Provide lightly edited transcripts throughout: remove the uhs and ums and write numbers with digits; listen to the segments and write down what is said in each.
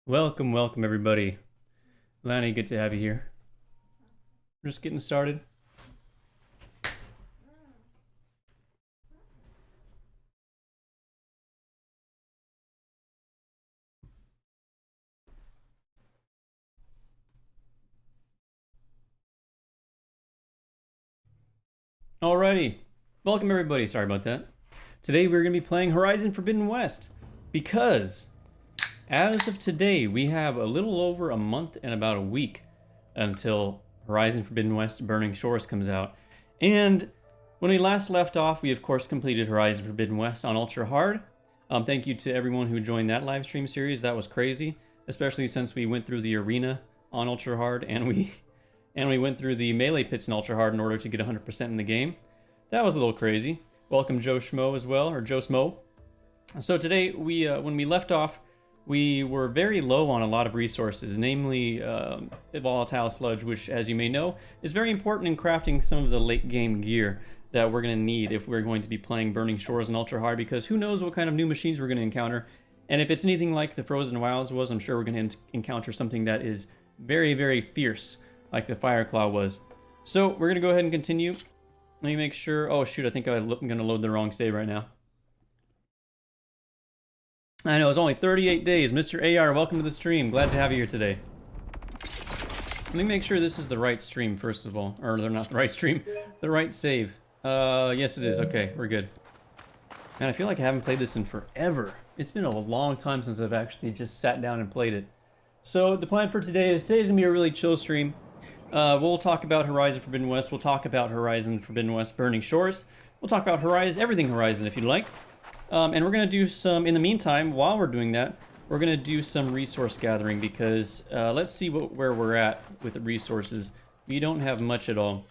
Welcome, welcome everybody. Lanny, good to have you here. We're just getting started. Alrighty, welcome everybody. Sorry about that. Today we're going to be playing Horizon Forbidden West because as of today we have a little over a month and about a week until Horizon Forbidden West Burning Shores comes out. And when we last left off, we of course completed Horizon Forbidden West on Ultra Hard. Thank you to everyone who joined that live stream series. That was crazy, especially since we went through the arena on Ultra Hard and we went through the melee pits in Ultra Hard in order to get 100% in the game. That was a little crazy. Welcome Joe Schmo as well, or Joe Smo. So today, when we left off, we were very low on a lot of resources, namely volatile sludge, which, as you may know, is very important in crafting some of the late game gear that we're going to need if we're going to be playing Burning Shores and Ultra Hard, because who knows what kind of new machines we're going to encounter. And if it's anything like the Frozen Wilds was, I'm sure we're going to encounter something that is very, very fierce, like the Fireclaw was. So we're going to go ahead and continue. Let me make sure. Oh shoot, I think I'm going to load the wrong save right now. I know, it's only 38 days. MrAR, welcome to the stream. Glad to have you here today. Let me make sure this is the right stream, first of all. Or they're not the right stream. The right save. Yes it is. Okay, we're good. Man, I feel like I haven't played this in forever. It's been a long time since I've actually just sat down and played it. So the plan for today is today's going to be a really chill stream. We'll talk about Horizon Forbidden West. We'll talk about Horizon Forbidden West Burning Shores. We'll talk about everything Horizon if you'd like. And we're going to do some, in the meantime, while we're doing that, we're going to do some resource gathering because let's see where we're at with the resources. We don't have much at all.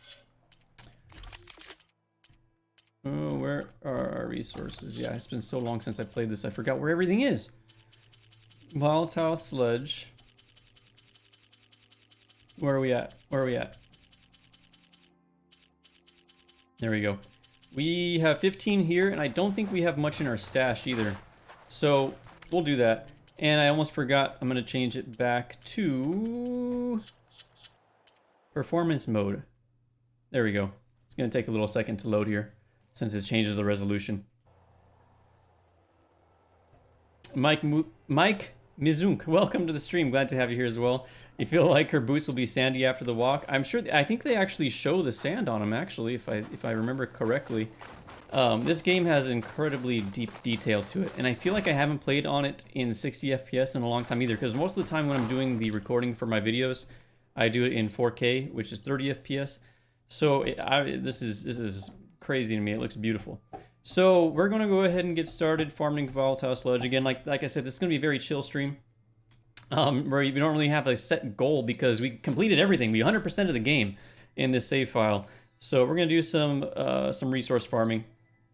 Oh, where are our resources? Yeah, it's been so long since I played this, I forgot where everything is. Volatile sludge. Where are we at? Where are we at? There we go. We have 15 here, and I don't think we have much in our stash either. So, we'll do that. And I almost forgot, I'm going to change it back to performance mode. There we go. It's going to take a little second to load here, since it changes the resolution. Mike Mizunk, welcome to the stream. Glad to have you here as well. You feel like her boots will be sandy after the walk? I'm sure. I think they actually show the sand on them, actually, if I remember correctly. This game has incredibly deep detail to it, and I feel like I haven't played on it in 60 FPS in a long time either, because most of the time when I'm doing the recording for my videos, I do it in 4K, which is 30 FPS. So this is crazy to me. It looks beautiful. So we're going to go ahead and get started farming volatile sludge. Again, like I said, this is going to be a very chill stream. Where we don't really have a set goal because we completed everything. We 100% of the game in this save file. So we're going to do some resource farming.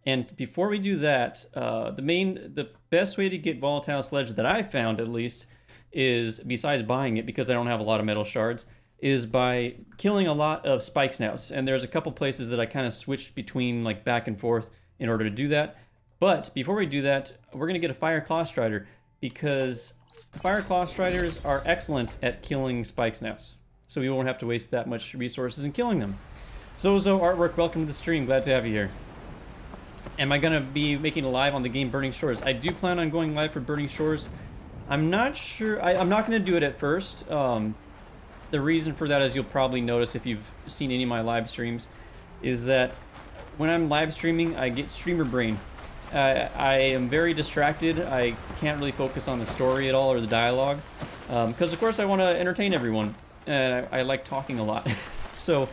And before we do that, the best way to get volatile sludge that I found, at least, is, besides buying it because I don't have a lot of metal shards, is by killing a lot of spike snouts. And there's a couple places that I kind of switched between, like, back and forth in order to do that. But before we do that, we're going to get a fire claw strider because fire claw striders are excellent at killing spike snouts, so we won't have to waste that much resources in killing them. Zozo Artwork, welcome to the stream. Glad to have you here. Am I going to be making a live on the game Burning Shores? I do plan on going live for Burning Shores. I'm not sure. I'm not going to do it at first. The reason for that, as you'll probably notice if you've seen any of my live streams, is that when I'm live streaming, I get streamer brain. I am very distracted. I can't really focus on the story at all or the dialogue because of course I want to entertain everyone and I like talking a lot. So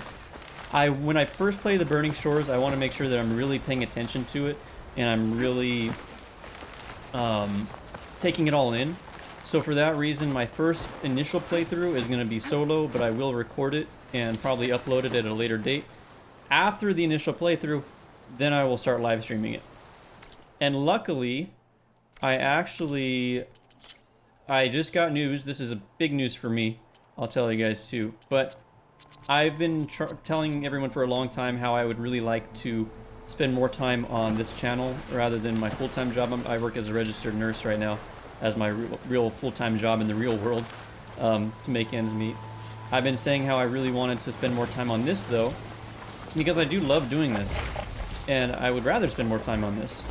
when I first play the Burning Shores, I want to make sure that I'm really paying attention to it and I'm really taking it all in. So for that reason, my first initial playthrough is going to be solo, but I will record it and probably upload it at a later date. After the initial playthrough, then I will start live streaming it. And luckily, I just got news. This is a big news for me. I'll tell you guys too. But I've been telling everyone for a long time how I would really like to spend more time on this channel rather than my full-time job. I work as a registered nurse right now. as my real full-time job in the real world to make ends meet. I've been saying how I really wanted to spend more time on this though, because I do love doing this, and I would rather spend more time on this.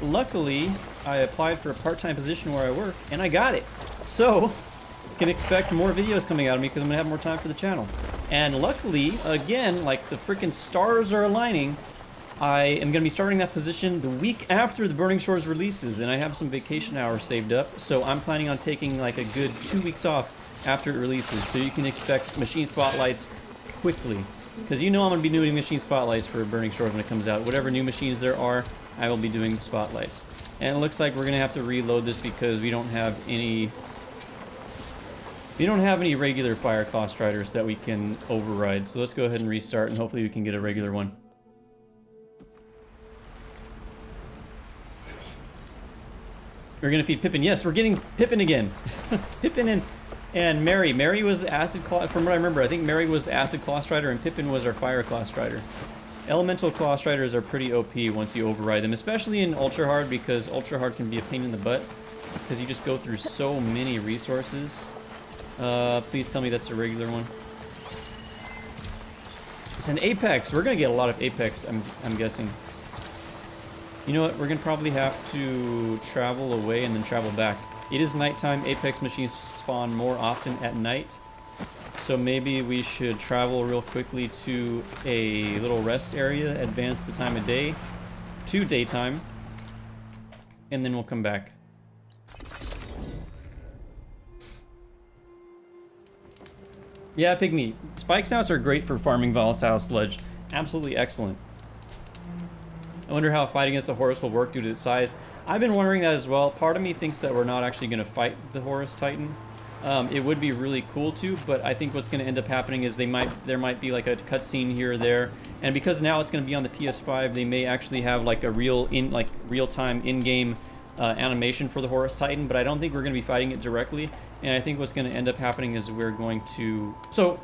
Luckily, I applied for a part-time position where I work, and I got it. So, you can expect more videos coming out of me because I'm going to have more time for the channel. And luckily, again, like the freaking stars are aligning, I am going to be starting that position the week after the Burning Shores releases, and I have some vacation hours saved up, so I'm planning on taking like a good 2 weeks off after it releases, so you can expect machine spotlights quickly. Because you know I'm going to be doing machine spotlights for Burning Shores when it comes out. Whatever new machines there are, I will be doing spotlights. And it looks like we're going to have to reload this because we don't have any regular fire claw striders that we can override. So let's go ahead and restart, and hopefully we can get a regular one. We're going to feed Pippin. Yes, we're getting Pippin again. Pippin and Mary. Mary was the acid claw, from what I remember. I think Mary was the acid claw strider and Pippin was our fire claw strider. Elemental claw striders are pretty OP once you override them, especially in ultra hard, because ultra hard can be a pain in the butt because you just go through so many resources. Please tell me that's a regular one. It's an Apex. We're gonna get a lot of Apex, I'm guessing. You know what? We're gonna probably have to travel away and then travel back. It is nighttime. Apex machines spawn more often at night. So maybe we should travel real quickly to a little rest area, advance the time of day to daytime, and then we'll come back. Yeah, Pygmy. Spike snouts are great for farming volatile sludge. Absolutely excellent. I wonder how a fight against the Horus will work due to its size. I've been wondering that as well. Part of me thinks that we're not actually going to fight the Horus Titan. It would be really cool to, but I think what's going to end up happening is there might be like a cutscene here or there, and because now it's going to be on the PS5, they may actually have like a real-time in-game animation for the Horus Titan. But I don't think we're going to be fighting it directly, and I think what's going to end up happening is we're going to. So,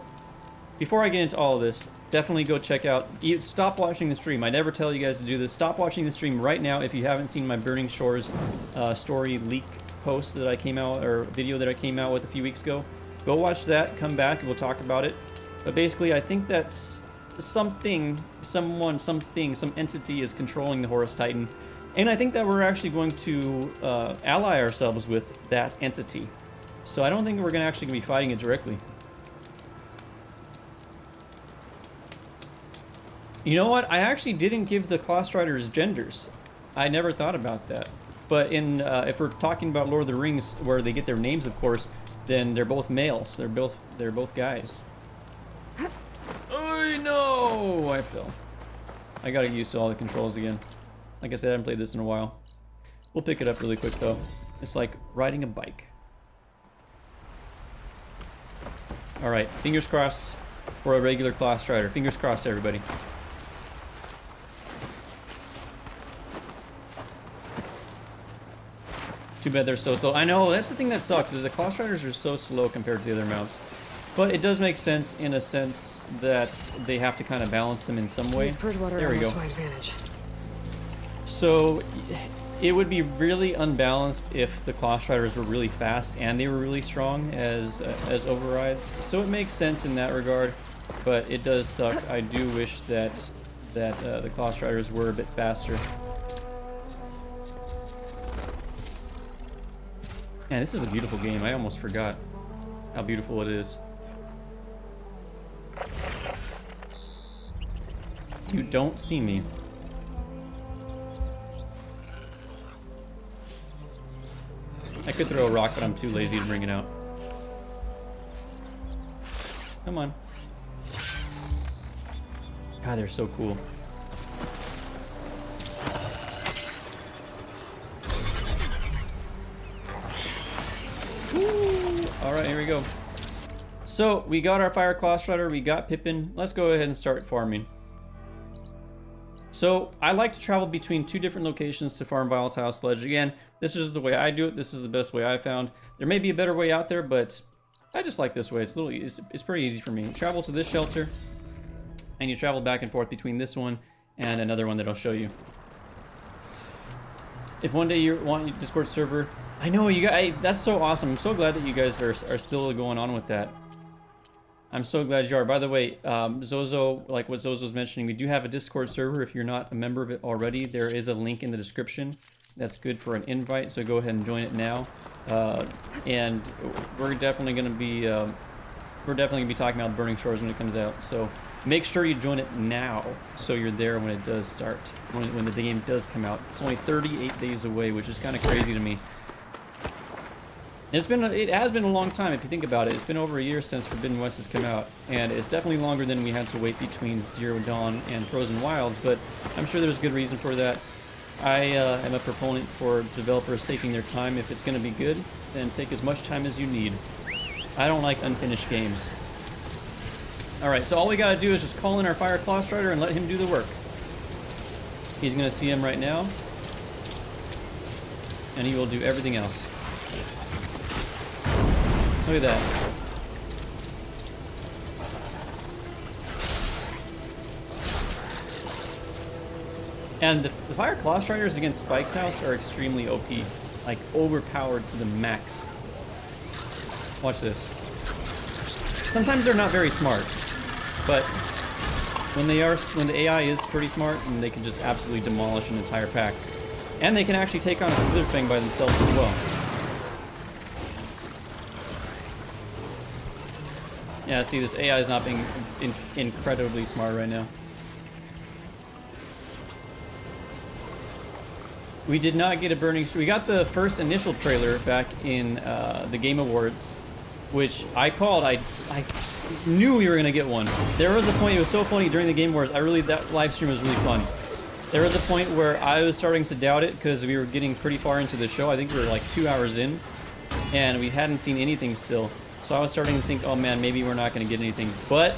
before I get into all of this, definitely go check out. Stop watching the stream. I never tell you guys to do this. Stop watching the stream right now if you haven't seen my Burning Shores story leak post that I came out, or video that I came out with a few weeks ago. Go watch that, come back, and we'll talk about it. But basically, I think that some entity is controlling the Horus Titan, and I think that we're actually going to ally ourselves with that entity. So I don't think we're actually going to be fighting it directly. You know what? I actually didn't give the claw striders genders. I never thought about that. But in if we're talking about Lord of the Rings, where they get their names, of course, then they're both males. They're both guys. Oh no! I fell. I gotta get used to all the controls again. Like I said, I haven't played this in a while. We'll pick it up really quick though. It's like riding a bike. All right, fingers crossed for a regular claw strider. Fingers crossed, everybody. Too bad they're so slow. I know, that's the thing that sucks, is the claw striders are so slow compared to the other mounts. But it does make sense in a sense that they have to kind of balance them in some way. There we go. So it would be really unbalanced if the claw striders were really fast and they were really strong as overrides. So it makes sense in that regard, but it does suck. I do wish that the claw striders were a bit faster. Man, this is a beautiful game. I almost forgot how beautiful it is. You don't see me. I could throw a rock, but I'm too lazy to bring it out. Come on. God, they're so cool. Alright, here we go. So, we got our Fire Claw Strider, we got Pippin. Let's go ahead and start farming. So, I like to travel between two different locations to farm volatile sludge. Again, this is the way I do it. This is the best way I found. There may be a better way out there, but I just like this way. It's pretty easy for me. You travel to this shelter, and you travel back and forth between this one and another one that I'll show you. If one day you want a Discord server, I know you guys. That's so awesome. I'm so glad that you guys are still going on with that. I'm so glad you are. By the way, Zozo, like what Zozo's mentioning, we do have a Discord server. If you're not a member of it already, there is a link in the description. That's good for an invite, so go ahead and join it now. And we're definitely going to be talking about Burning Shores when it comes out. So make sure you join it now, so you're there when it does start, when the game does come out. It's only 38 days away, which is kind of crazy to me. It has been a long time if you think about it. It's been over a year since Forbidden West has come out, and it's definitely longer than we had to wait between Zero Dawn and Frozen Wilds, but I'm sure there's good reason for that. I am a proponent for developers taking their time. If it's going to be good, then take as much time as you need. I don't like unfinished games. Alright, so all we gotta do is just call in our Fire Claw Strider and let him do the work. He's gonna see him right now, and he will do everything else. Look at that. And the Fire Claw Striders against Spike's House are extremely OP. Like, overpowered to the max. Watch this. Sometimes they're not very smart, but when the AI is pretty smart, and they can just absolutely demolish an entire pack. And they can actually take on a Slitherfang by themselves as well. Yeah, see, this AI is not being incredibly smart right now. We did not get a Burning... We got the first initial trailer back in the Game Awards, which I called. I knew we were going to get one. There was a point, it was so funny during the Game Awards, that live stream was really fun. There was a point where I was starting to doubt it because we were getting pretty far into the show. I think we were like 2 hours in, and we hadn't seen anything still. So I was starting to think, oh man, maybe we're not going to get anything. But,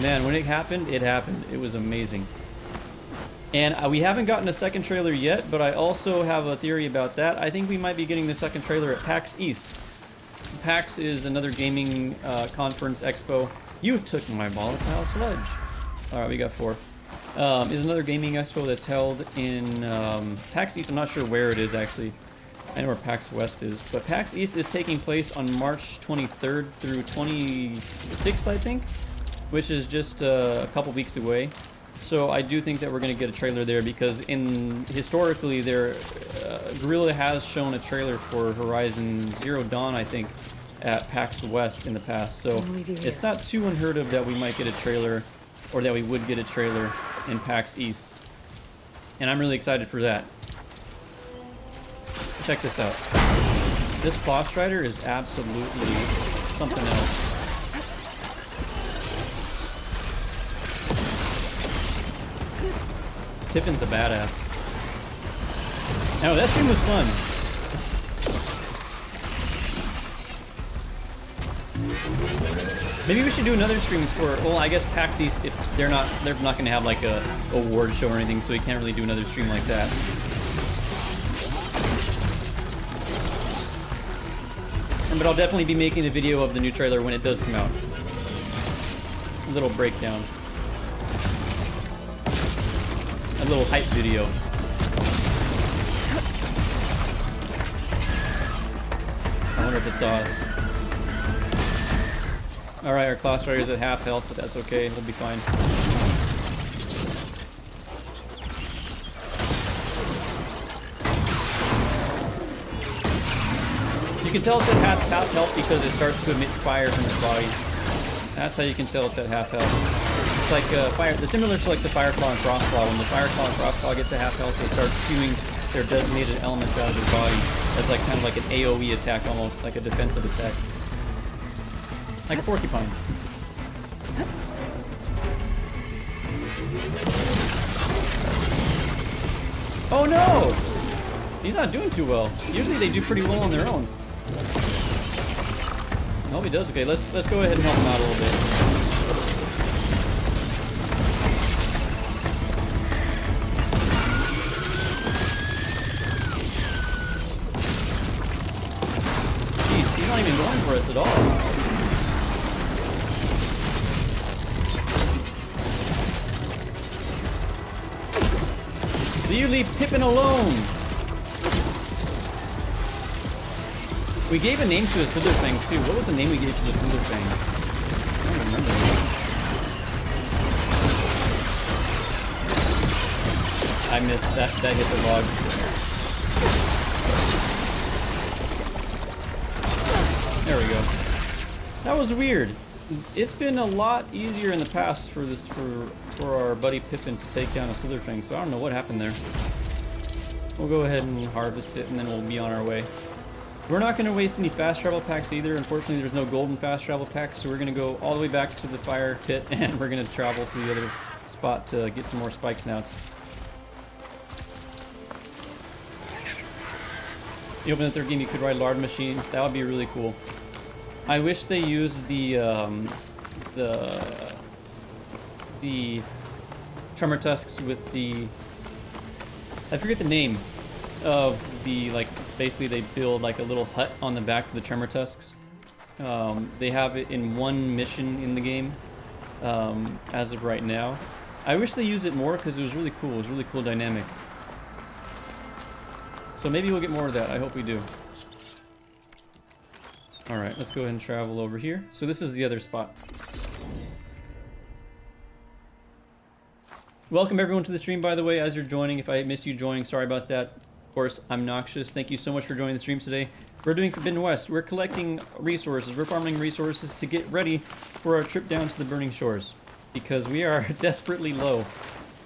man, when it happened, it happened. It was amazing. And we haven't gotten a second trailer yet, but I also have a theory about that. I think we might be getting the second trailer at PAX East. PAX is another gaming conference expo. You took my volatile sludge. Alright, we got 4. Is another gaming expo that's held in PAX East. I'm not sure where it is, actually. I know where PAX West is, but PAX East is taking place on March 23rd through 26th, I think, which is just a couple weeks away. So I do think that we're going to get a trailer there because historically, Guerrilla has shown a trailer for Horizon Zero Dawn, I think, at PAX West in the past. So it's not too unheard of that we might get a trailer, or that we would get a trailer in PAX East. And I'm really excited for that. Check this out. This Claw Strider is absolutely something else. Tiffin's a badass. No, that stream was fun. Maybe we should do another stream for, well, I guess PAX East, if they're not going to have like a award show or anything, so we can't really do another stream like that. But I'll definitely be making a video of the new trailer when it does come out. A little breakdown. A little hype video. I wonder if it saw us. Alright, our Claw Strider is at half health, but that's okay. We'll be fine. You can tell it's at half health because it starts to emit fire from its body. That's how you can tell it's at half health. It's like fire. It's similar to like the Fire Claw and Frost Claw. When the Fire Claw and Frost Claw gets to half health, they start spewing their designated elements out of their body. That's like kind of like an AOE attack, almost like a defensive attack, like a porcupine. Oh no! He's not doing too well. Usually they do pretty well on their own. Oh, he does. Okay, let's go ahead and help him out a little bit. Jeez, he's not even going for us at all. Do you leave Pippin alone? We gave a name to a slither fang too. What was the name we gave to the slither fang? I don't remember. I missed that. That hit the log. There we go. That was weird. It's been a lot easier in the past for this for our buddy Pippin to take down a slither fang. So I don't know what happened there. We'll go ahead and harvest it, and then we'll be on our way. We're not going to waste any fast travel packs either. Unfortunately, there's no golden fast travel packs, so we're going to go all the way back to the fire pit, and we're going to travel to the other spot to get some more spike snouts. You open the third game, you could ride lard machines. That would be really cool. I wish they used the tremor tusks with the... I forget the name of the, like, basically they build like a little hut on the back of the tremor tusks. They have it in one mission in the game as of right now. I wish they used it more because it was really cool. It was really cool dynamic. So maybe we'll get more of that. I hope we do. Alright, let's go ahead and travel over here. So this is the other spot. Welcome everyone to the stream, by the way, as you're joining. If I miss you joining, sorry about that. Of course, I'm Noxious. Thank you so much for joining the stream today. We're doing Forbidden West. We're collecting resources. We're farming resources to get ready for our trip down to the Burning Shores. Because we are desperately low.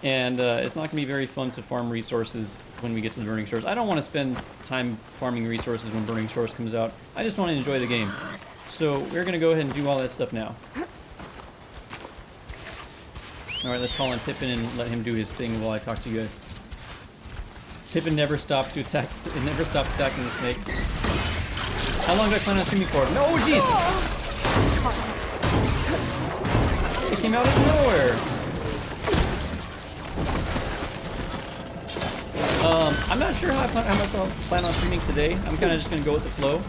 And it's not going to be very fun to farm resources when we get to the Burning Shores. I don't want to spend time farming resources when Burning Shores comes out. I just want to enjoy the game. So we're going to go ahead and do all that stuff now. Alright, let's call in Pippin and let him do his thing while I talk to you guys. Pippin never stopped to attack. It never stopped attacking the snake. How long do I plan on streaming for? No, jeez! It came out of nowhere. I'm not sure how much I'll plan on streaming today. I'm kind of just going to go with the flow.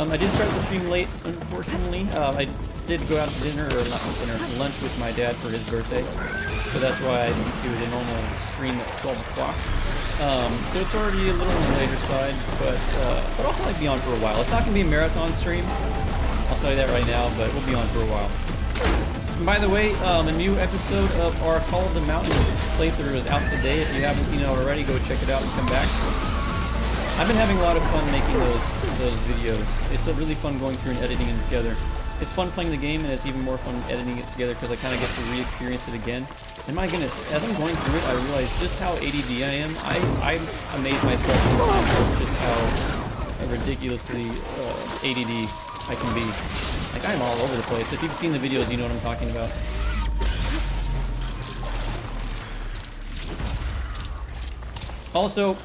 I did start the stream late, unfortunately. I did go out to dinner, or not dinner, lunch with my dad for his birthday. So that's why I didn't do the normal stream at 12 o'clock. So it's already a little on the later side, but I'll probably be on for a while. It's not going to be a marathon stream. I'll tell you that right now, but we'll be on for a while. And by the way, a new episode of our Call of the Mountain playthrough is out today. If you haven't seen it already, go check it out and come back. I've been having a lot of fun making those videos. It's really fun going through and editing them together. It's fun playing the game, and it's even more fun editing it together because I kind of get to re-experience it again. And my goodness, as I'm going through it, I realize just how ADD I am. I amaze myself sometimes just how ridiculously ADD I can be. Like, I'm all over the place. If you've seen the videos, you know what I'm talking about. Also,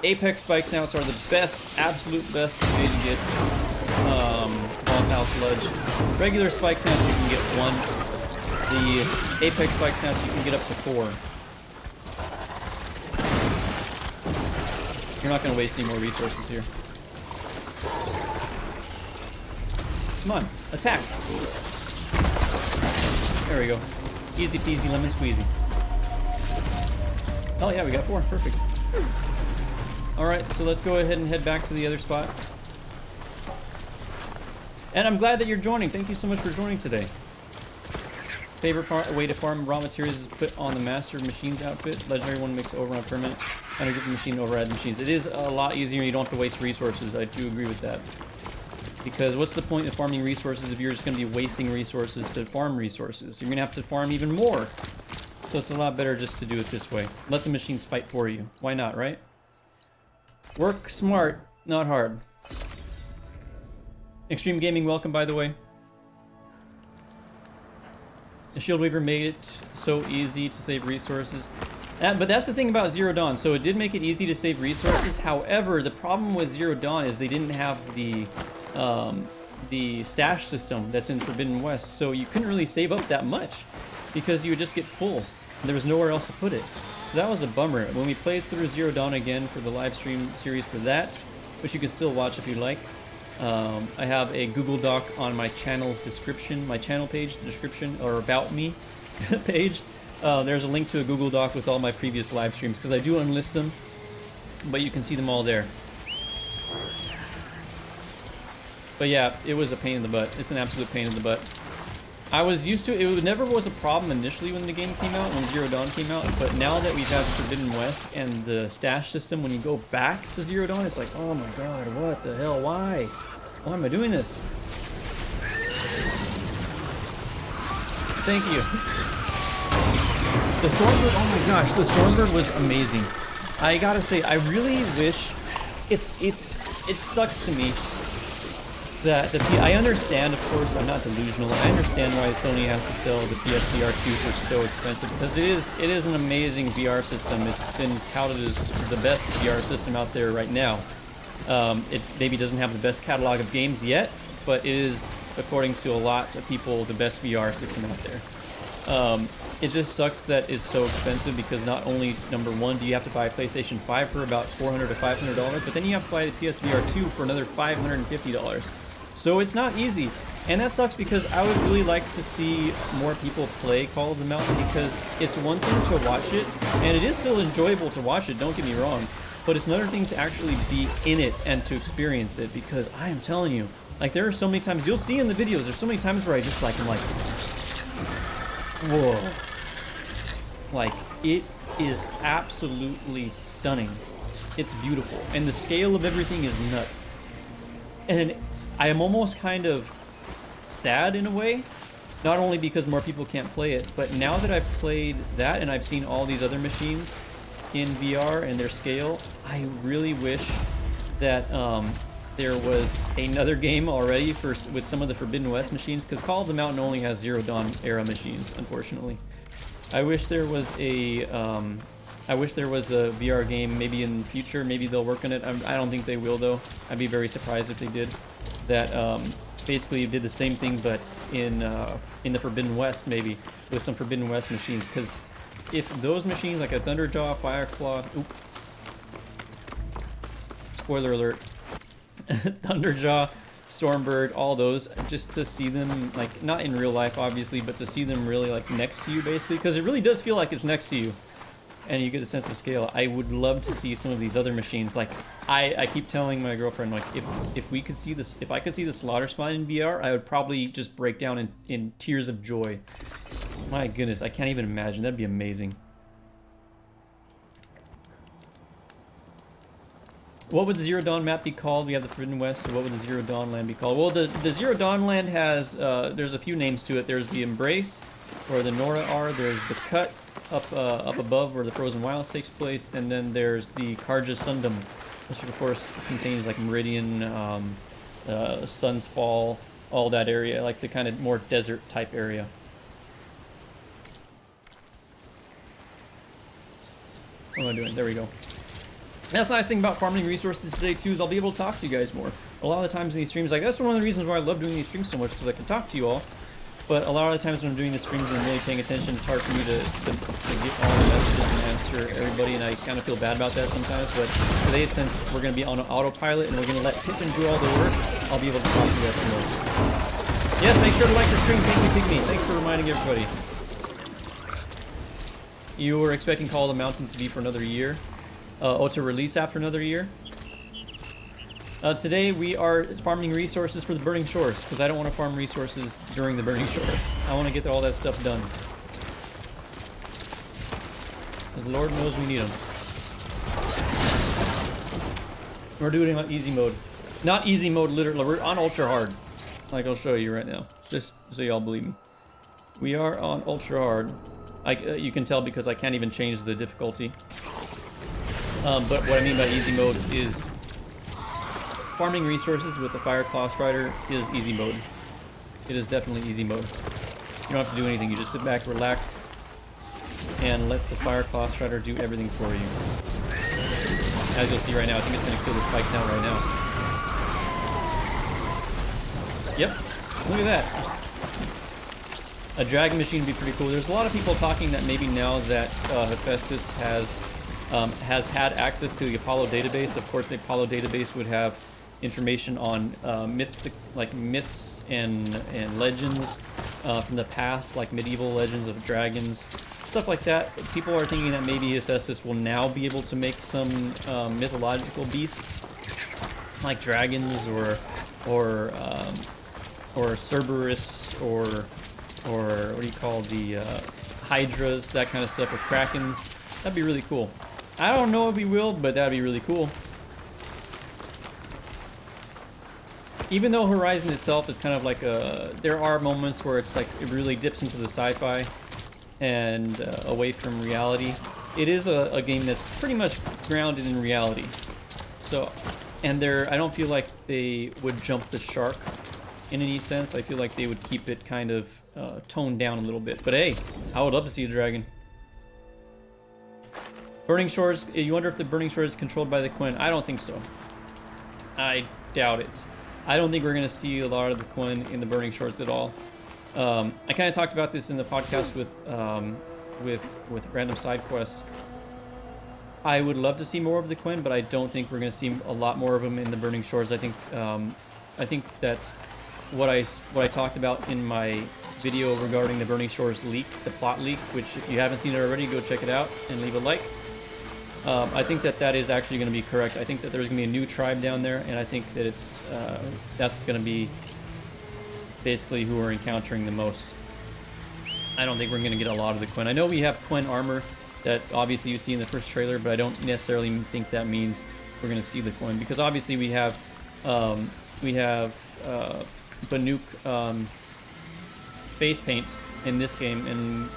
Apex spike snouts are the best, absolute best way to get volatile sludge. Regular spike snouts you can get 1. The Apex spike snouts you can get up to 4. You're not going to waste any more resources here. Come on, attack! There we go. Easy peasy lemon squeezy. Oh yeah, we got 4. Perfect. Alright, so let's go ahead and head back to the other spot. And I'm glad that you're joining. Thank you so much for joining today. Favorite way to farm raw materials is put on the Master Machines outfit. Legendary one makes it over on a permanent. And a group of machine override machines. It is a lot easier and you don't have to waste resources. I do agree with that. Because what's the point of farming resources if you're just going to be wasting resources to farm resources? You're going to have to farm even more. So it's a lot better just to do it this way. Let the machines fight for you. Why not, right? Work smart, not hard. Extreme Gaming, welcome, by the way. The Shield Weaver made it so easy to save resources. But that's the thing about Zero Dawn. So it did make it easy to save resources. However, the problem with Zero Dawn is they didn't have the stash system that's in Forbidden West. So you couldn't really save up that much because you would just get full. There was nowhere else to put it. So that was a bummer. When we played through Zero Dawn again for the live stream series for that, which you can still watch if you like, I have a Google Doc on my channel's description, my channel page, the description, or About Me page. There's a link to a Google Doc with all my previous live streams, because I do unlist them, but you can see them all there. But yeah, it was a pain in the butt. It's an absolute pain in the butt. I was used to it. It never was a problem initially when the game came out, when Zero Dawn came out. But now that we've had Forbidden West and the stash system, when you go back to Zero Dawn, it's like, oh my god, what the hell? Why? Why am I doing this? Thank you. The Stormbird, oh my gosh, the Stormbird was amazing. I gotta say, I really wish, it sucks to me that I understand, of course, I'm not delusional. I understand why Sony has to sell the PSVR 2 for so expensive, because it is an amazing VR system. It's been touted as the best VR system out there right now. It maybe doesn't have the best catalog of games yet, but it is, according to a lot of people, the best VR system out there. It just sucks that it's so expensive, because not only, number one, do you have to buy a PlayStation 5 for about $400 to $500, but then you have to buy the PSVR 2 for another $550. So it's not easy, and that sucks, because I would really like to see more people play Call of the Mountain, because it's one thing to watch it, and it is still enjoyable to watch it, don't get me wrong, but it's another thing to actually be in it and to experience it, because I am telling you, like, there are so many times, you'll see in the videos, there's so many times where I just like, I'm like, whoa. Like, it is absolutely stunning. It's beautiful, and the scale of everything is nuts. And I am almost kind of sad in a way, not only because more people can't play it, but now that I've played that and I've seen all these other machines in VR and their scale, I really wish that there was another game already with some of the Forbidden West machines, because Call of the Mountain only has Zero Dawn era machines, unfortunately. I wish there was a VR game, maybe in the future. Maybe they'll work on it. I don't think they will, though. I'd be very surprised if they did. That basically did the same thing, but in the Forbidden West, maybe with some Forbidden West machines. Because if those machines, like a Thunderjaw, Fireclaw, spoiler alert, Thunderjaw, Stormbird, all those, just to see them, like, not in real life obviously, but to see them really like next to you, basically, because it really does feel like it's next to you and you get a sense of scale. I would love to see some of these other machines. Like, I keep telling my girlfriend, like, if we could see this, if I could see the Slaughter Spine in VR, I would probably just break down in tears of joy. My goodness, I can't even imagine. That'd be amazing. What would the Zero Dawn map be called? We have the Forbidden West, so what would the Zero Dawn land be called? Well, the Zero Dawn land has, there's a few names to it. There's the Embrace, where the Nora are. There's the Cut, up above, where the Frozen Wilds takes place. And then there's the Karja Sundom, which of course contains like Meridian, Sun's Fall, all that area, like the kind of more desert type area. What am I doing? There we go. That's the nice thing about farming resources today too, is I'll be able to talk to you guys more. A lot of the times in these streams, like, that's one of the reasons why I love doing these streams so much, because I can talk to you all. But a lot of the times when I'm doing the streams and I'm really paying attention, it's hard for me to get all the messages and answer everybody, and I kind of feel bad about that sometimes. But today, since we're going to be on an autopilot and we're going to let Pippin do all the work, I'll be able to talk to you guys more. Yes, make sure to like the stream. Thank you, Pygmy. Thanks for reminding everybody. You were expecting Call of the Mountain to be for another year? To release after another year. Today we are farming resources for the Burning Shores, because I don't want to farm resources during the Burning Shores. I want to get all that stuff done. Because Lord knows we need them. We're doing it on easy mode. Not easy mode, literally. We're on ultra hard. Like, I'll show you right now, just so y'all believe me. We are on ultra hard. You can tell because I can't even change the difficulty. But what I mean by easy mode is farming resources with the Fireclaw Strider is easy mode. It is definitely easy mode. You don't have to do anything. You just sit back, relax, and let the Fireclaw Strider do everything for you. As you'll see right now, I think it's going to kill the spikes down right now. Yep. Look at that. A dragon machine would be pretty cool. There's a lot of people talking that maybe now that Hephaestus has had access to the Apollo database. Of course, the Apollo database would have information on myths and legends from the past, like medieval legends of dragons, stuff like that. People are thinking that maybe Hephaestus will now be able to make some mythological beasts, like dragons or or Cerberus, or what do you call the Hydras, that kind of stuff, or Krakens. That'd be really cool. I don't know if we will, but that'd be really cool. Even though Horizon itself is kind of like there are moments where it's like it really dips into the sci-fi and away from reality. It is a game that's pretty much grounded in reality. So, and I don't feel like they would jump the shark in any sense. I feel like they would keep it kind of toned down a little bit. But hey, I would love to see a dragon. Burning Shores, you wonder if the Burning Shores is controlled by the Quinn. I don't think so. I doubt it. I don't think we're going to see a lot of the Quinn in the Burning Shores at all. I kind of talked about this in the podcast with Random Side Quest. I would love to see more of the Quinn, but I don't think we're going to see a lot more of them in the Burning Shores. I think that what I talked about in my video regarding the Burning Shores leak, the plot leak, which if you haven't seen it already, go check it out and leave a like. I think that is actually going to be correct. I think that there's going to be a new tribe down there, and I think that that's going to be basically who we're encountering the most. I don't think we're going to get a lot of the Quinn. I know we have Quinn armor that obviously you see in the first trailer, but I don't necessarily think that means we're going to see the Quinn, because obviously we have Banuk face paint in this game, and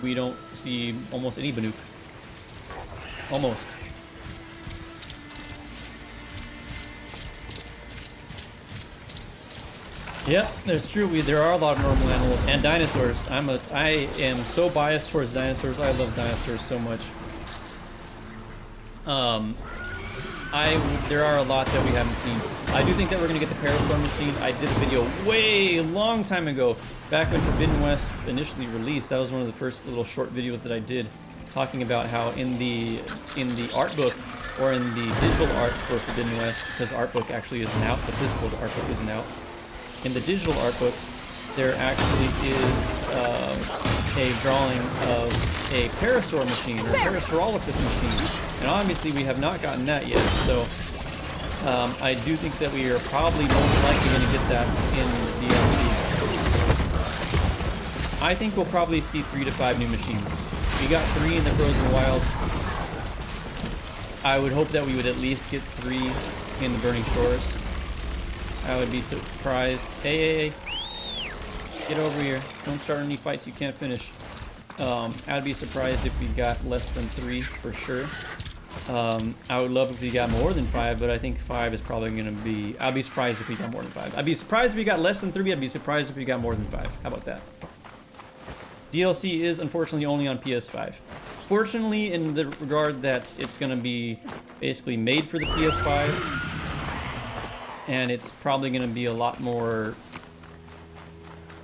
we don't see almost any Banuk. Almost. Yeah, that's true. There are a lot of normal animals and dinosaurs. I am so biased towards dinosaurs. I love dinosaurs so much. There are a lot that we haven't seen. I do think that we're gonna get the Parastorm machine. I did a video way long time ago, back when Forbidden West initially released. That was one of the first little short videos that I did, talking about how in the art book, or in the digital art for Forbidden West, because art book actually isn't out, the physical art book isn't out. In the digital art book, there actually is a drawing of a Parastor machine, or a Parasaurolophus machine, and obviously we have not gotten that yet. So I do think that we are probably most likely going to get that in DLC. I think we'll probably see 3 to 5 new machines. We got 3 in the Frozen Wilds. I would hope that we would at least get 3 in the Burning Shores. I would be surprised. Hey, get over here. Don't start any fights you can't finish. I'd be surprised if we got less than 3 for sure. I would love if we got more than 5, but I think 5 is probably going to be... I'd be surprised if we got more than 5. I'd be surprised if we got less than 3. I'd be surprised if we got more than 5. How about that? DLC is unfortunately only on PS5. Fortunately, in the regard that it's going to be basically made for the PS5, and it's probably going to be a lot more...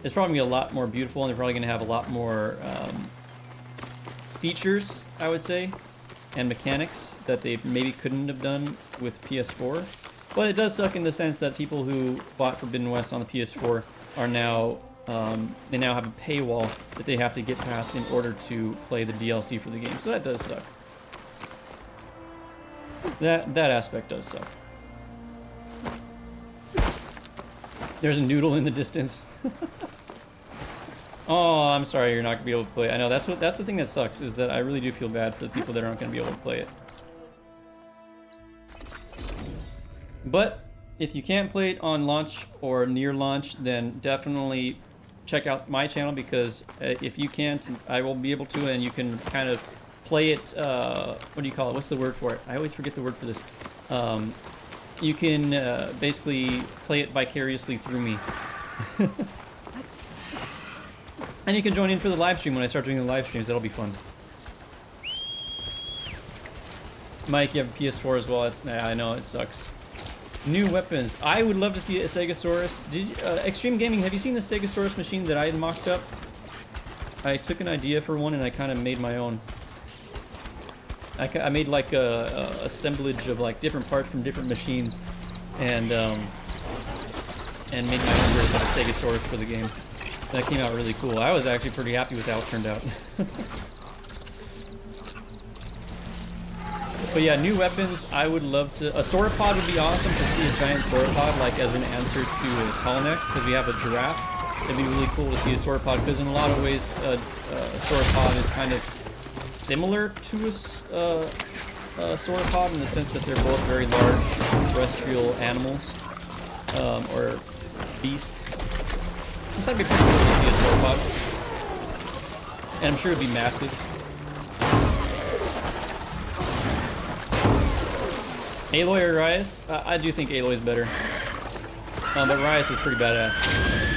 It's probably going to be a lot more beautiful, and they're probably going to have a lot more features, I would say, and mechanics that they maybe couldn't have done with PS4. But it does suck in the sense that people who bought Forbidden West on the PS4 are now... they now have a paywall that they have to get past in order to play the DLC for the game. So that does suck. That aspect does suck. There's a noodle in the distance. Oh, I'm sorry you're not going to be able to play it. I know, that's the thing that sucks, is that I really do feel bad for the people that aren't going to be able to play it. But if you can't play it on launch or near launch, then definitely check out my channel, because if you can't, I will be able to, and you can kind of play it, what do you call it? What's the word for it? I always forget the word for this. You can basically play it vicariously through me. And you can join in for the live stream when I start doing the live streams. That'll be fun. Mike, you have a PS4 as well. I know, it sucks. New weapons. I would love to see a Stegosaurus. Extreme Gaming, have you seen the Stegosaurus machine that I had mocked up? I took an idea for one and I kind of made my own. I made like a assemblage of like different parts from different machines, and made my own version of a Stegosaurus for the game. That came out really cool. I was actually pretty happy with how it turned out. But yeah, new weapons, I would love to... A sauropod would be awesome to see a giant sauropod, like as an answer to a tall neck, because we have a giraffe. It'd be really cool to see a sauropod, because in a lot of ways, a sauropod is kind of similar to a sauropod in the sense that they're both very large terrestrial animals, or beasts. I thought it'd be pretty cool to see a sauropod. And I'm sure it'd be massive. Aloy or Ryas? I do think Aloy is better. But Ryas is pretty badass,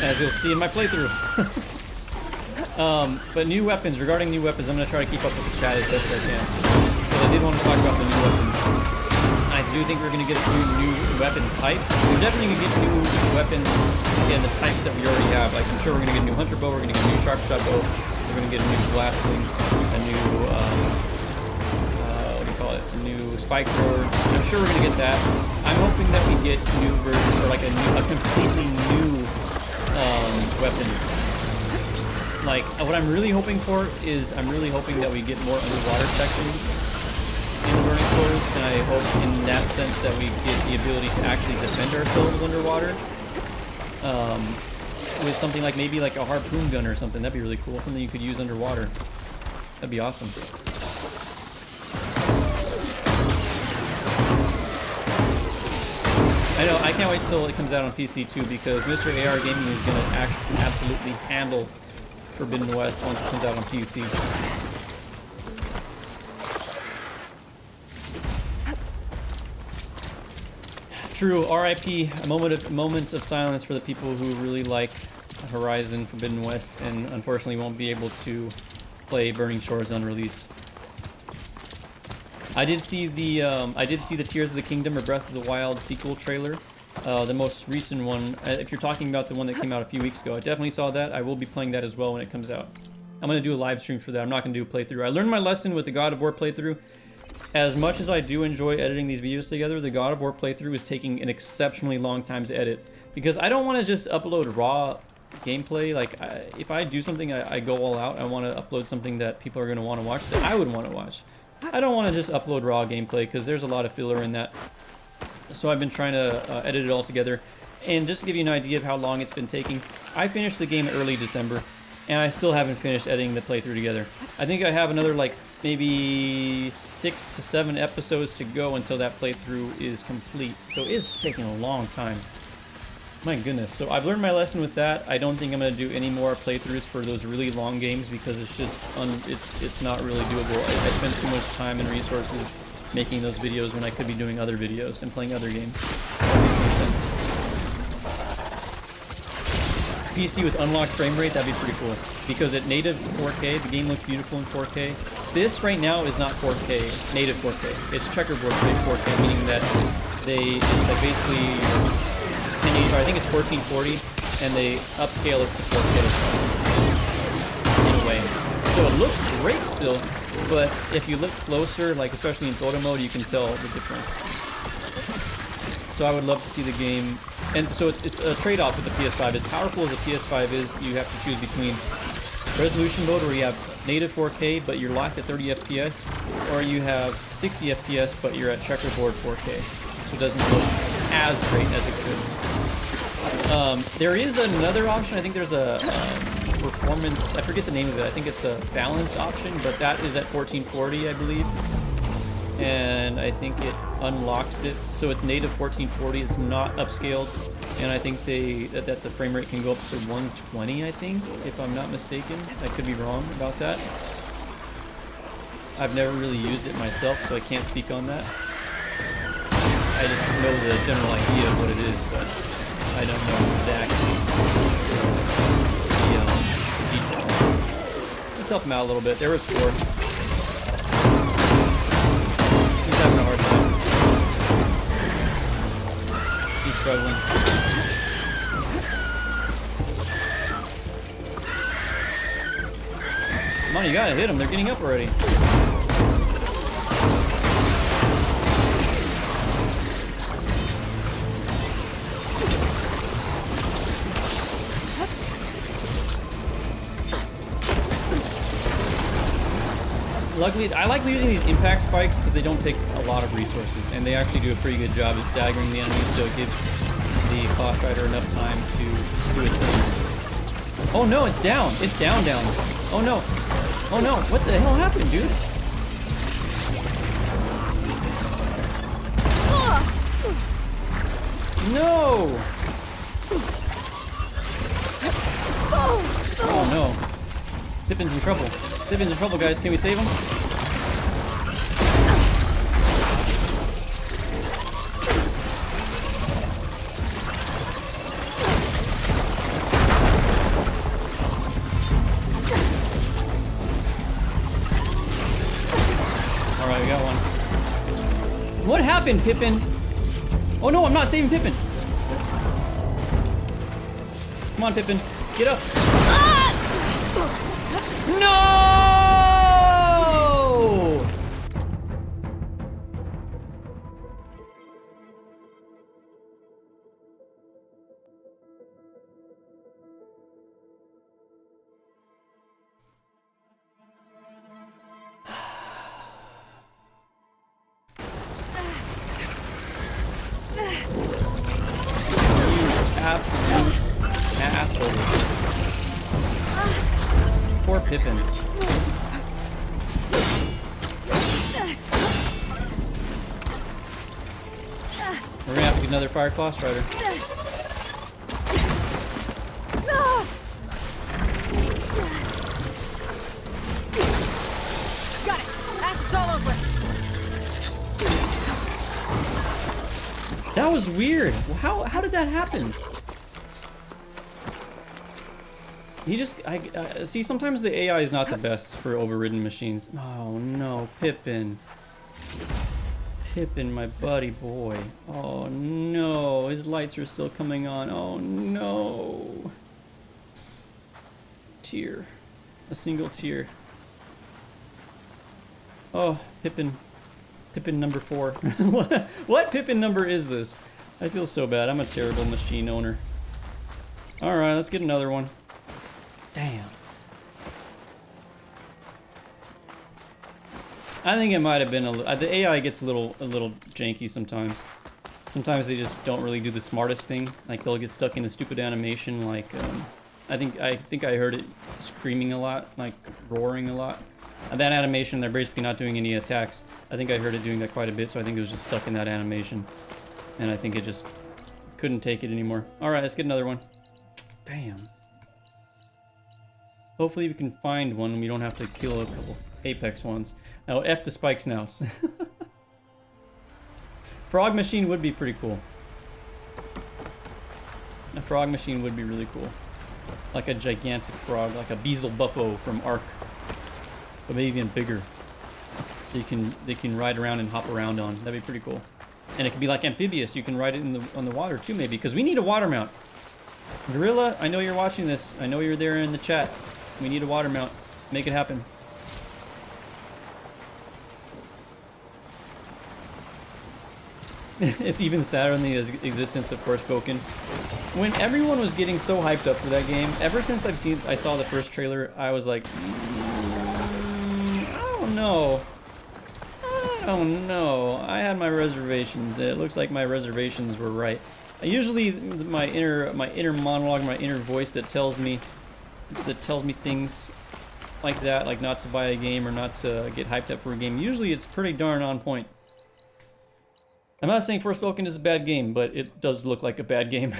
as you'll see in my playthrough. But new weapons, regarding new weapons, I'm going to try to keep up with the chat as best I can. But I did want to talk about the new weapons. I do think we're going to get a few new weapon types. We're definitely going to get new weapons in the types that we already have. Like, I'm sure we're going to get a new hunter bow, we're going to get a new sharp shot bow, we're going to get a new blastling, a new, what do you call it, a new spike thrower. I'm sure we're going to get that. I'm hoping that we get new versions, or like a completely new weapon. Like, what I'm really hoping for is, I'm really hoping that we get more underwater sections in Burning Shores, and I hope in that sense that we get the ability to actually defend ourselves underwater. With something like, maybe like a harpoon gun or something. That'd be really cool. Something you could use underwater. That'd be awesome. I know, I can't wait till it comes out on PC too, because MrAR Gaming is going to absolutely handle Forbidden West once it comes out on PC. True, RIP, a moment of silence for the people who really like Horizon Forbidden West and unfortunately won't be able to play Burning Shores on release. I did see the Tears of the Kingdom or Breath of the Wild sequel trailer, the most recent one. If you're talking about the one that came out a few weeks ago, I definitely saw that. I will be playing that as well when it comes out. I'm going to do a live stream for that. I'm not going to do a playthrough. I learned my lesson with the God of War playthrough. As much as I do enjoy editing these videos together, the God of War playthrough is taking an exceptionally long time to edit. Because I don't want to just upload raw gameplay. Like, if I do something, I go all out. I want to upload something that people are going to want to watch, that I would want to watch. I don't want to just upload raw gameplay, because there's a lot of filler in that. So I've been trying to edit it all together. And just to give you an idea of how long it's been taking, I finished the game early December, and I still haven't finished editing the playthrough together. I think I have another, like, maybe 6 to 7 episodes to go until that playthrough is complete. So it's taking a long time. My goodness. So I've learned my lesson with that. I don't think I'm going to do any more playthroughs for those really long games, because it's just it's not really doable. I spend too much time and resources making those videos when I could be doing other videos and playing other games. That makes no sense. PC with unlocked frame rate, that'd be pretty cool. Because at native 4K, the game looks beautiful in 4K. This right now is not 4K, native 4K. It's checkerboard 4K, meaning that it's like basically 1080, I think it's 1440, and they upscale it to 4K in a way. So it looks great still, but if you look closer, like especially in photo mode, you can tell the difference. So I would love to see the game. And so it's a trade-off with the PS5. As powerful as the PS5 is, you have to choose between resolution mode, where you have native 4K but you're locked at 30 FPS, or you have 60 FPS but you're at checkerboard 4K, so it doesn't look as great as it could. There is another option. I think there's a performance, I forget the name of it. I think it's a balanced option, but that is at 1440, I believe. And I think it unlocks it, so it's native 1440. It's not upscaled, and I think that the frame rate can go up to 120. I think, if I'm not mistaken. I could be wrong about that. I've never really used it myself, so I can't speak on that. I just know the general idea of what it is, but I don't know exactly the details. Let's help him out a little bit. There was 4. Having a hard time. He's struggling. Come on, you gotta hit them. They're getting up already. Luckily, I like using these impact spikes because they don't take a lot of resources, and they actually do a pretty good job of staggering the enemies, so it gives the Claw Strider enough time to do its thing. Oh no, it's down. It's down. Oh no. Oh no, what the hell happened, dude? No! Oh no. Pippin's in trouble. Pippin's in trouble, guys. Can we save him? Alright, we got one. What happened, Pippin? Oh no, I'm not saving Pippin. Come on, Pippin. Get up. No! Absolute asshole. Poor Pippin. We're gonna have to get another Fire Claw Strider. Got it. Asps all over it. That was weird. How did that happen? He just, see, sometimes the AI is not the best for overridden machines. Oh no, Pippin. Pippin, my buddy boy. Oh no, his lights are still coming on. Oh no. Tear. A single tear. Oh, Pippin. Pippin number 4. What Pippin number is this? I feel so bad. I'm a terrible machine owner. Alright, let's get another one. Damn. I think it might have been the AI gets a little janky sometimes. Sometimes they just don't really do the smartest thing. Like they'll get stuck in a stupid animation. Like I think I heard it screaming a lot, like roaring a lot. And that animation, they're basically not doing any attacks. I think I heard it doing that quite a bit, so I think it was just stuck in that animation, and I think it just couldn't take it anymore. All right, let's get another one. Bam. Hopefully we can find one and we don't have to kill a couple Apex ones. Now, F the spikes now. Frog machine would be pretty cool. A frog machine would be really cool. Like a gigantic frog, like a Beezle Buffo from Ark. But maybe even bigger. They can ride around and hop around on. That'd be pretty cool. And it could be like amphibious. You can ride it on the water too, maybe, because we need a water mount. Gorilla, I know you're watching this. I know you're there in the chat. We need a water mount. Make it happen. It's even sadder than the existence of Forspoken. When everyone was getting so hyped up for that game, ever since I saw the first trailer, I was like, I don't know. I don't know. I had my reservations. It looks like my reservations were right. Usually, my inner monologue, my inner voice that tells me things like that, like not to buy a game or not to get hyped up for a game. Usually, it's pretty darn on point. I'm not saying Forspoken is a bad game, but it does look like a bad game.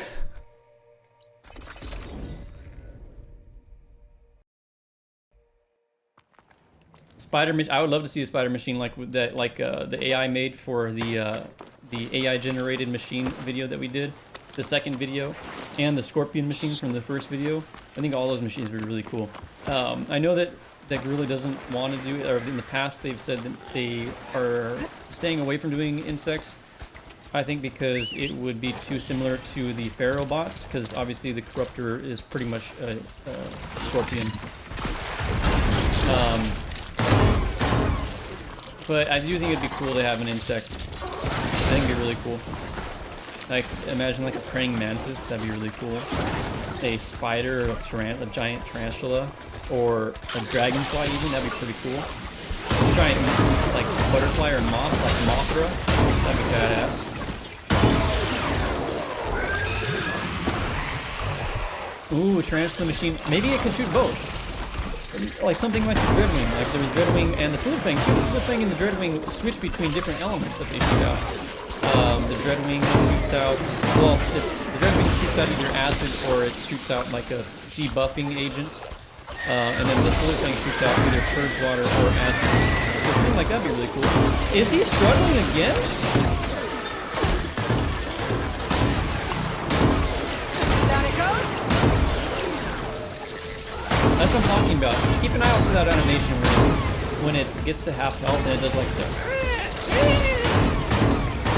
I would love to see a spider machine like that, like the AI made for the AI generated machine video that we did, the second video, and the scorpion machine from the first video. I think all those machines would be really cool. I know that Gorilla doesn't want to do it, or in the past they've said that they are staying away from doing insects. I think because it would be too similar to the Pharaoh bots, because obviously the Corruptor is pretty much a scorpion. But I do think it'd be cool to have an insect. I think it'd be really cool. Like, imagine like a praying mantis, that'd be really cool. A spider, or a giant tarantula, or a dragonfly even, that'd be pretty cool. giant like butterfly or moth, like Mothra. That'd be badass. Ooh, transfer machine. Maybe it can shoot both. Like something like the Dreadwing. Like there was Dreadwing and the Slithwing too. The Slithwing and the Dreadwing switch between different elements that they shoot out. The Dreadwing shoots out, well, the Dreadwing shoots out either acid or it shoots out like a debuffing agent. And then the Slithwing shoots out either purge water or acid. So something like that'd be really cool. Is he struggling again? Down it goes. That's what I'm talking about. Just keep an eye out for that animation when it gets to half health and it does like the...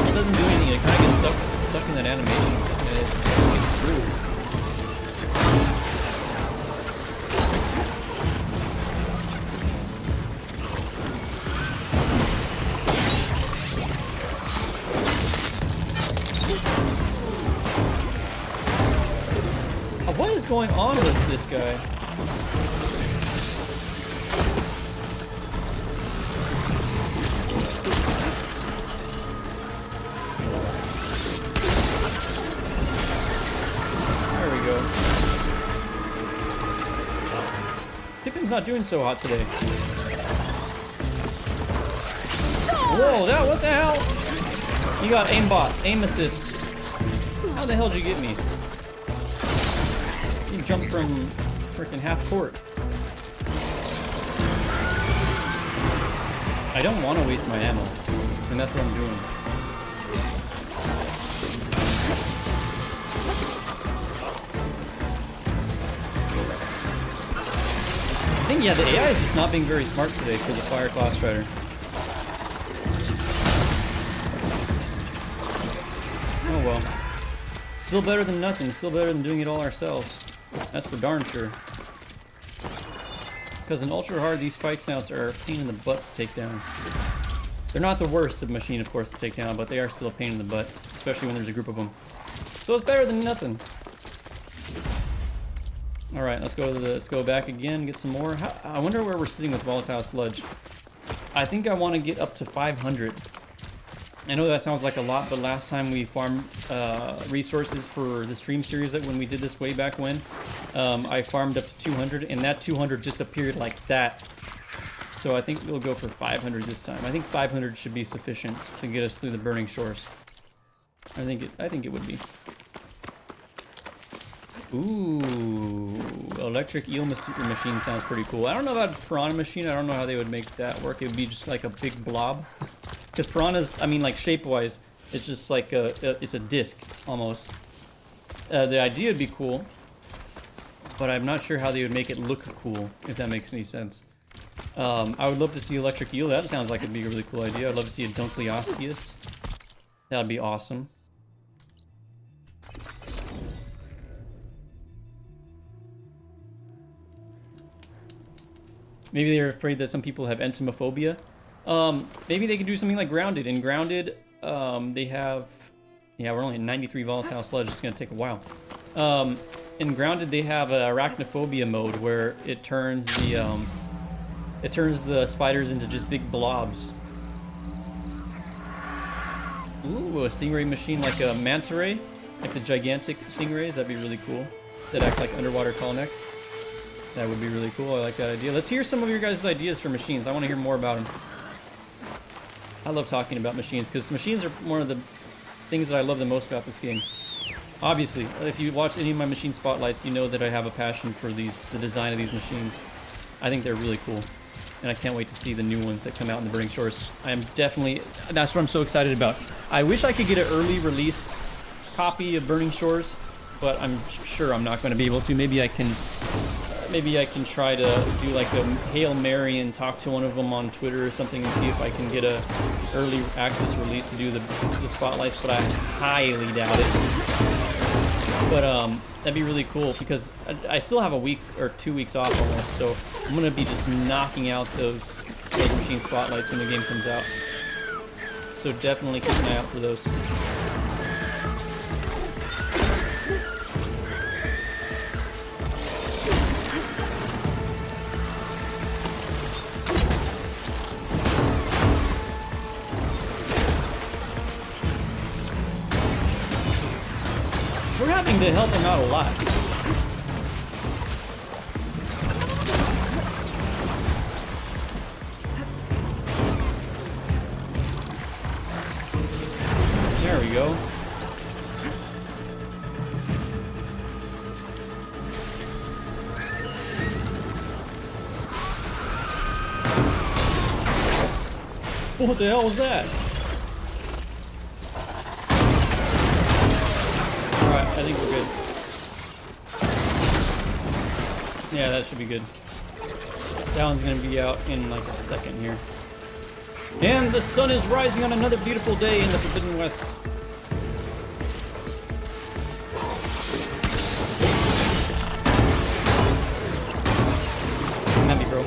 It doesn't do anything. It kind of gets stuck in that animation and it gets screwed. What is going on with this guy? There we go. Tippin's not doing so hot today. Whoa, what the hell? You got aimbot, aim assist. How the hell did you get me? You jumped from freaking half court. I don't want to waste my ammo, and that's what I'm doing. I think, yeah, the AI is just not being very smart today for the Fire Class Strider. Oh well. Still better than nothing, still better than doing it all ourselves. That's for darn sure. Because in Ultra Hard, these spike snouts are a pain in the butt to take down. They're not the worst of machine, of course, to take down, but they are still a pain in the butt, especially when there's a group of them. So it's better than nothing. All right, let's go back again, get some more. I wonder where we're sitting with Volatile Sludge. I think I want to get up to 500. I know that sounds like a lot, but last time we farmed resources for the stream series, that when we did this way back when, I farmed up to 200, and that 200 just appeared like that. So I think we'll go for 500 this time. I think 500 should be sufficient to get us through the Burning Shores. I think it would be. Ooh, electric eel machine sounds pretty cool. I don't know about piranha machine. I don't know how they would make that work. It would be just like a big blob. Because piranhas, I mean, like shape-wise, it's just like it's a disc almost. The idea would be cool, but I'm not sure how they would make it look cool, if that makes any sense. I would love to see electric eel. That sounds like it'd be a really cool idea. I'd love to see a Dunkleosteus. That would be awesome. Maybe they're afraid that some people have entomophobia. Maybe they could do something like Grounded. In Grounded, they have... Yeah, we're only at 93 volatile sludge. It's going to take a while. In Grounded, they have a arachnophobia mode where it turns the spiders into just big blobs. Ooh, a stingray machine like a manta ray, like the gigantic stingrays. That'd be really cool. That act like underwater tall neck. That would be really cool. I like that idea. Let's hear some of your guys' ideas for machines. I want to hear more about them. I love talking about machines because machines are one of the things that I love the most about this game. Obviously, if you watch any of my machine spotlights, you know that I have a passion for the design of these machines. I think they're really cool, and I can't wait to see the new ones that come out in the Burning Shores. That's what I'm so excited about. I wish I could get an early release copy of Burning Shores, but I'm sure I'm not going to be able to. Maybe I can try to do like a Hail Mary and talk to one of them on Twitter or something and see if I can get a early access release to do the spotlights, but I highly doubt it. But that'd be really cool because I still have a week or 2 weeks off almost, so I'm gonna be just knocking out those machine spotlights when the game comes out. So definitely keep an eye out for those. going to help him out a lot. There we go. What the hell was that? Alright, I think we're good. Yeah, that should be good. That one's gonna be out in like a second here. And the sun is rising on another beautiful day in the Forbidden West. Happy, bro.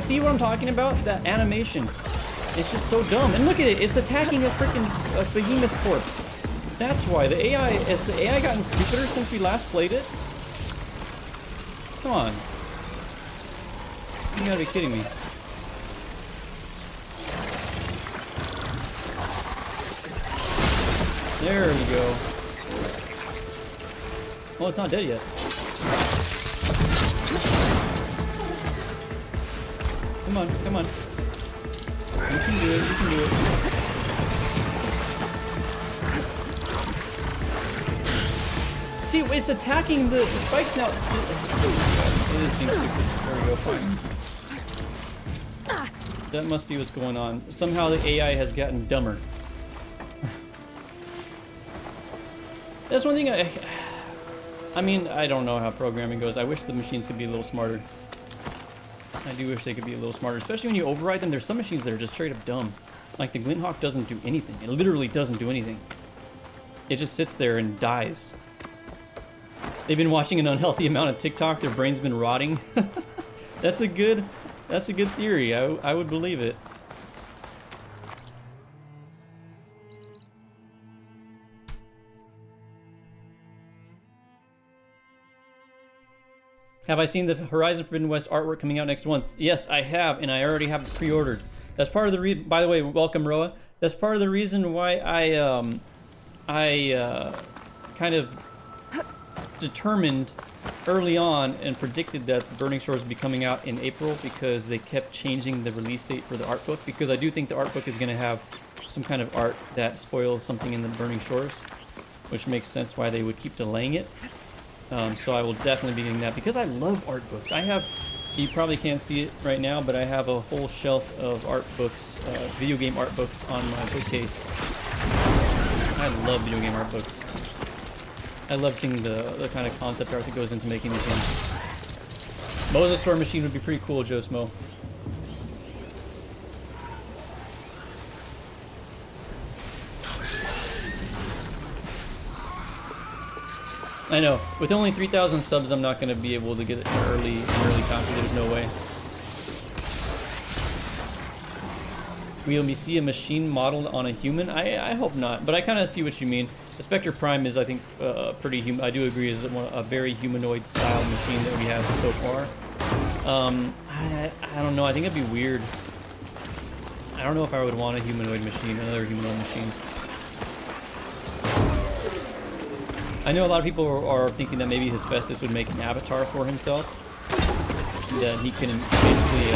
See what I'm talking about? That animation. It's just so dumb. And look at it. It's attacking a freaking behemoth corpse. That's why. The AI... Has the AI gotten stupider since we last played it? Come on. You gotta be kidding me. There we go. Well, it's not dead yet. Come on, come on. You can do it, you can do it. See, it's attacking the spikes now. It is being stupid. There we go, fine. That must be what's going on. Somehow the AI has gotten dumber. That's one thing I mean, I don't know how programming goes. I wish the machines could be a little smarter. I do wish they could be a little smarter, especially when you override them. There's some machines that are just straight up dumb. Like the Glinthawk doesn't do anything. It literally doesn't do anything. It just sits there and dies. They've been watching an unhealthy amount of TikTok. Their brain's been rotting. That's a good theory. I would believe it. Have I seen the Horizon Forbidden West artwork coming out next month? Yes, I have, and I already have it pre-ordered. That's part of the by the way, welcome Roa. That's part of the reason why I kind of determined early on and predicted that the Burning Shores would be coming out in April, because they kept changing the release date for the art book, because I do think the art book is going to have some kind of art that spoils something in the Burning Shores, which makes sense why they would keep delaying it. So I will definitely be getting that, because I love art books. I have, you probably can't see it right now, but I have a whole shelf of art books, video game art books on my bookcase. I love video game art books. I love seeing the kind of concept art that goes into making these games. Moses Storm Machine would be pretty cool, Joe Smo. I know. With only 3,000 subs, I'm not going to be able to get it early copy. There's no way. Will we see a machine modeled on a human? I hope not, but I kind of see what you mean. The Spectre Prime is, I think, pretty human. I do agree, is a very humanoid style machine that we have so far. I don't know. I think it'd be weird. I don't know if I would want a humanoid machine, another humanoid machine. I know a lot of people are thinking that maybe Hephaestus would make an avatar for himself, that he can basically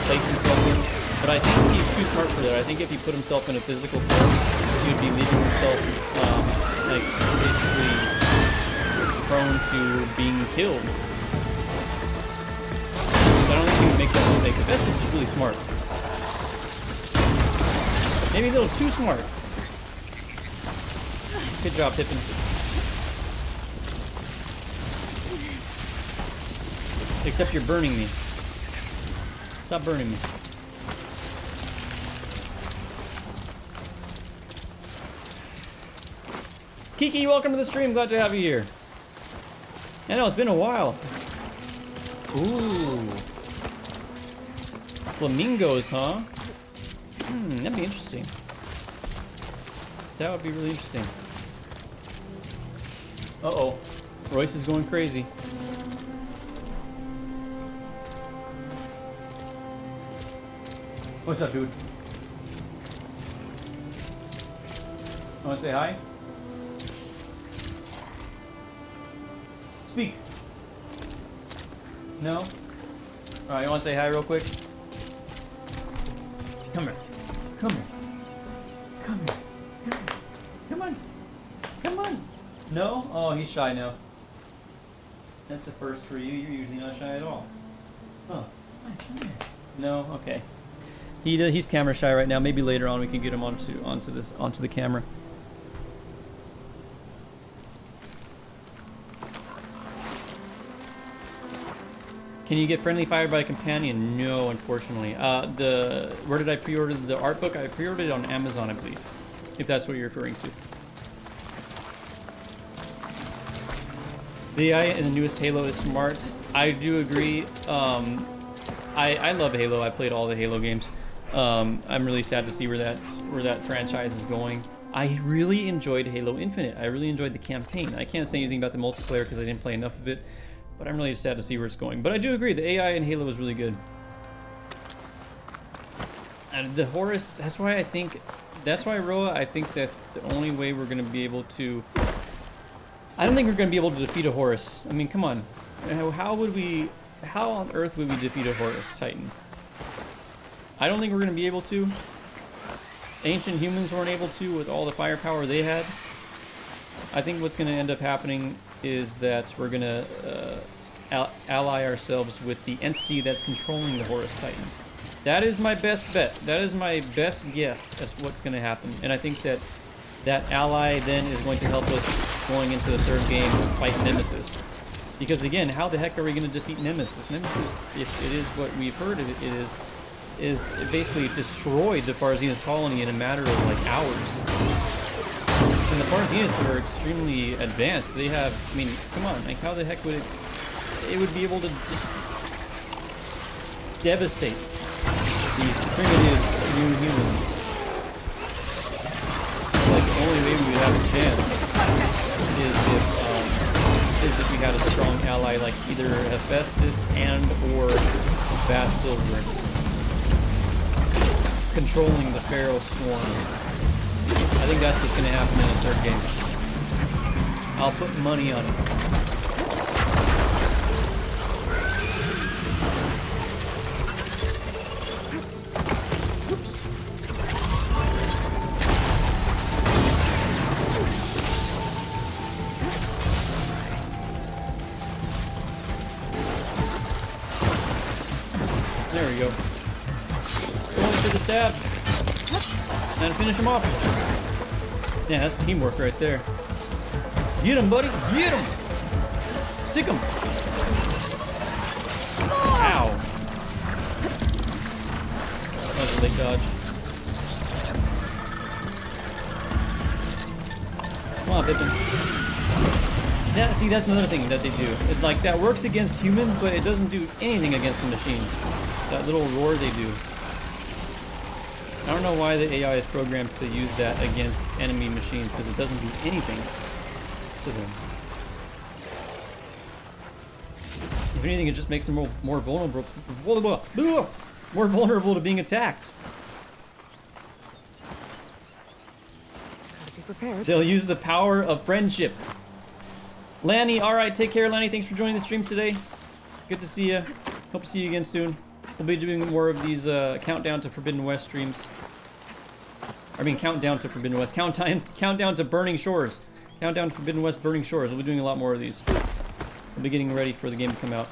place himself in. But I think he's too smart for that. I think if he put himself in a physical form, he would be leaving himself like basically prone to being killed. So I don't think he would make that mistake. Hephaestus is really smart. Maybe a little too smart. Good job, Pippin. Except you're burning me. Stop burning me. Kiki, welcome to the stream. Glad to have you here. I know, it's been a while. Ooh. Flamingos, huh? That'd be interesting. That would be really interesting. Uh-oh. Royce is going crazy. What's up, dude? Want to say hi? Speak. No? Alright, you want to say hi real quick? Come here. Come here. Come here. Come on. Come on. No? Oh, he's shy now. That's the first for you. You're usually not shy at all. Huh. Come here. No? Okay. He's camera shy right now. Maybe later on we can get him onto the camera. Can you get friendly fire by a companion? No, unfortunately. Where did I pre-order the art book? I pre-ordered it on Amazon, I believe, if that's what you're referring to. The AI in the newest Halo is smart. I do agree. I love Halo. I played all the Halo games. I'm really sad to see where that franchise is going. I really enjoyed Halo Infinite. I really enjoyed the campaign. I can't say anything about the multiplayer because I didn't play enough of it. But I'm really sad to see where it's going. But I do agree, the AI in Halo is really good. And the Horus, that's why, Roa, I think that the only way we're going to be able to... I don't think we're going to be able to defeat a Horus. I mean, come on. How on earth would we defeat a Horus Titan? I don't think we're going to be able to. Ancient humans weren't able to with all the firepower they had. I think what's going to end up happening is that we're going to ally ourselves with the entity that's controlling the Horus Titan. That is my best bet. That is my best guess as what's going to happen. And I think that that ally then is going to help us going into the third game fight Nemesis. Because again, how the heck are we going to defeat Nemesis? Nemesis, if it is what we've heard it is basically destroyed the Far Zenith colony in a matter of like hours. And the Far Zenith are extremely advanced. They have, I mean, come on, like how the heck would it would be able to just devastate these primitive new humans? Like the only way we would have a chance is if we had a strong ally like either Hephaestus and or Vast Silver controlling the Pharaoh Swarm. I think that's what's going to happen in the third game. I'll put money on it. Oops. There we go. Going for the stab. And finish him off. Yeah, that's teamwork right there. Get him, buddy. Get him. Sick him. Ow. That was a late dodge. Come on, Pippin. Yeah, see, that's another thing that they do. It's like, that works against humans, but it doesn't do anything against the machines. That little roar they do. I don't know why the AI is programmed to use that against enemy machines, because it doesn't do anything to them. If anything, it just makes them more vulnerable. More vulnerable to being attacked. Gotta be prepared. They'll use the power of friendship. Lanny, alright, take care, Lanny. Thanks for joining the stream today. Good to see you. Hope to see you again soon. We'll be doing more of these countdown to Forbidden West streams. I mean, countdown to Forbidden West. Countdown to Burning Shores. Countdown to Forbidden West Burning Shores. We'll be doing a lot more of these. We'll be getting ready for the game to come out.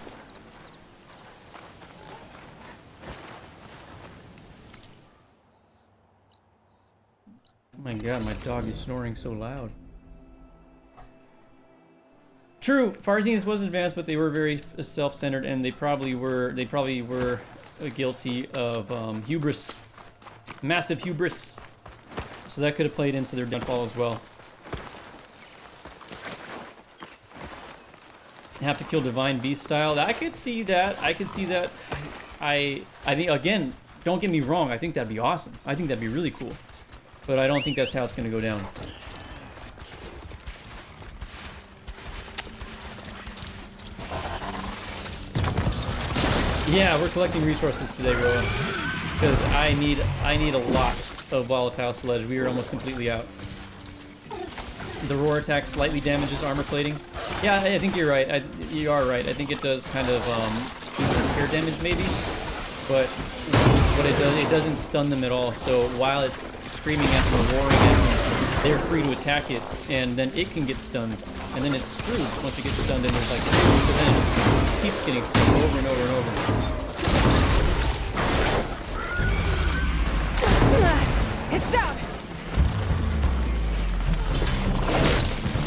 Oh my god, my dog is snoring so loud. True, Far Zenith was advanced, but they were very self-centered, and they probably were guilty of hubris, massive hubris. So that could have played into their downfall as well. Have to kill Divine Beast style. I could see that. I could see that. I think, again, don't get me wrong. I think that'd be awesome. I think that'd be really cool. But I don't think that's how it's going to go down. Yeah, we're collecting resources today, Roa, because I need a lot of volatile sludge. We are almost completely out. the roar attack slightly damages armor plating. Yeah, I think you're right. You are right. I think it does kind of repair damage maybe, but what it does, it doesn't stun them at all. So while it's screaming at them or roaring at them, they're free to attack it, and then it can get stunned, and then it's screwed once it gets stunned. And there's like, so then it just keeps getting stunned over and over and over. It's down.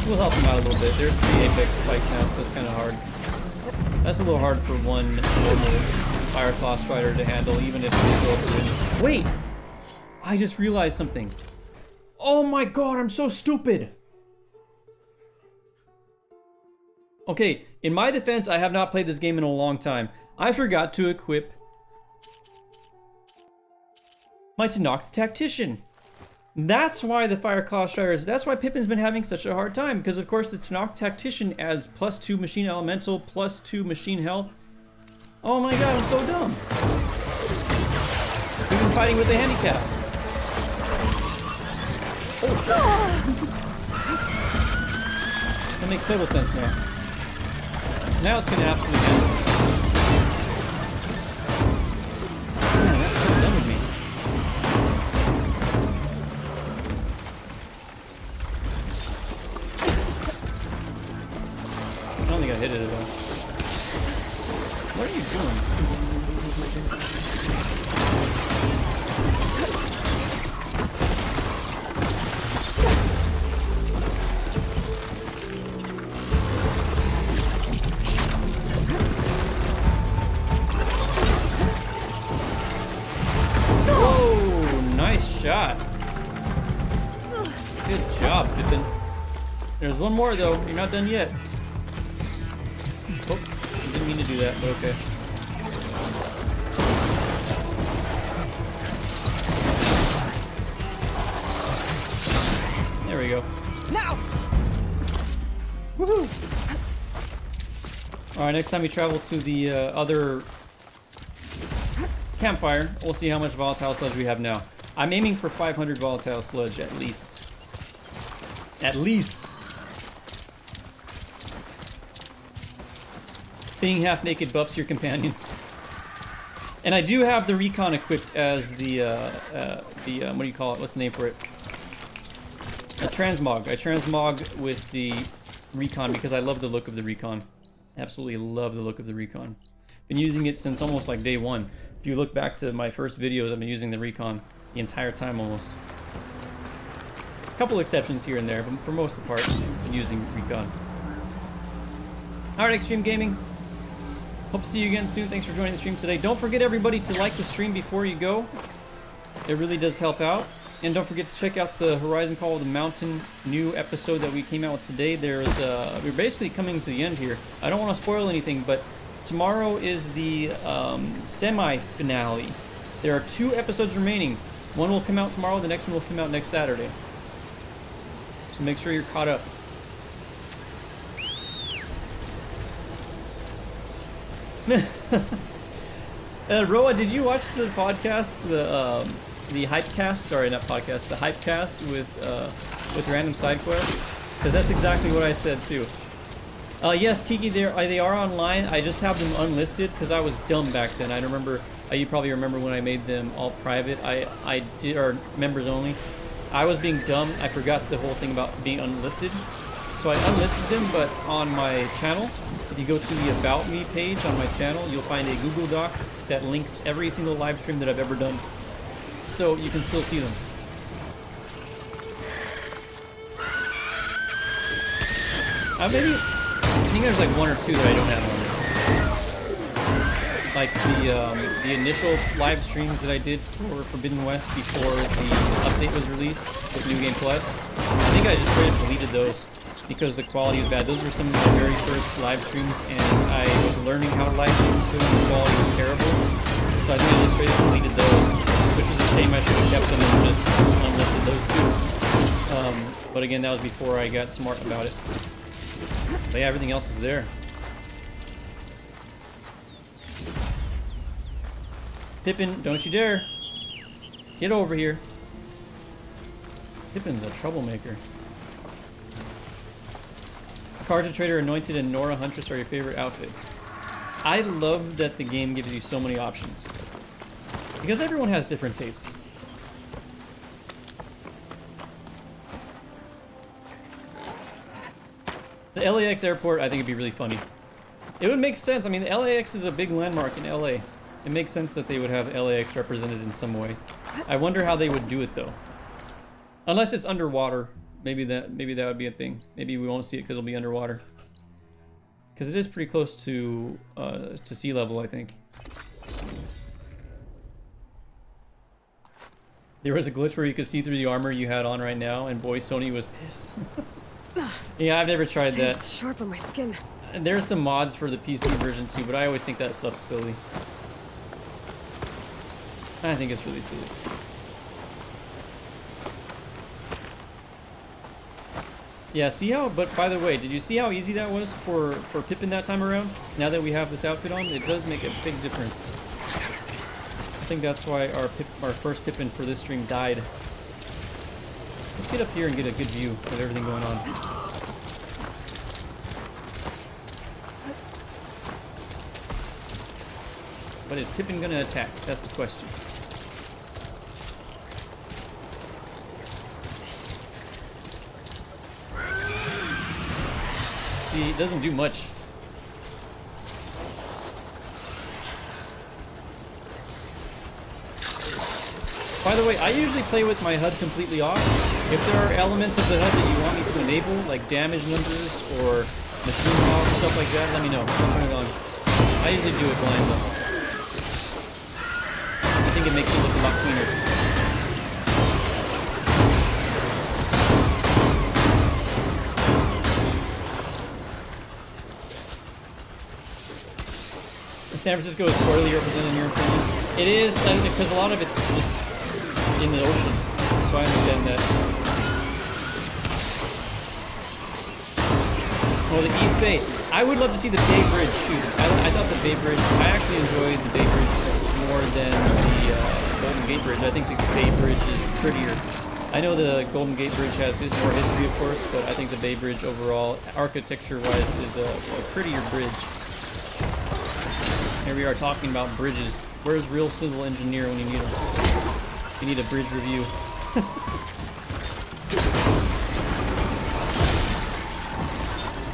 We'll help them out a little bit. There's 3 apex spikes now, so that's kind of hard. That's a little hard for one normal fire claw strider to handle, even if they go over. Wait! I just realized something. Oh my god, I'm so stupid! Okay, in my defense, I have not played this game in a long time. I forgot to equip my Tanoct Tactician. That's why the Fire Claw Striders, that's why Pippin's been having such a hard time, because of course the Tanoct Tactician adds +2 machine elemental, +2 machine health. Oh my god, I'm so dumb. We've been fighting with a handicap. Oh shit. That makes total sense now. So now it's gonna absolutely end. Man, that's so dumb of me. I don't think I hit it at all. What are you doing? Whoa! Nice shot. Good job, Pippin. There's one more though. You're not done yet. Oh, didn't mean to do that, but okay. There we go. Now. Woohoo! Alright, next time we travel to the other campfire, we'll see how much volatile sludge we have now. I'm aiming for 500 volatile sludge at least. At least! Being half naked buffs your companion. And I do have the recon equipped as the what do you call it? What's the name for it? A transmog. I transmog with the recon because I love the look of the recon. Absolutely love the look of the recon. Been using it since almost like day one. If you look back to my first videos, I've been using the recon the entire time almost. A couple exceptions here and there, but for most of the part, I've been using recon. Alright, Extreme Gaming. Hope to see you again soon. Thanks for joining the stream today. Don't forget, everybody, to like the stream before you go. It really does help out. And don't forget to check out the Horizon Call of the Mountain new episode that we came out with today. We're basically coming to the end here. I don't want to spoil anything, but tomorrow is the semi-finale. There are 2 episodes remaining. One will come out tomorrow, the next one will come out next Saturday. So make sure you're caught up. Roa, did you watch the podcast, the Hypecast? Sorry, not podcast, the Hypecast with Random Side Quest? Because that's exactly what I said too. Yes, Kiki, they are online. I just have them unlisted because I was dumb back then. I remember, you probably remember when I made them all private. I did, or members only. I was being dumb. I forgot the whole thing about being unlisted. So I unlisted them, but on my channel, if you go to the About Me page on my channel, you'll find a Google Doc that links every single live stream that I've ever done. So you can still see them. I think there's like 1 or 2 that I don't have on there. Like the initial live streams that I did for Forbidden West before the update was released with New Game Plus. I think I just straight up deleted those because the quality was bad. Those were some of my very first live streams, and I was learning how to live stream, so the quality was terrible. So I think I just straight up deleted those, which was a shame. I should have kept them and just unlisted those 2. But again, that was before I got smart about it. But yeah, everything else is there. Pippin, don't you dare. Get over here. Pippin's a troublemaker. Carja Trader, Anointed, and Nora Huntress are your favorite outfits. I love that the game gives you so many options. Because everyone has different tastes. The LAX airport, I think it'd be really funny. It would make sense. I mean, the LAX is a big landmark in LA. It makes sense that they would have LAX represented in some way. I wonder how they would do it though. Unless it's underwater. Maybe that would be a thing. Maybe we won't see it because it'll be underwater. Because it is pretty close to sea level, I think. There was a glitch where you could see through the armor you had on right now, and boy, Sony was pissed. Yeah, I've never tried that. It's sharp on my skin. And there's some mods for the PC version too, but I always think that stuff's silly. I think it's really silly. Yeah, see how, but by the way, did you see how easy that was for Pippin that time around? Now that we have this outfit on, it does make a big difference. I think that's why our first Pippin for this stream died. Let's get up here and get a good view of everything going on. But is Pippin gonna attack? That's the question. See, it doesn't do much. By the way, I usually play with my HUD completely off. If there are elements of the HUD that you want me to enable, like damage numbers or machine log, stuff like that, let me know. I'll turn it on. I usually do it blind though. I think it makes it look a lot cleaner. San Francisco is poorly represented in your opinion? It is, because a lot of it's just in the ocean, so I understand that. Oh, the East Bay. I would love to see the Bay Bridge too. I thought the Bay Bridge, I actually enjoyed the Bay Bridge more than the Golden Gate Bridge. I think the Bay Bridge is prettier. I know the Golden Gate Bridge has more history, of course, but I think the Bay Bridge overall, architecture-wise, is a prettier bridge. Here we are talking about bridges. Where's real civil engineer when you need him? You need a bridge review.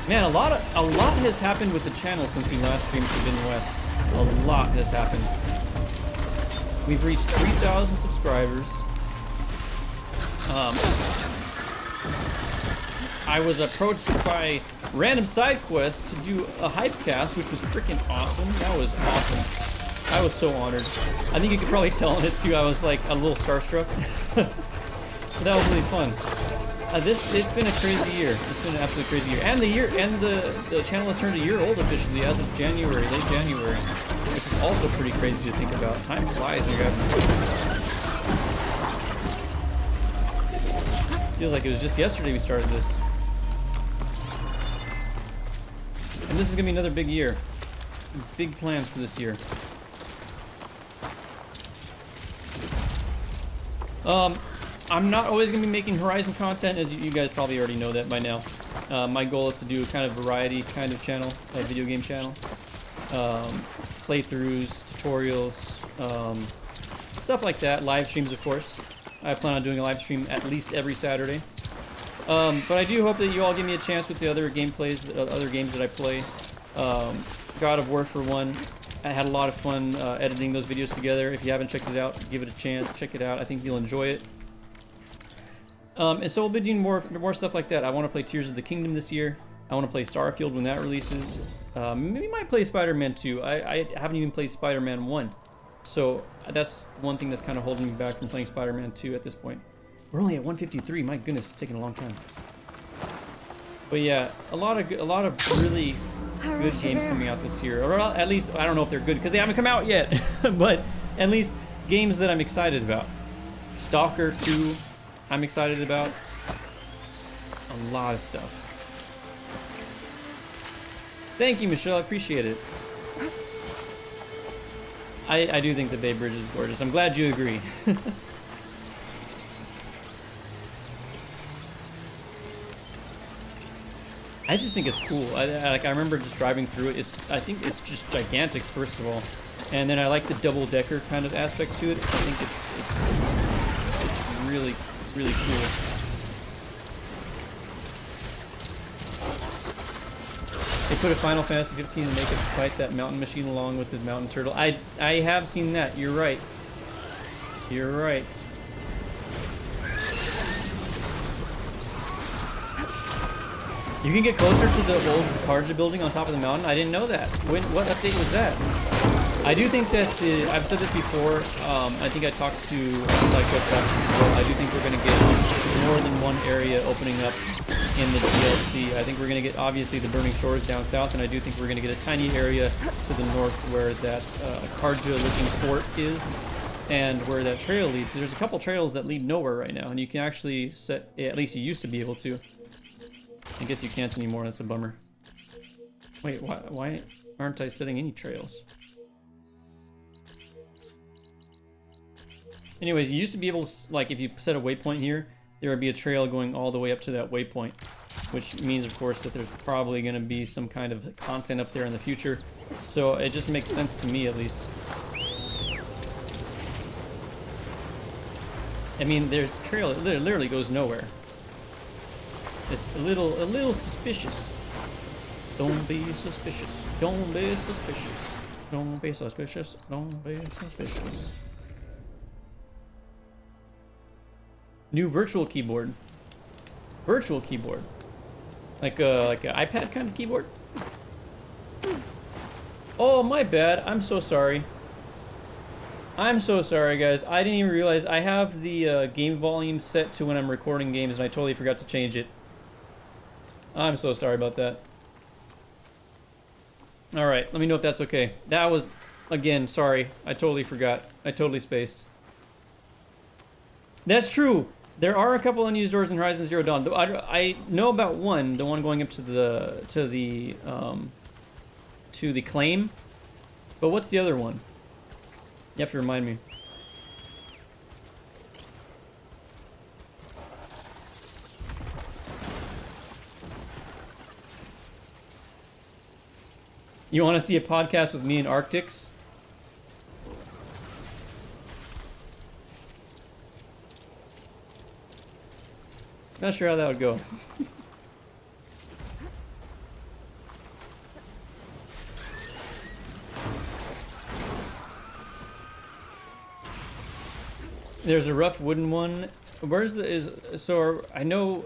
Man, a lot has happened with the channel since we last streamed Forbidden West. A lot has happened. We've reached 3,000 subscribers. I was approached by Random Side Quest to do a hype cast, which was freaking awesome. That was awesome. I was so honored. I think you could probably tell in it too. I was like a little starstruck. But that was really fun. It's been a crazy year. It's been an absolutely crazy year. And the channel has turned a year old officially as of January, late January, which is also pretty crazy to think about. Time flies when you're having fun. Feels like it was just yesterday we started this. And this is gonna be another big year. Big plans for this year. I'm not always going to be making Horizon content, as you guys probably already know that by now. My goal is to do a kind of variety kind of channel, a video game channel. Playthroughs, tutorials, stuff like that. Live streams, of course. I plan on doing a live stream at least every Saturday. But I do hope that you all give me a chance with the other gameplays, the other games that I play. God of War for one. I had a lot of fun editing those videos together. If you haven't checked it out, give it a chance. Check it out. I think you'll enjoy it. And so we'll be doing more stuff like that. I want to play Tears of the Kingdom this year. I want to play Starfield when that releases. Maybe might play Spider-Man 2. I haven't even played Spider-Man 1. So that's one thing that's kind of holding me back from playing Spider-Man 2 at this point. We're only at 153. My goodness, it's taking a long time. But yeah, a lot of really good games coming out this year. Or at least, I don't know if they're good because they haven't come out yet. But at least games that I'm excited about. Stalker 2, I'm excited about. A lot of stuff. Thank you, Michelle. I appreciate it. I do think the Bay Bridge is gorgeous. I'm glad you agree. I just think it's cool. I remember just driving through it. I think it's just gigantic, first of all, and then I like the double-decker kind of aspect to it. I think it's really, really cool. They put a Final Fantasy 15 to make us fight that mountain machine along with the mountain turtle. I have seen that. You're right. You're right. You can get closer to the old Karja building on top of the mountain. I didn't know that. What update was that? I do think that I've said this before. I think I talked to like I do think we're going to get more than one area opening up in the DLC. I think we're going to get obviously the Burning Shores down south, and I do think we're going to get a tiny area to the north where that Karja-looking fort is, and where that trail leads. There's a couple trails that lead nowhere right now, and you can actually set. At least you used to be able to. I guess you can't anymore. That's a bummer. Wait, why aren't I setting any trails? Anyways, you used to be able to, like, if you set a waypoint here, there would be a trail going all the way up to that waypoint, which means, of course, that there's probably going to be some kind of content up there in the future. So it just makes sense to me, at least. I mean, there's a trail that literally goes nowhere. It's a little suspicious. Don't be suspicious. Don't be suspicious. Don't be suspicious. Don't be suspicious. New virtual keyboard. Virtual keyboard. Like an iPad kind of keyboard. Oh, my bad. I'm so sorry. I'm so sorry, guys. I didn't even realize I have the game volume set to when I'm recording games, and I totally forgot to change it. I'm so sorry about that. Alright, let me know if that's okay. That was, again, sorry. I totally forgot. I totally spaced. That's true. There are a couple unused doors in Horizon Zero Dawn. I know about one, the one going up to the claim. But what's the other one? You have to remind me. You want to see a podcast with me and Arctics? Not sure how that would go. There's a rough wooden one. Where's the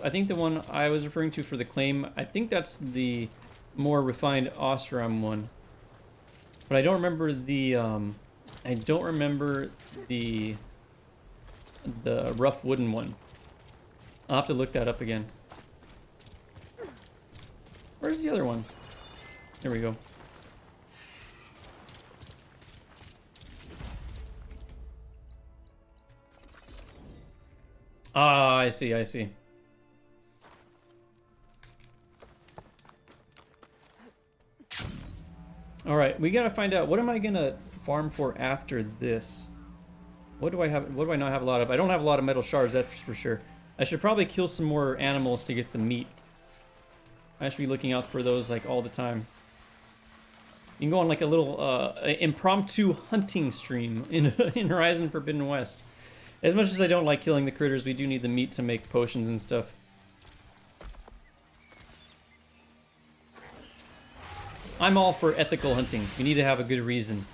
I think the one I was referring to for the claim, I think that's the more refined Ostrom one. But I don't remember the rough wooden one. I'll have to look that up again. Where's the other one? There we go. Ah, I see, I see. Alright, we gotta find out, what am I gonna farm for after this? What do I not have a lot of? I don't have a lot of metal shards, that's for sure. I should probably kill some more animals to get the meat. I should be looking out for those like all the time. You can go on like a little impromptu hunting stream in Horizon Forbidden West. As much as I don't like killing the critters, we do need the meat to make potions and stuff. I'm all for ethical hunting. You need to have a good reason.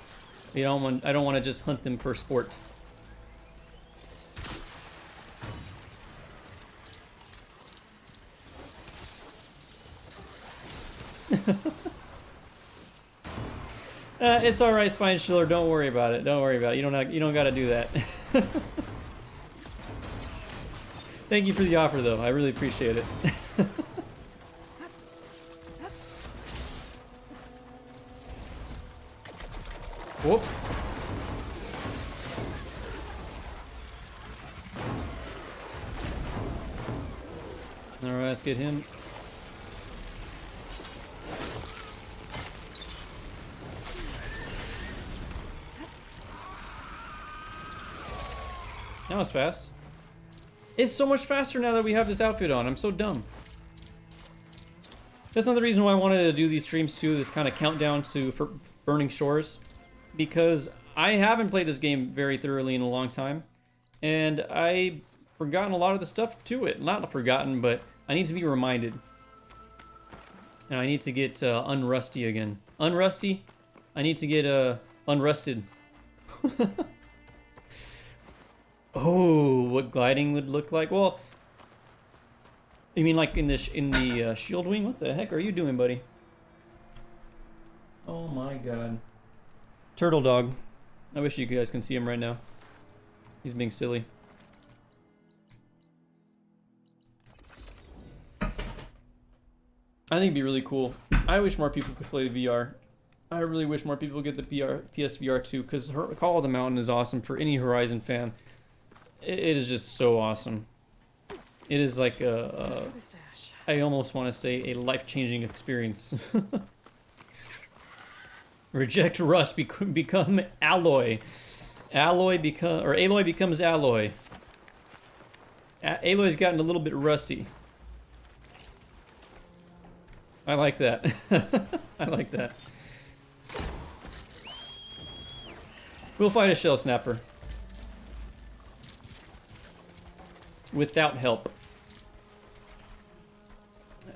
I don't want to just hunt them for sport. It's all right, Spine Chiller. Don't worry about it. Don't worry about it. You don't got to do that. Thank you for the offer, though. I really appreciate it. Whoop. All right, let's get him. That was fast. It's so much faster now that we have this outfit on. I'm so dumb. That's another reason why I wanted to do these streams too, this kind of countdown to for Burning Shores, because I haven't played this game very thoroughly in a long time, and I've forgotten a lot of the stuff to it. Not forgotten, but I need to be reminded. And I need to get unrusty again. Unrusty? I need to get unrusted. Oh, what gliding would look like? Well, you mean like in the shield wing? What the heck are you doing, buddy? Oh my god. Turtle dog. I wish you guys can see him right now. He's being silly. I think it'd be really cool. I wish more people could play the VR. I really wish more people get the PSVR 2, because Call of the Mountain is awesome for any Horizon fan. It is just so awesome. It is like I almost want to say a life-changing experience. Reject rust, become alloy. Aloy becomes alloy. Aloy's gotten a little bit rusty. I like that. I like that. We'll fight a shell snapper. Without help.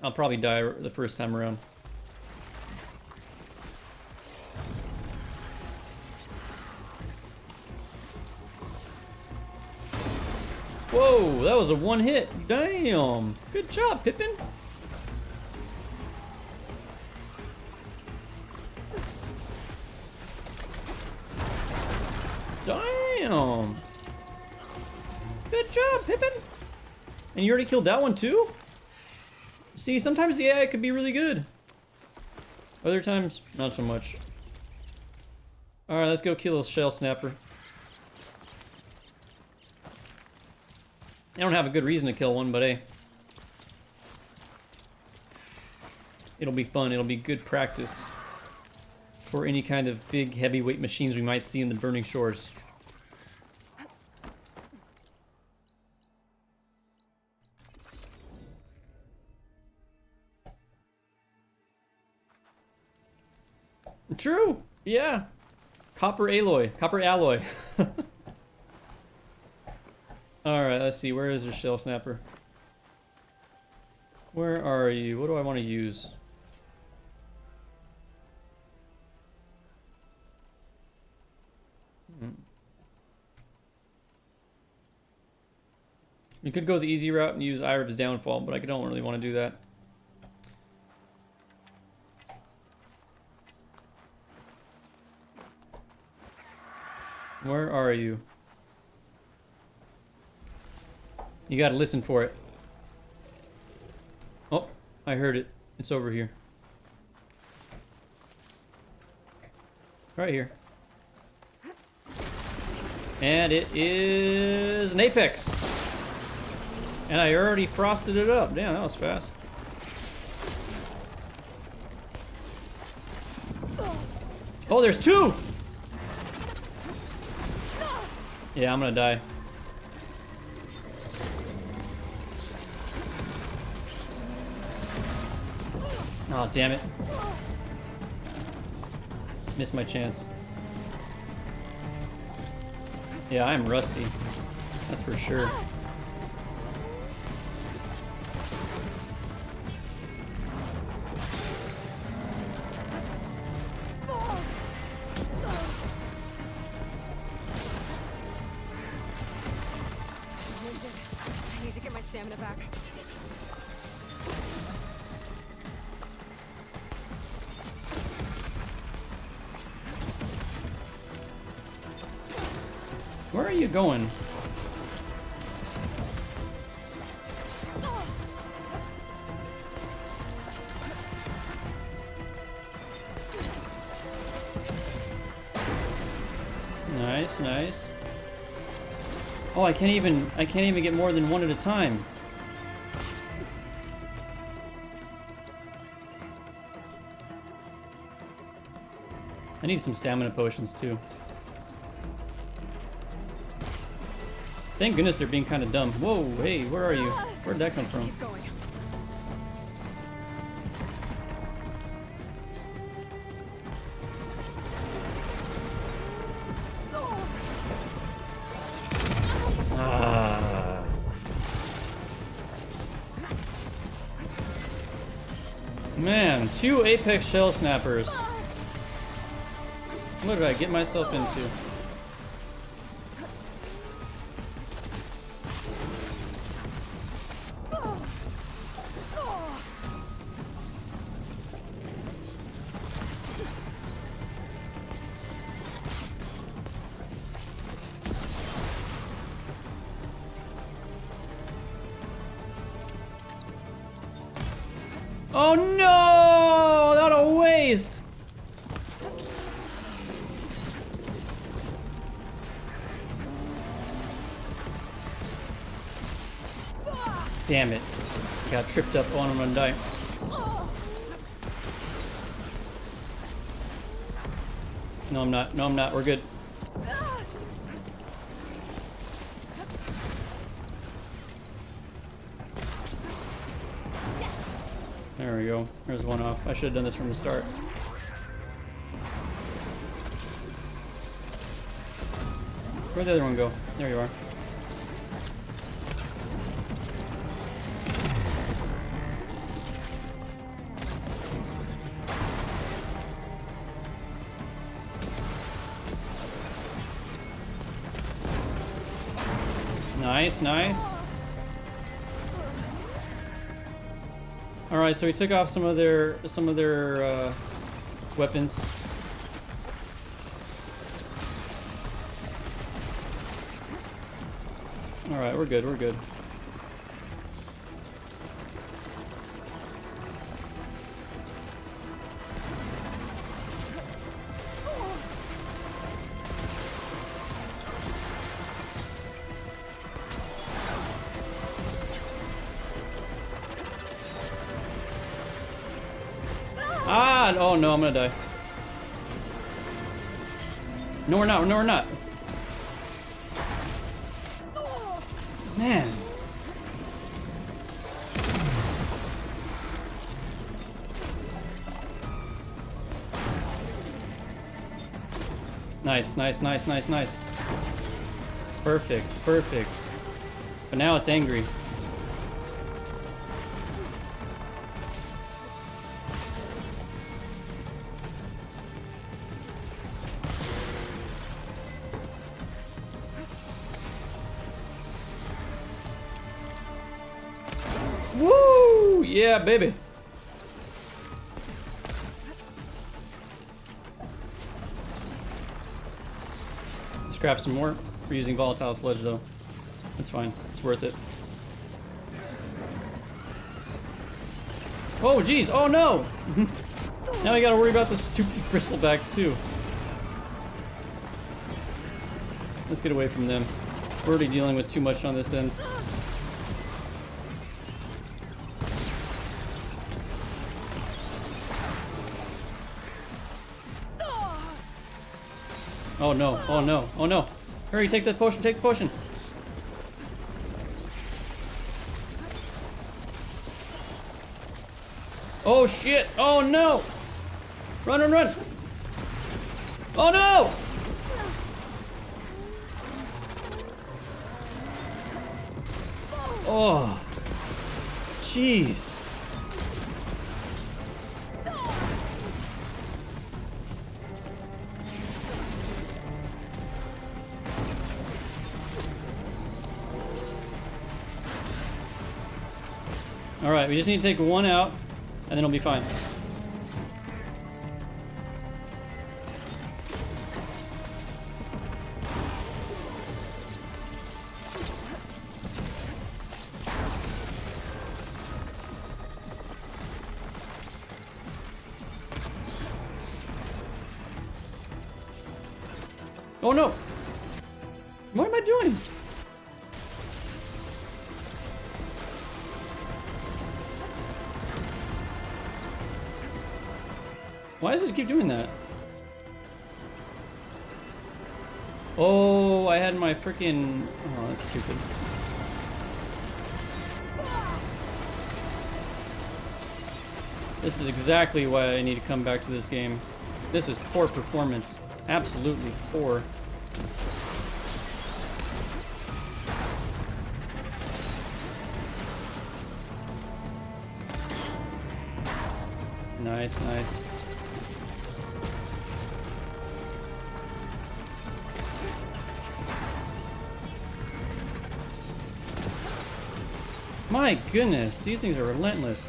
I'll probably die the first time around. Whoa, that was a one hit. Damn. Good job, Pippin. Damn. Good job, Pippin. And you already killed that one too? See, sometimes the AI could be really good. Other times, not so much. Alright, let's go kill a shell snapper. I don't have a good reason to kill one, but hey. It'll be fun. It'll be good practice for any kind of big heavyweight machines we might see in the Burning Shores. True. Yeah. Copper alloy. Copper alloy. Alright, let's see. Where is the shell snapper? Where are you? What do I want to use? You could go the easy route and use Irib's downfall, but I don't really want to do that. Where are you? You gotta listen for it. Oh, I heard it. It's over here. Right here. And it is an apex. And I already frosted it up. Damn, that was fast. Oh, there's two! Yeah, I'm gonna die. Oh, damn it. Missed my chance. Yeah, I'm rusty. That's for sure. I need to get my stamina back. Where are you going? Nice, nice. Oh, I can't even get more than one at a time. I need some stamina potions too. Thank goodness they're being kind of dumb. Whoa, hey, where are you? Where'd that come from? Keep going. Damn, 2 Apex Shell Snappers. What did I get myself into? Oh no! What a waste! Damn it. Got tripped up on him and died. No, I'm not. No, I'm not. We're good. There we go. There's one off. I should have done this from the start. Where'd the other one go? There you are. Nice, nice. All right, so we took off some of their weapons. All right, we're good. We're good. Ah! Oh no, I'm gonna die. No, we're not. No, we're not. Man. Nice, nice, nice, nice, nice. Perfect, perfect. But now it's angry. Woo! Yeah, baby. Scrap some more. We're using volatile sludge though. That's fine. It's worth it. Oh, geez. Oh, no. Now I gotta worry about the stupid bristlebacks too. Let's get away from them. We're already dealing with too much on this end. Oh no, oh no, oh no. Hurry, take that potion, take the potion. Oh shit, oh no. Run, run, run. Oh no. Oh, jeez. All right, we just need to take one out, and then it'll be fine. Oh no! What am I doing? Why does it keep doing that? Oh, I had my freaking... Oh, that's stupid. This is exactly why I need to come back to this game. This is poor performance. Absolutely poor. Nice, nice. My goodness, these things are relentless.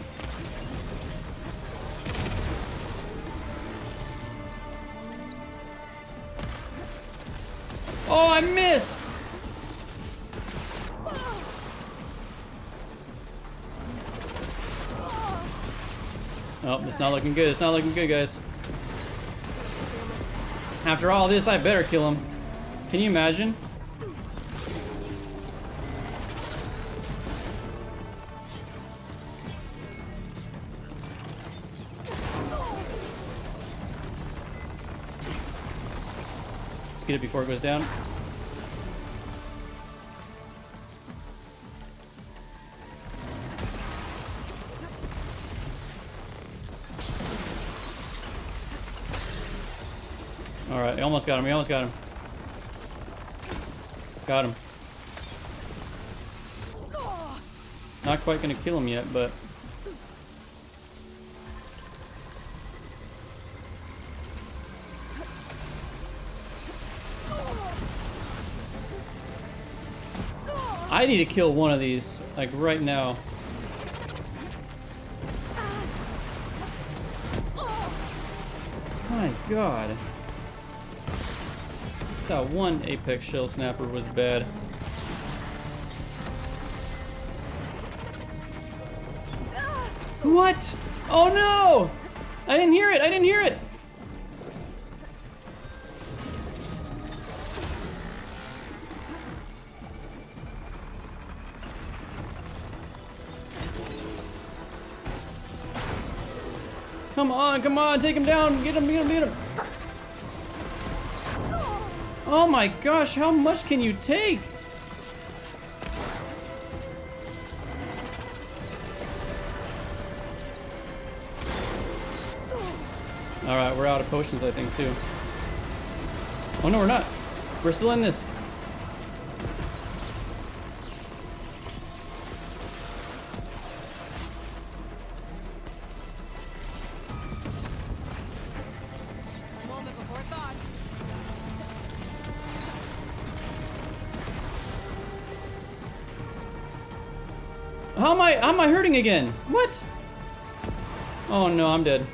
Oh, I missed! Oh, it's not looking good. It's not looking good, guys. After all this, I better kill him. Can you imagine? Let's get it before it goes down. Alright, I almost got him. We almost got him. Got him. Not quite gonna kill him yet, but... I need to kill one of these, like right now. My god. That one apex shell snapper was bad. What? Oh no! I didn't hear it! I didn't hear it! Come on, take him down! Get him, get him, get him! Oh my gosh, how much can you take? Alright, we're out of potions, I think, too. Oh no, we're not. We're still in this. Moment before thought. How am I hurting again? What? Oh no, I'm dead.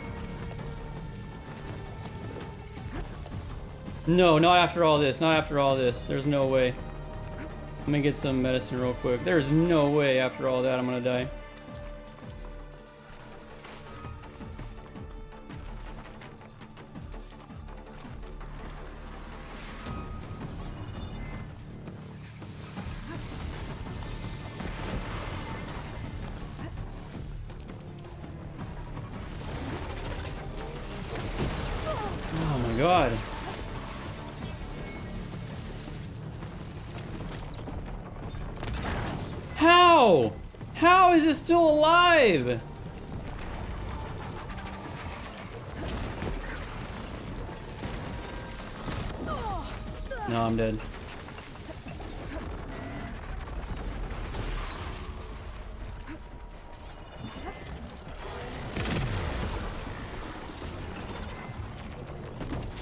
No, not after all this. Not after all this. There's no way. Let me get some medicine real quick. There's no way after all that I'm gonna die. Oh my god. How? How is it still alive? No, I'm dead.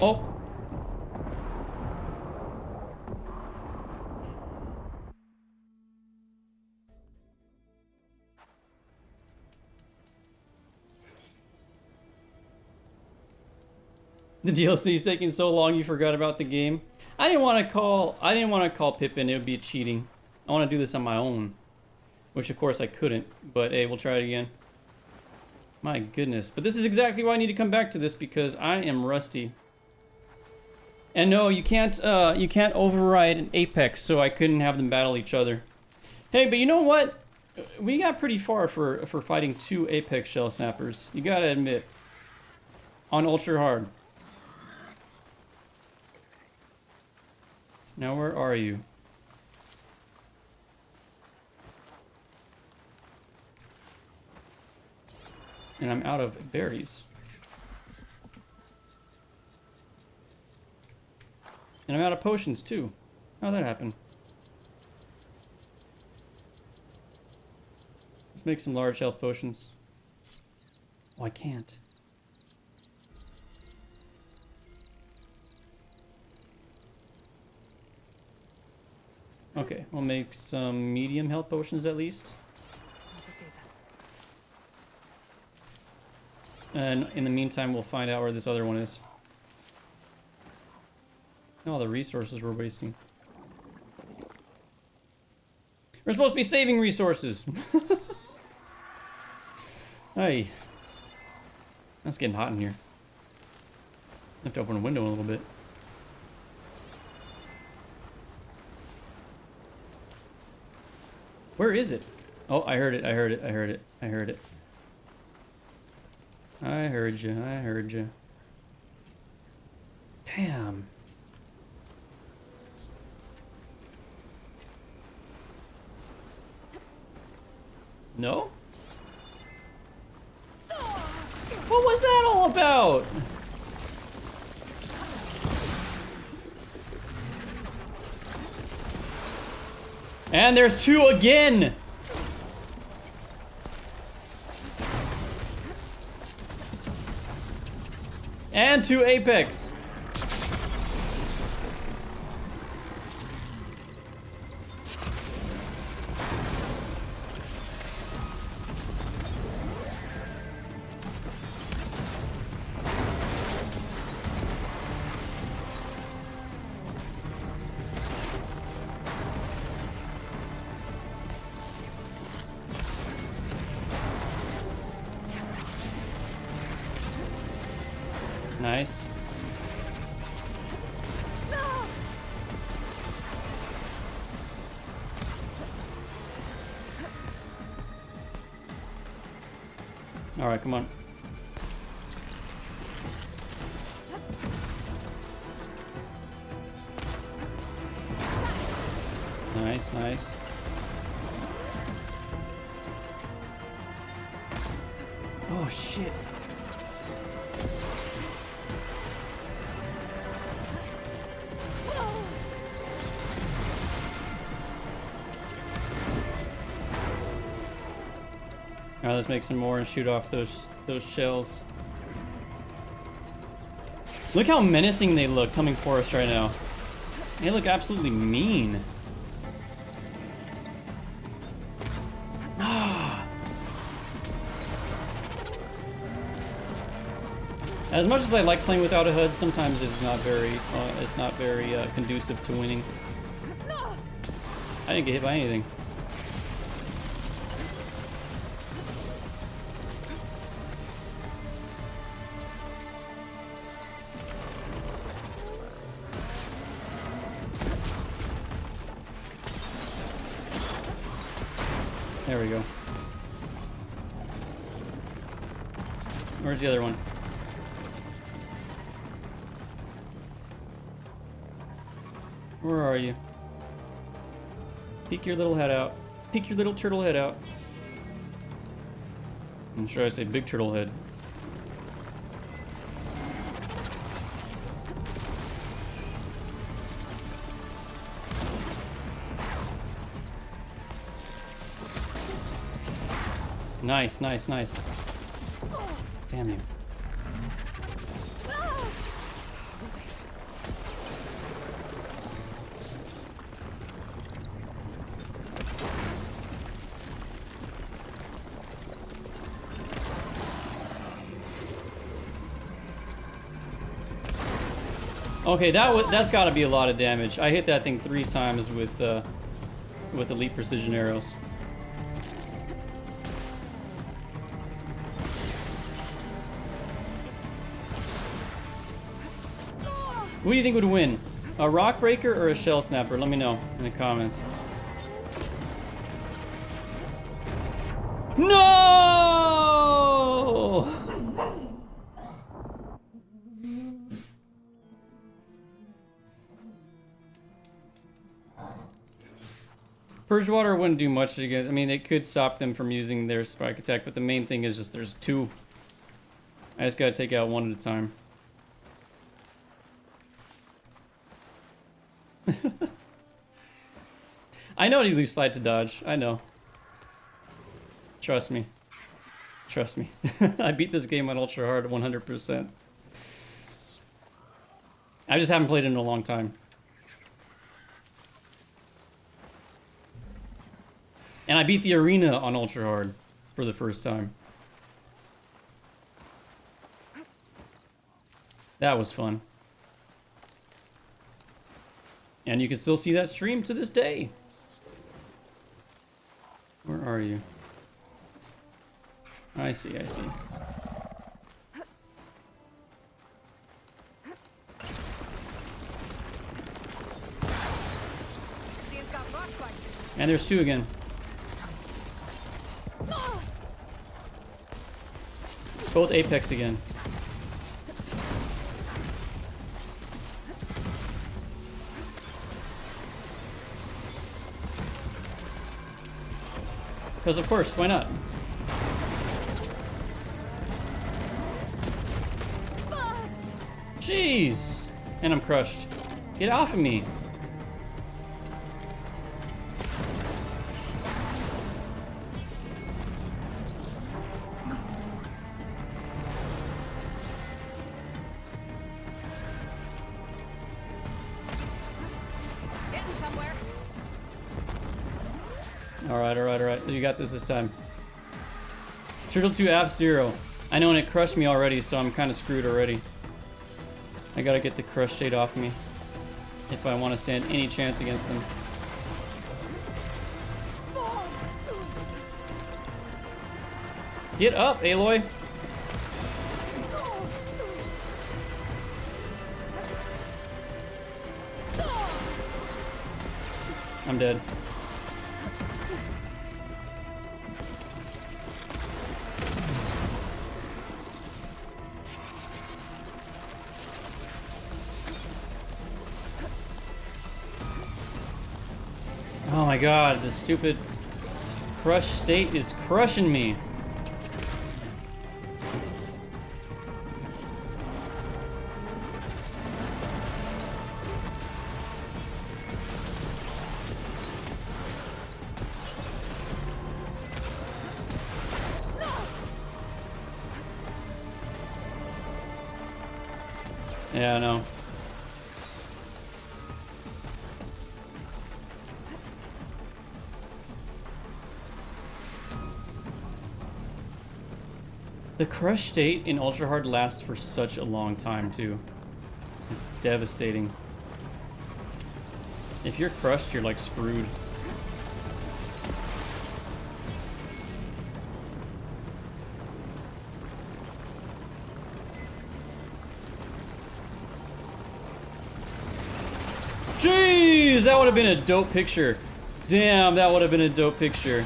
Oh. The DLC is taking so long you forgot about the game. I didn't want to call Pippin. It would be cheating. I want to do this on my own, which of course I couldn't, but hey, we'll try it again. My goodness. But this is exactly why I need to come back to this, because I am rusty. And no, you can't override an Apex, so I couldn't have them battle each other. Hey, but you know what? We got pretty far for fighting 2 Apex shell snappers. You gotta admit. On ultra hard. Now where are you? And I'm out of berries. And I'm out of potions too. How'd that happen? Let's make some large health potions. Oh, I can't. Okay, we'll make some medium health potions at least. And in the meantime, we'll find out where this other one is. All the resources we're wasting. We're supposed to be saving resources. Hey. It's getting hot in here. I have to open a window a little bit. Where is it? Oh, I heard it, I heard it, I heard it, I heard it. I heard you, I heard you. Damn. No? What was that all about? And there's two again! And two Apex. Nice. All right, come on. Nice, nice. Oh, shit. Alright, let's make some more and shoot off those shells. Look how menacing they look coming for us right now. They look absolutely mean. As much as I like playing without a HUD, sometimes it's not very conducive to winning. I didn't get hit by anything. There we go. Where's the other one? Where are you? Peek your little head out. Peek your little turtle head out. I'm sure I say big turtle head. Nice, nice, nice. Damn you. Okay, that's got to be a lot of damage. I hit that thing 3 times with elite precision arrows. Who do you think would win? A rock breaker or a shell snapper? Let me know in the comments. No! Purge water wouldn't do much against. I mean, it could stop them from using their spike attack, but the main thing is just there's 2. I just gotta take out 1 at a time. I know you lose slide to dodge. I know. Trust me. Trust me. I beat this game on ultra hard 100%. I just haven't played it in a long time. I beat the arena on ultra hard for the first time. That was fun. And you can still see that stream to this day. Where are you? I see, I see. She's got rock fight. And there's two again. Both Apex again. Because of course, why not? Jeez! And I'm crushed. Get off of me! Getting somewhere. Alright, alright, alright. You got this time. Turtle 2 App 0. I know, and it crushed me already, so I'm kind of screwed already. I gotta get the crush state off me if I want to stand any chance against them. Get up, Aloy! I'm dead. Oh my god, this stupid crush state is crushing me. Yeah, I know. The crush state in ultra hard lasts for such a long time too. It's devastating. If you're crushed, you're like screwed. Jeez, that would have been a dope picture. Damn, that would have been a dope picture.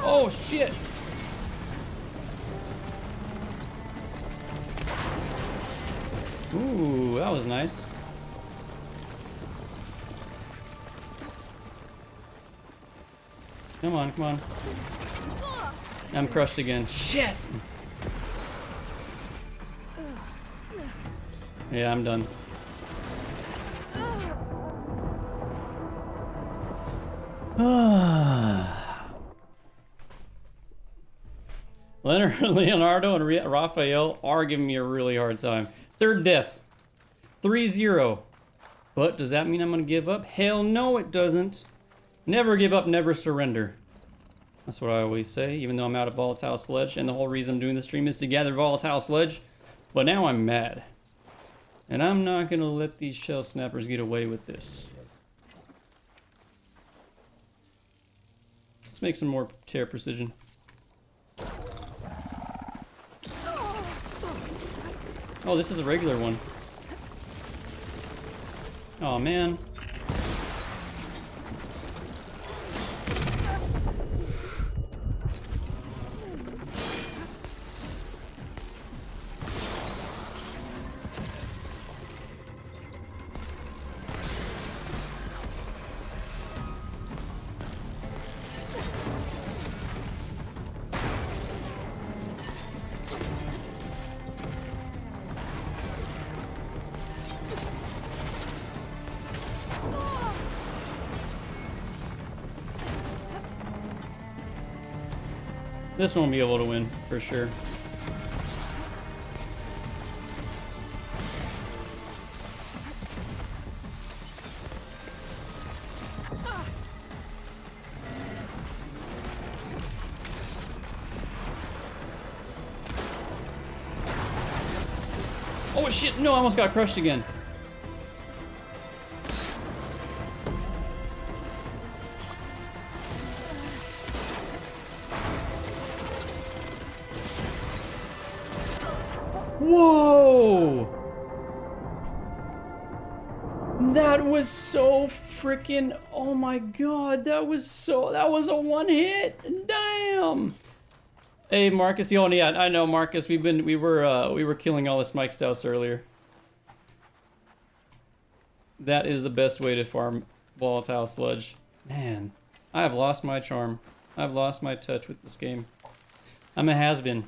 Oh shit! Ooh, that was nice. Come on, come on. I'm crushed again. Shit! Yeah, I'm done. Leonardo and Raphael are giving me a really hard time. Third death. 3-0. But does that mean I'm going to give up? Hell no, it doesn't. Never give up, never surrender. That's what I always say, even though I'm out of volatile sledge. And the whole reason I'm doing the stream is to gather volatile sledge. But now I'm mad. And I'm not going to let these shell snappers get away with this. Let's make some more tear precision. Oh, this is a regular one. Oh man. This one will be able to win, for sure. Oh shit, no, I almost got crushed again. Whoa! That was so freaking, oh my god, that was a one hit. Damn. Hey Marcus, yeah, I know Marcus, we were killing all the Smike Stouts earlier. That is the best way to farm volatile sludge. Man, I have lost my charm. I've lost my touch with this game. I'm a has-been.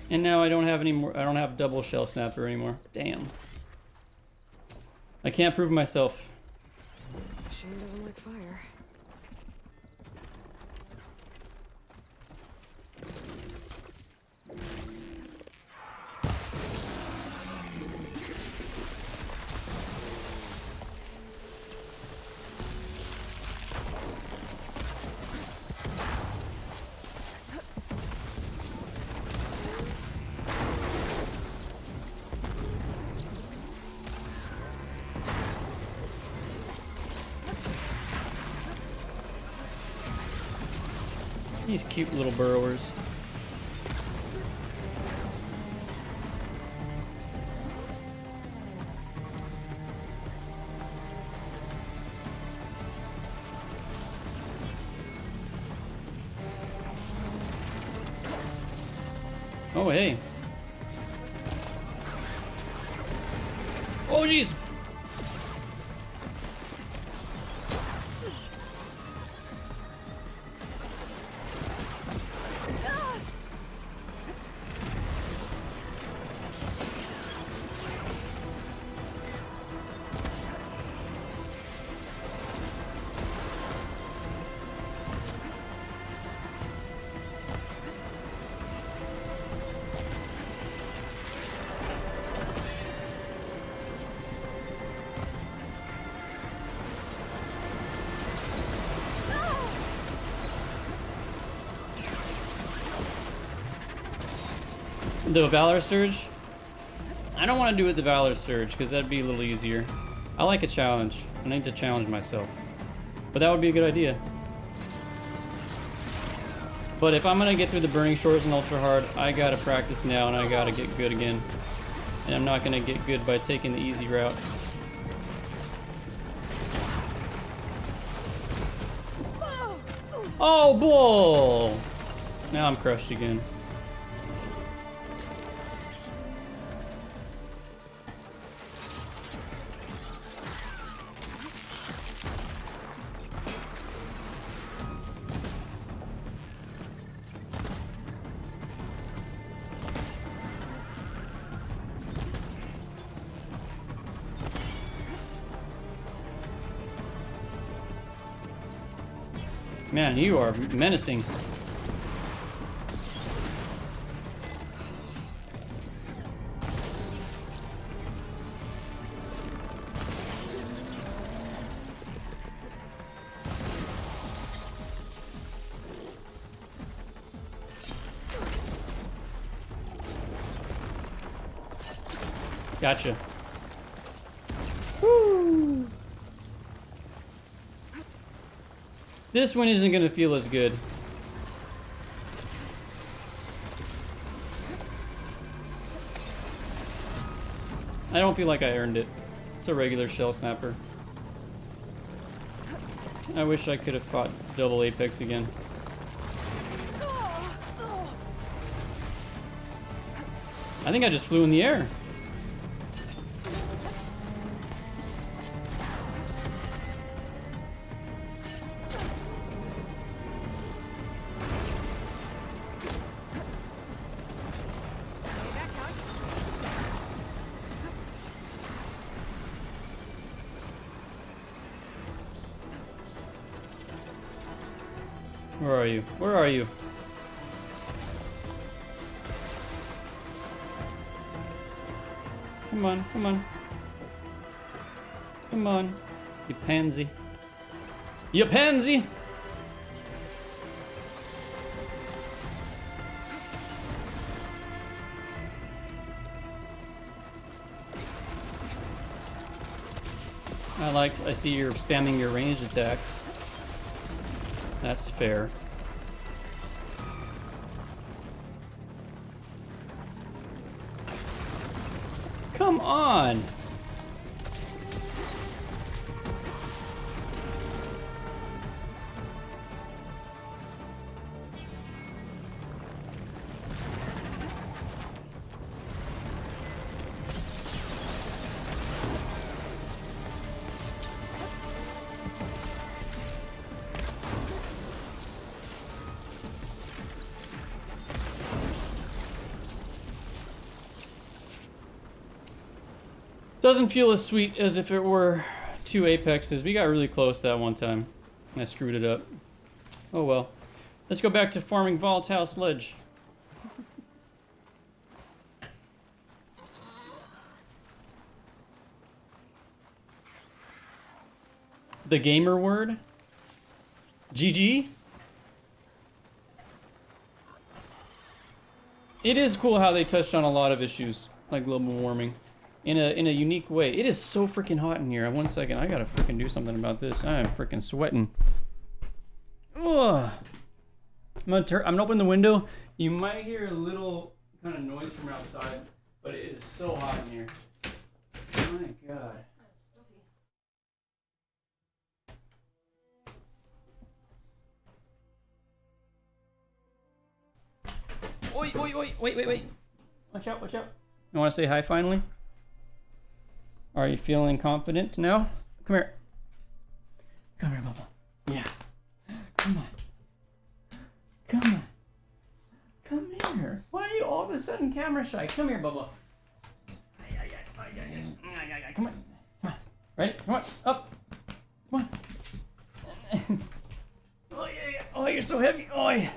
And now I don't have any more. I don't have double shell snapper anymore. Damn. I can't prove myself. Machine doesn't like fire. These cute little burrowers. Oh, hey. Oh, jeez. The Valor Surge? I don't want to do it the Valor Surge because that'd be a little easier. I like a challenge. I need to challenge myself. But that would be a good idea. But if I'm going to get through the Burning Shores and Ultra Hard, I got to practice now and I got to get good again. And I'm not going to get good by taking the easy route. Oh, bull! Now I'm crushed again. Man, you are menacing. Gotcha. Woo! This one isn't gonna feel as good. I don't feel like I earned it. It's a regular shell snapper. I wish I could have fought double Apex again. I think I just flew in the air. Where are you? Where are you? Come on, come on. Come on. You pansy. You pansy! I see you're spamming your ranged attacks. That's fair. Come on! Doesn't feel as sweet as if it were 2 apexes. We got really close that one time. I screwed it up. Oh well. Let's go back to farming volatile sledge. The gamer word? GG? It is cool how they touched on a lot of issues, like global warming. In a unique way. It is so freaking hot in here. 1 second, I gotta freaking do something about this. I am freaking sweating. Ugh. I'm gonna open the window. You might hear a little kind of noise from outside, but it is so hot in here. My God. Oi, oi, oi, wait. Watch out, watch out. You wanna say hi finally? Are you feeling confident now? Come here. Come here, Bubba. Yeah. Come on. Come on. Come here. Why are you all of a sudden camera shy? Come here, Bubba. Come on. Come on. Ready? Come on. Up. Come on. Oh, yeah. Oh, you're so heavy. Oi.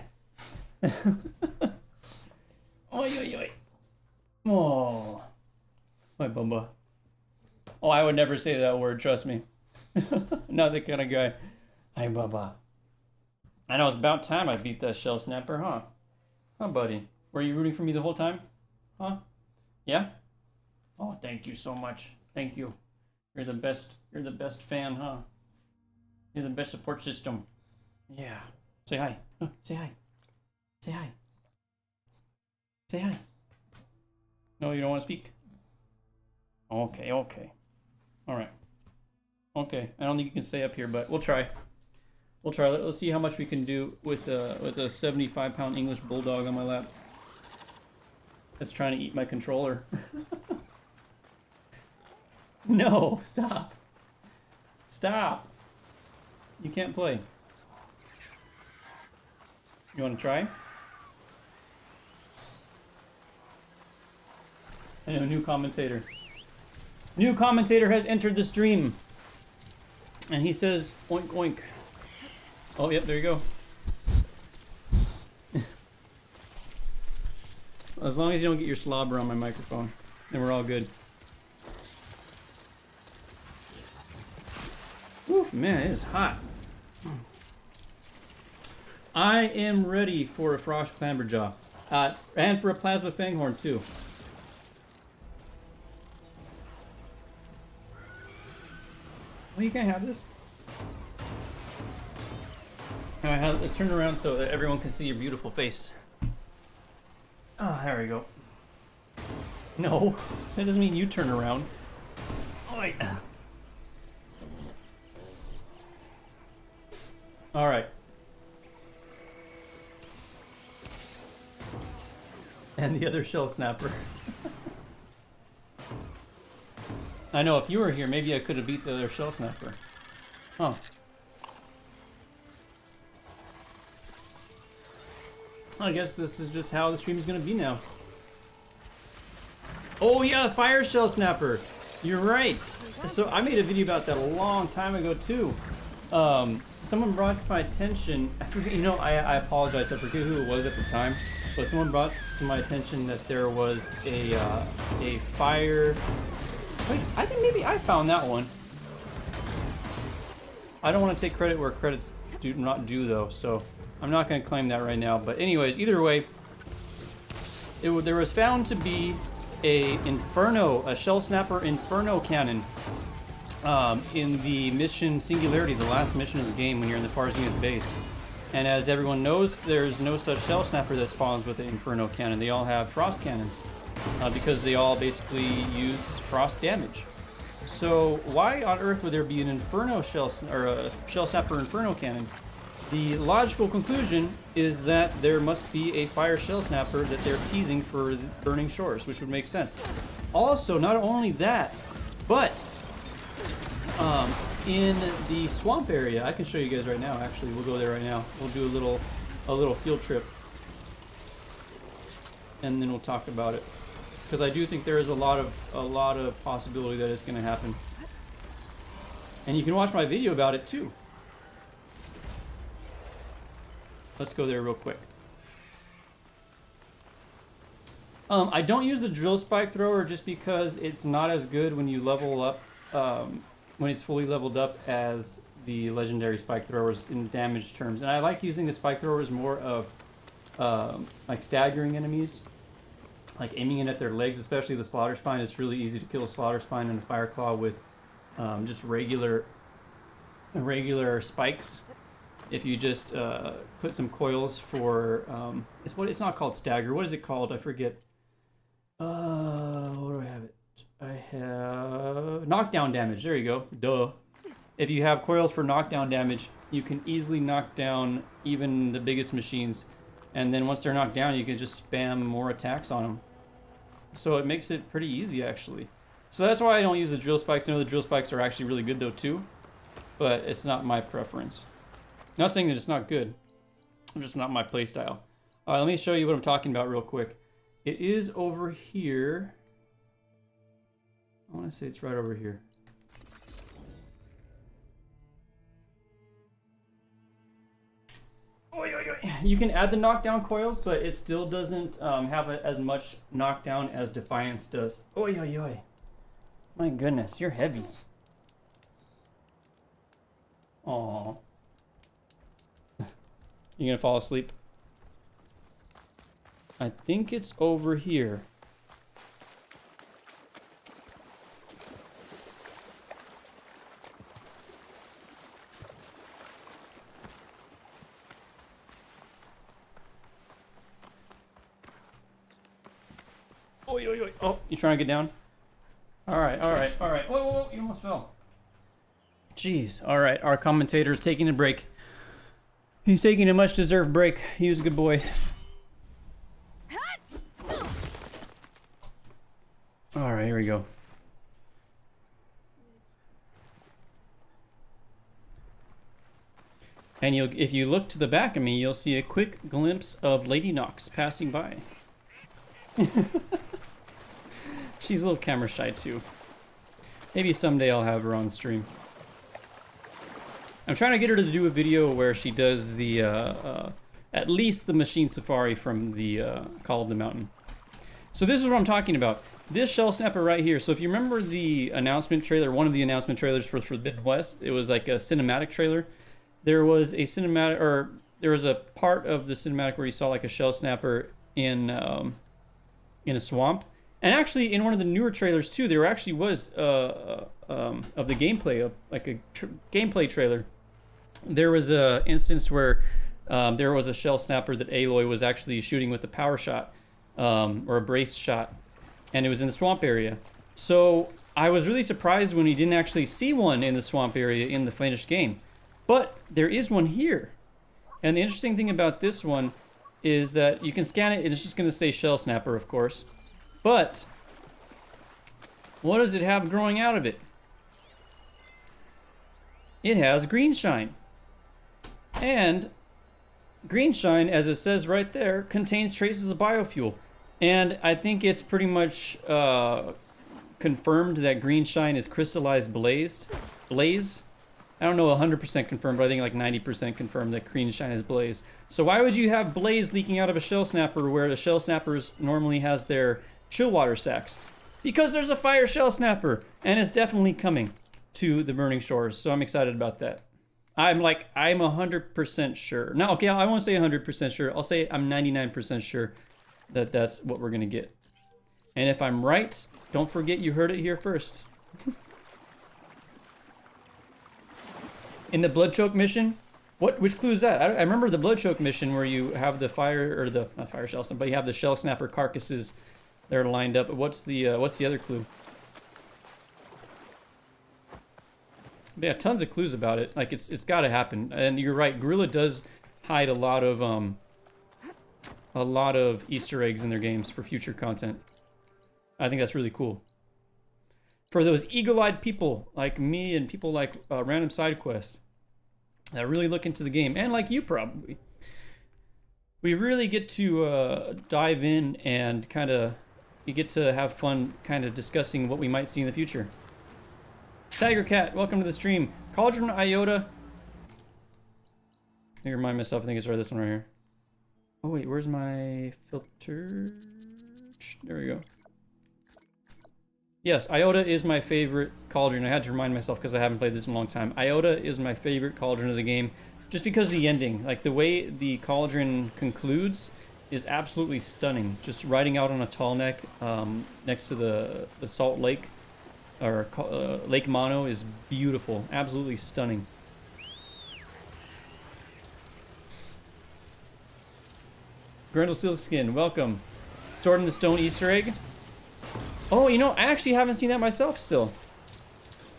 Oi. Oh. Hi, Bubba. Oh, I would never say that word, trust me. Not the kind of guy. Hi, Bubba. I know, it's about time I beat that shell snapper, huh? Huh, buddy? Were you rooting for me the whole time? Huh? Yeah? Oh, thank you so much. Thank you. You're the best fan, huh? You're the best support system. Yeah. Say hi. Say hi. Say hi. Say hi. No, you don't want to speak? Okay. All right. Okay. I don't think you can stay up here, but we'll try. We'll try. Let's see how much we can do with a 75-pound English bulldog on my lap. That's trying to eat my controller. No, stop. Stop. You can't play. You want to try? I know, new commentator. New commentator has entered the stream. And he says, oink oink. Oh, yep, there you go. As long as you don't get your slobber on my microphone, then we're all good. Oof, man, it is hot. I am ready for a Frost Clamberjaw. And for a Plasma Fanghorn, too. Well, you can't have this. Alright, let's turn around so that everyone can see your beautiful face. Oh, there we go. No, that doesn't mean you turn around. Alright. Alright. And the other shell snapper. I know if you were here, maybe I could have beat the other shell snapper. Huh. I guess this is just how the stream is going to be now. Oh yeah, the fire shell snapper. You're right. So I made a video about that a long time ago too. Someone brought to my attention, I forget, you know, I apologize, I forget who it was at the time, but someone brought to my attention that there was a fire... Wait, I think maybe I found that one. I don't want to take credit where credit's not due though, so I'm not going to claim that right now. But anyways, either way, there was found to be a shell snapper Inferno cannon in the mission Singularity, the last mission of the game when you're in the Far Zenith base. And as everyone knows, there's no such shell snapper that spawns with the Inferno cannon. They all have frost cannons because they all basically use frost damage. So why on earth would there be an Inferno shell or a shell snapper Inferno cannon? The logical conclusion is that there must be a fire shell snapper that they're teasing for Burning Shores, which would make sense. Also, not only that, but in the swamp area, I can show you guys right now. Actually, we'll go there right now. We'll do a little field trip, and then we'll talk about it. Because I do think there is a lot of possibility that it's going to happen. And you can watch my video about it too. Let's go there real quick. I don't use the drill spike thrower just because it's not as good when you level up, when it's fully leveled up as the legendary spike throwers in damage terms. And I like using the spike throwers more of like staggering enemies, like aiming it at their legs, especially the slaughter spine. It's really easy to kill a slaughter spine and a fire claw with just regular spikes. If you just put some coils for it's not called stagger. What is it called? I forget. What do I have it? I have knockdown damage. There you go. Duh. If you have coils for knockdown damage, you can easily knock down even the biggest machines, and then once they're knocked down, you can just spam more attacks on them. So it makes it pretty easy actually. So that's why I don't use the drill spikes. I know the drill spikes are actually really good though too, but it's not my preference. Not saying that it's not good, it's just not my playstyle. Let me show you what I'm talking about real quick. It is over here. I want to say it's right over here. You can add the knockdown coils, but it still doesn't have as much knockdown as Defiance does. Oi, oi, oi. My goodness, you're heavy. Aww. You gonna fall asleep? I think it's over here. Oi, oi, oi. Oh, you trying to get down? Alright, alright, alright. Whoa, whoa, whoa, you almost fell. Jeez. Alright, our commentator is taking a break. He's taking a much deserved break. He was a good boy. Alright, here we go. And if you look to the back of me, you'll see a quick glimpse of Lady Nox passing by. She's a little camera shy too. Maybe someday I'll have her on stream. I'm trying to get her to do a video where she does the, at least the machine safari from the Call of the Mountain. So this is what I'm talking about. This shell snapper right here. So if you remember the announcement trailer, one of the announcement trailers for Forbidden West, it was like a cinematic trailer. There was a cinematic, or there was a part of the cinematic where you saw like a shell snapper in a swamp. And actually, in one of the newer trailers too, there actually was of the gameplay, like a gameplay trailer. There was a instance where there was a shell snapper that Aloy was actually shooting with a power shot or a braced shot, and it was in the swamp area. So I was really surprised when we didn't actually see one in the swamp area in the finished game, but there is one here. And the interesting thing about this one is that you can scan it, and it's just going to say shell snapper, of course. But What does it have growing out of it? It has green shine. And green shine, as it says right there, contains traces of biofuel. And I think it's pretty much confirmed that green shine is crystallized blaze. I don't know 100% confirmed, but I think like 90% confirmed that green shine is blaze. So why would you have blaze leaking out of a shell snapper where the shell snappers normally has their chill water sacks? Because there's a fire shell snapper, and it's definitely coming to the burning shores. So I'm excited about that. I'm 100% sure. No, okay, I won't say 100% sure. I'll say I'm 99% sure that that's what we're gonna get. And if I'm right, don't forget you heard it here first. In the blood choke mission, which clue is that? I remember the blood choke mission where you have the not fire shell snapper, but you have the shell snapper carcasses that are lined up. What's the other clue? Yeah, tons of clues about it. Like it's got to happen. And you're right, Gorilla does hide a lot of Easter eggs in their games for future content. I think that's really cool. For those eagle-eyed people like me and people like Random Side Quest that really look into the game, and like you probably, we really get to dive in and you get to have fun kind of discussing what we might see in the future. Tiger Cat, welcome to the stream. Cauldron Iota. Let me remind myself, I think it's right this one right here. Oh wait, where's my filter? There we go. Yes, Iota is my favorite cauldron. I had to remind myself because I haven't played this in a long time. Iota is my favorite cauldron of the game, just because of the ending. Like the way the cauldron concludes is absolutely stunning. Just riding out on a tall neck next to the salt lake, or Lake Mono, is beautiful. Absolutely stunning. Grundle Silkskin, welcome. Sword in the Stone Easter egg. Oh, you know, I actually haven't seen that myself still.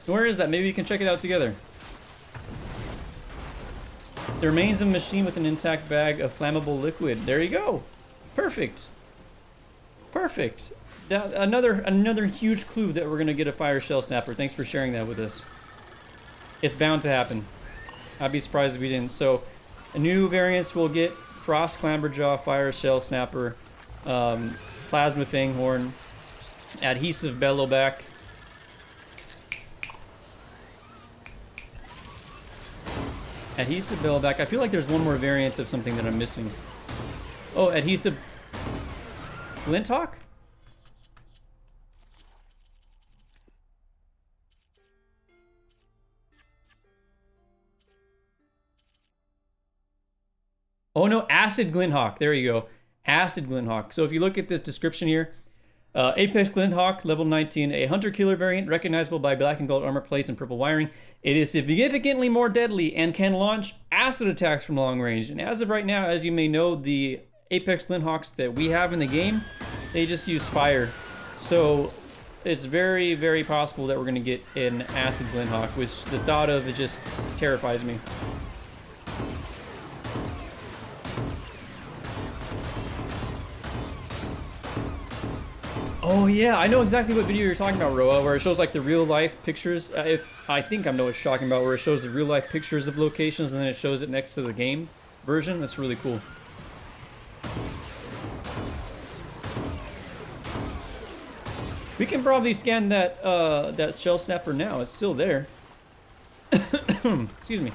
Where is that? Maybe we can check it out together. The remains of a machine with an intact bag of flammable liquid. There you go. Perfect. Perfect. Another huge clue that we're going to get a fire shell snapper. Thanks for sharing that with us. It's bound to happen. I'd be surprised if we didn't. So, a new variants will get Frost Clamberjaw, Fire Shell Snapper, Plasma Fanghorn, Adhesive Bellowback, Adhesive Bellowback. I feel like there's one more variant of something that I'm missing. Oh, Adhesive Glinthawk? Oh no, Acid Glinthawk. There you go. Acid Glinthawk. So if you look at this description here, Apex Glinthawk, level 19, a hunter-killer variant recognizable by black and gold armor plates and purple wiring. It is significantly more deadly and can launch acid attacks from long range. And as of right now, as you may know, the Apex Glinthawks that we have in the game, they just use fire. So it's very, very possible that we're going to get an Acid Glinthawk, which the thought of it just terrifies me. Oh yeah, I know exactly what video you're talking about, Roa, where it shows like the real life pictures. I think I know what you're talking about, where it shows the real life pictures of locations and then it shows it next to the game version. That's really cool. We can probably scan that that shell snapper now. It's still there. Excuse me.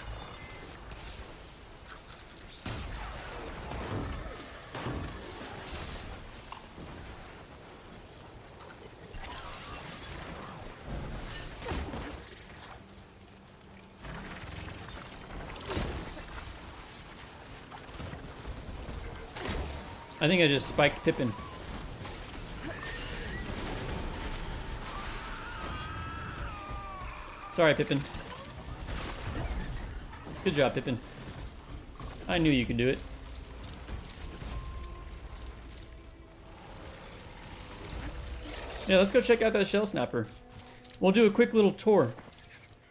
I think I just spiked Pippin. Sorry, Pippin. Good job, Pippin. I knew you could do it. Yeah, let's go check out that shell snapper. We'll do a quick little tour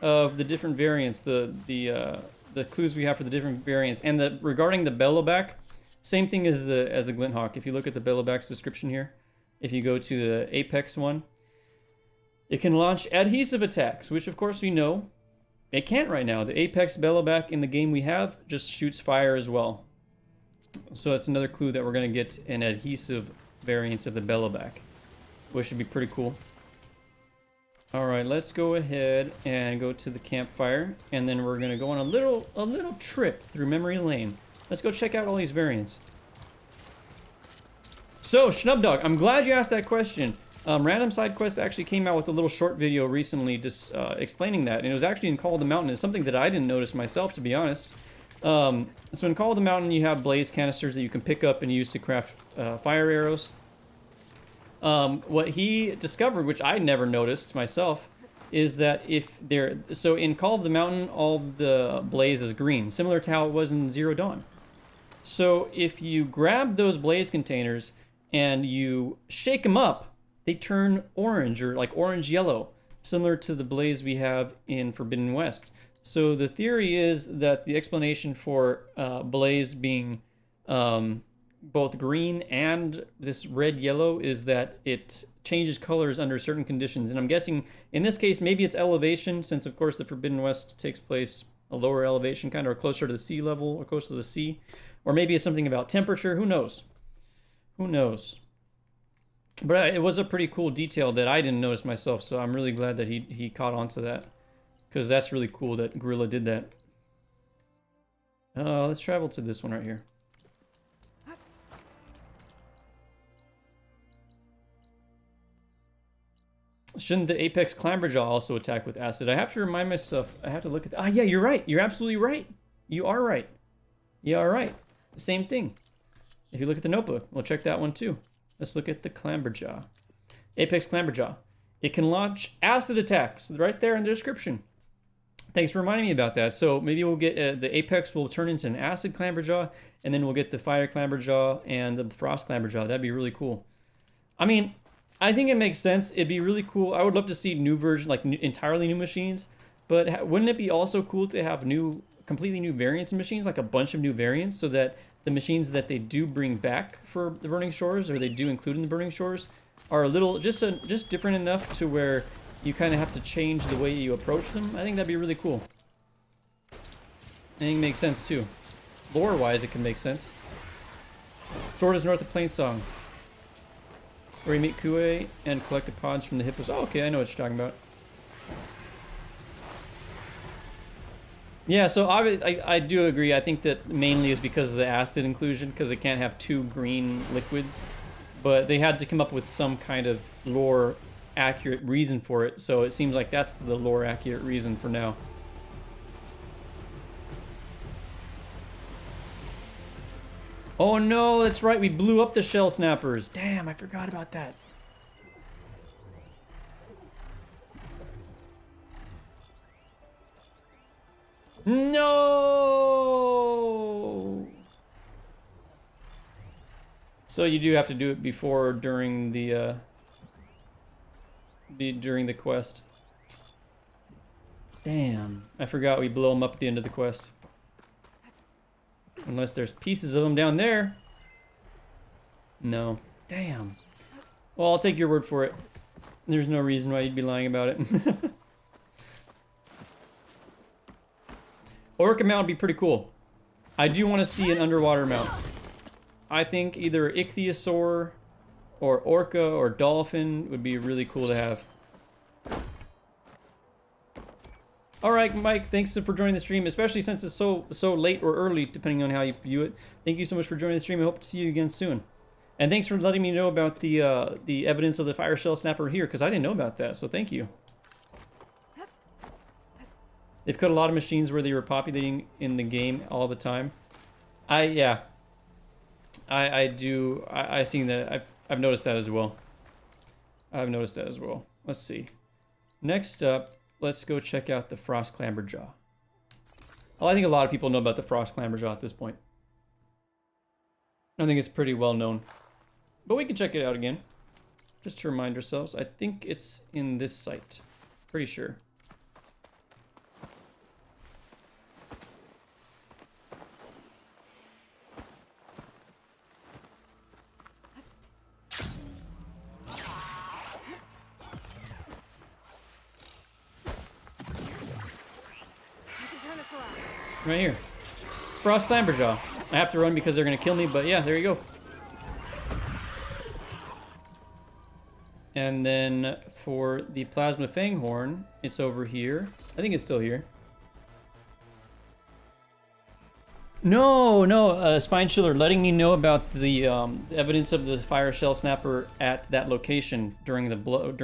of the different variants, the clues we have for the different variants, and regarding the Bellowback. Same thing as the Glinthawk. If you look at the Bellowback's description here, if you go to the Apex one, It can launch adhesive attacks, which of course we know it can't right now. The Apex Belloback in the game we have just shoots fire as well. So that's another clue that we're going to get an adhesive variant of the Belloback, which should be pretty cool. All right, let's go ahead and go to the campfire, and then we're going to go on a little trip through memory lane. Let's go check out all these variants. So, Schnubdog, I'm glad you asked that question. Random Side Quest actually came out with a little short video recently just explaining that, and it was actually in Call of the Mountain. It's something that I didn't notice myself, to be honest. So in Call of the Mountain, you have blaze canisters that you can pick up and use to craft fire arrows. What he discovered, which I never noticed myself, is that if they're... So in Call of the Mountain, all the blaze is green, similar to how it was in Zero Dawn. So if you grab those blaze containers and you shake them up, they turn orange, or like orange-yellow, similar to the blaze we have in Forbidden West. So the theory is that the explanation for blaze being both green and this red-yellow is that it changes colors under certain conditions. And I'm guessing, in this case, maybe it's elevation, since of course the Forbidden West takes place a lower elevation, kind of, or closer to the sea level, or close to the sea. Or maybe it's something about temperature, who knows? Who knows? But it was a pretty cool detail that I didn't notice myself, so I'm really glad that he caught on to that. Because that's really cool that Gorilla did that. Let's travel to this one right here. Shouldn't the Apex Clamberjaw also attack with acid? I have to remind myself, I have to look at... Ah, yeah, you're right. You're absolutely right. You are right. You are right. The same thing. If you look at the notebook, we'll check that one too. Let's look at the Clamberjaw. Apex Clamberjaw. It can launch acid attacks right there in the description. Thanks for reminding me about that. So maybe we'll get the Apex will turn into an acid Clamberjaw, and then we'll get the fire Clamberjaw and the frost Clamberjaw. That'd be really cool. I mean, I think it makes sense. It'd be really cool. I would love to see new version, like entirely new machines. But wouldn't it be also cool to have completely new variants of machines, like a bunch of new variants, so that the machines that they do bring back for the Burning Shores, or they do include in the Burning Shores, are a little just different enough to where you kind of have to change the way you approach them? I think that'd be really cool. I think it makes sense too. Lore-wise, it can make sense. Sword is north of Plainsong, where you meet Kue and collect the pods from the hippos. Oh, okay, I know what you're talking about. Yeah, so I do agree. I think that mainly is because of the acid inclusion, because they can't have two green liquids. But they had to come up with some kind of lore-accurate reason for it, so it seems like that's the lore-accurate reason for now. Oh no, that's right, we blew up the shell snappers. Damn, I forgot about that. No! So you do have to do it before or during the quest. Damn, I forgot we blow them up at the end of the quest. Unless there's pieces of them down there. No. Damn. Well, I'll take your word for it. There's no reason why you'd be lying about it. Orca mount would be pretty cool. I do want to see an underwater mount. I think either ichthyosaur or orca or dolphin would be really cool to have. Alright, Mike, thanks for joining the stream, especially since it's so late or early, depending on how you view it. Thank you so much for joining the stream. I hope to see you again soon. And thanks for letting me know about the evidence of the fire shell snapper here, because I didn't know about that, so thank you. They've cut a lot of machines where they were populating in the game all the time. I've seen that. I've noticed that as well. I've noticed that as well. Let's see. Next up, let's go check out the Frost Clamberjaw. Well, I think a lot of people know about the Frost Clamberjaw at this point. I think it's pretty well known. But we can check it out again, just to remind ourselves. I think it's in this site. Pretty sure. Right here. Frost Clamberjaw. I have to run because they're going to kill me, but yeah, there you go. And then for the Plasma Fanghorn, it's over here. I think it's still here. No, Spine Chiller letting me know about the evidence of the fire shell snapper at that location during the blood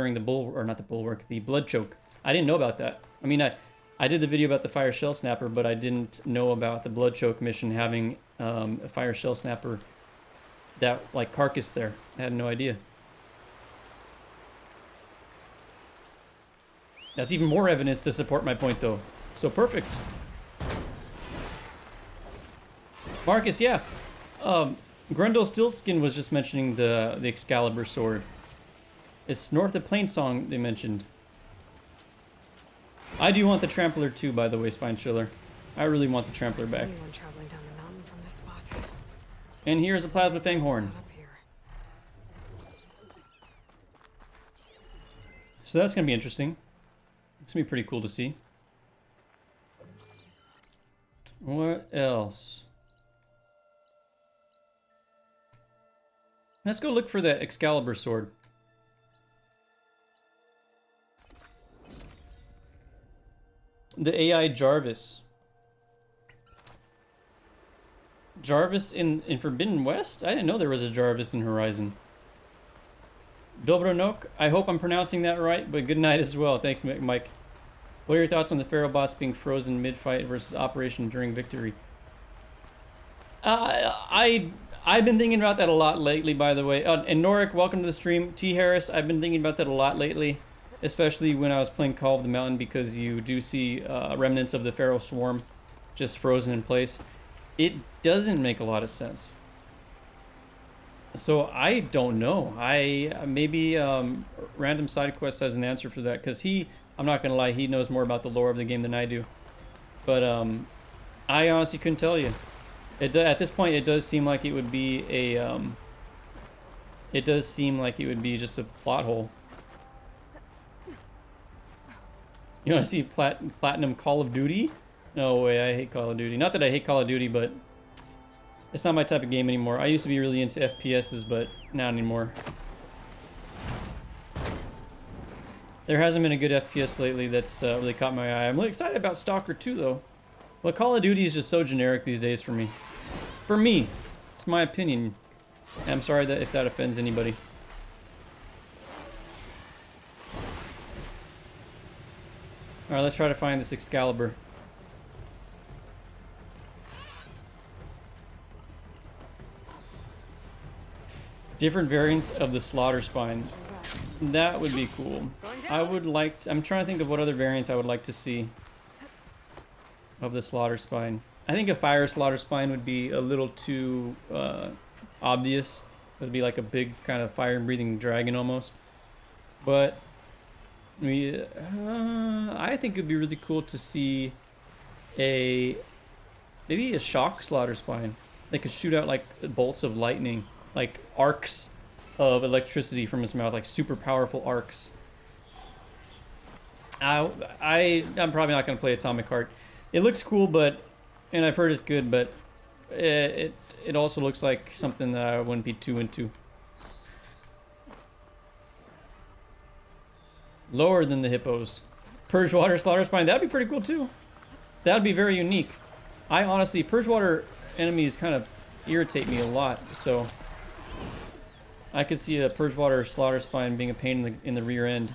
choke. I didn't know about that. I mean, I did the video about the fire shell snapper, but I didn't know about the blood choke mission having a fire shell snapper, that like carcass there. I had no idea. That's even more evidence to support my point, though. So perfect. Marcus, yeah. Grundle Stillskin was just mentioning the Excalibur sword. It's north of Plainsong, they mentioned. I do want the Trampler too, by the way, Spine Chiller. I really want the Trampler back. Anyone traveling down the mountain from this spot. And here's a Plasma Fanghorn. Set up here. So that's going to be interesting. It's going to be pretty cool to see. What else? Let's go look for that Excalibur sword. The AI Jarvis. Jarvis in Forbidden West? I didn't know there was a Jarvis in Horizon. Dobronok, I hope I'm pronouncing that right, but good night as well. Thanks, Mike. What are your thoughts on the Pharaoh boss being frozen mid-fight versus operation during victory? I've been thinking about that a lot lately, by the way. And Norik, welcome to the stream. T. Harris, I've been thinking about that a lot lately, especially when I was playing Call of the Mountain, because you do see remnants of the Pharaoh swarm just frozen in place. It doesn't make a lot of sense. So I don't know. Maybe Random Side Quest has an answer for that, because I'm not gonna lie, he knows more about the lore of the game than I do. But I honestly couldn't tell you. At this point, it does seem like it would be a. It does seem like it would be just a plot hole. You want to see Platinum Call of Duty? No way, I hate Call of Duty. Not that I hate Call of Duty, but it's not my type of game anymore. I used to be really into FPSs, but not anymore. There hasn't been a good FPS lately that's really caught my eye. I'm really excited about Stalker 2, though. Well, Call of Duty is just so generic these days for me. For me. It's my opinion. And I'm sorry if that offends anybody. Alright, let's try to find this Excalibur. Different variants of the Slaughter Spine. That would be cool. I would like to, I'm trying to think of what other variants I would like to see of the Slaughter Spine. I think a Fire Slaughter Spine would be a little too obvious. It would be like a big kind of fire-breathing dragon almost. But I think it would be really cool to see maybe a Shock Slaughter Spine. They could shoot out like bolts of lightning, like arcs of electricity from his mouth, like super powerful arcs. I'm probably not going to play Atomic Heart. It looks cool, and I've heard it's good, but it also looks like something that I wouldn't be too into. Lower than the hippos. Purge Water Slaughter Spine, that'd be pretty cool too. That'd be very unique. I honestly, Purge Water enemies kind of irritate me a lot, so I could see a Purge Water Slaughter Spine being a pain in the rear end.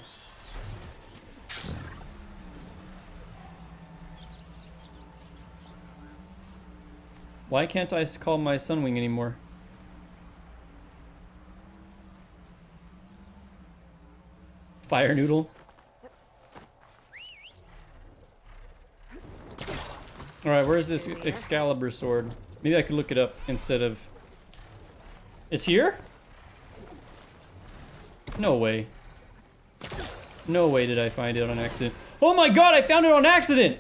Why can't I call my Sunwing anymore? Fire Noodle. Alright, where's this Excalibur sword? Maybe I could look it up instead of... It's here? No way. No way did I find it on accident. Oh my god, I found it on accident!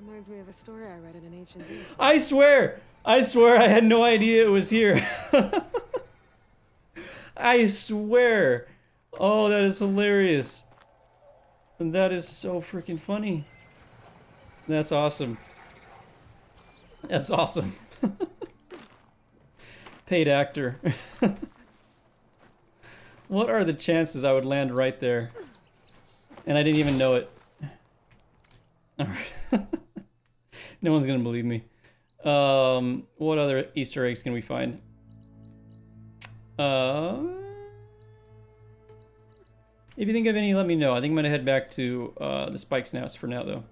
Reminds me of a story I read in an ancient book. I swear I had no idea it was here. I swear Oh, that is hilarious. And that is so freaking funny. That's awesome. That's awesome. Paid actor. What are the chances I would land right there? And I didn't even know it. Alright. No one's gonna believe me. What other Easter eggs can we find? If you think of any, let me know. I think I'm gonna head back to the spike snouts for now, though.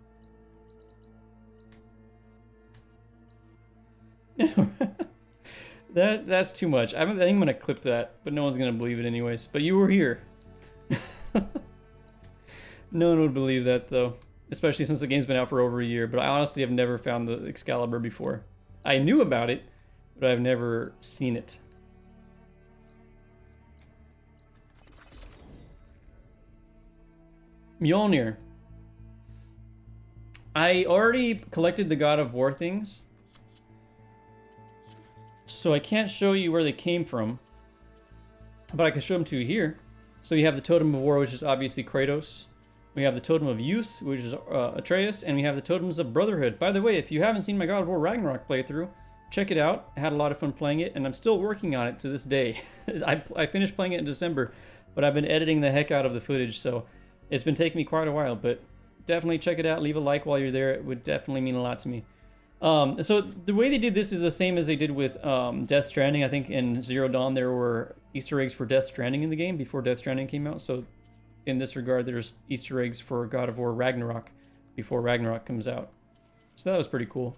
That's too much. I think I'm gonna clip that, but no one's gonna believe it anyways. But you were here. No one would believe that though, especially since the game's been out for over a year. But I honestly have never found the Excalibur before. I knew about it, but I've never seen it. Mjolnir. I already collected the God of War things, so I can't show you where they came from, but I can show them to you here. So you have the Totem of War, which is obviously Kratos. We have the Totem of Youth, which is Atreus, and we have the Totems of Brotherhood. By the way, if you haven't seen my God of War Ragnarok playthrough, check it out. I had a lot of fun playing it, and I'm still working on it to this day. I finished playing it in December, but I've been editing the heck out of the footage, so it's been taking me quite a while, but definitely check it out. Leave a like while you're there. It would definitely mean a lot to me. So the way they did this is the same as they did with Death Stranding. I think in Zero Dawn there were Easter eggs for Death Stranding in the game before Death Stranding came out. So in this regard, there's Easter eggs for God of War Ragnarok before Ragnarok comes out. So that was pretty cool.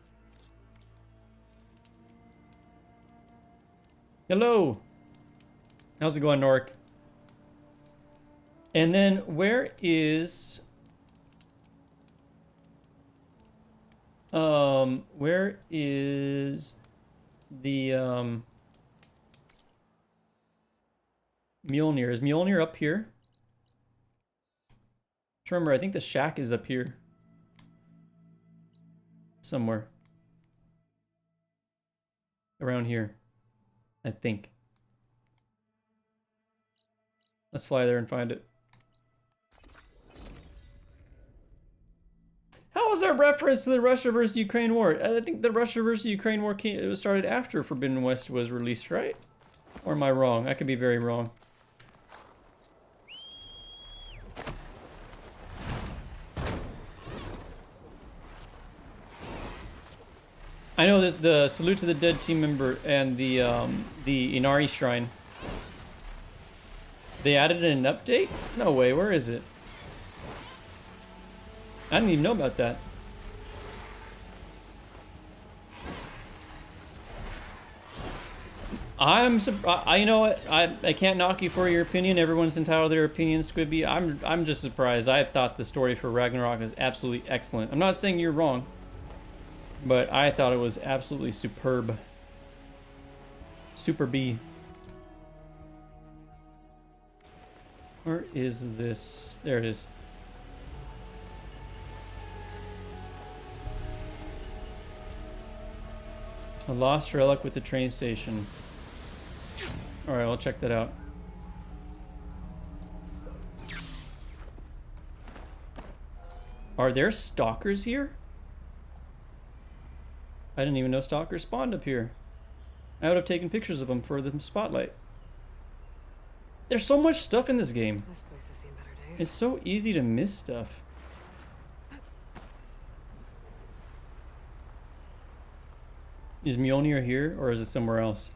Hello! How's it going, Norik? And then where is... where is the Mjolnir? Is Mjolnir up here? Remember, I think the shack is up here somewhere around here, I think. Let's fly there and find it. How was that reference to the Russia versus Ukraine war? I think the Russia versus Ukraine war it was started after Forbidden West was released, right? Or am I wrong? I could be very wrong. I know there's the Salute to the Dead team member and the Inari Shrine. They added an update? No way, where is it? I didn't even know about that. You know what? I can't knock you for your opinion. Everyone's entitled to their opinion, Squibby. I'm just surprised. I thought the story for Ragnarok is absolutely excellent. I'm not saying you're wrong, but I thought it was absolutely superb. Super B. Where is this? There it is. A lost relic with the train station. Alright, I'll check that out. Are there stalkers here? I didn't even know stalkers spawned up here. I would have taken pictures of them for the spotlight. There's so much stuff in this game. This place has seen better days. It's so easy to miss stuff. Is Mjolnir here, or is it somewhere else?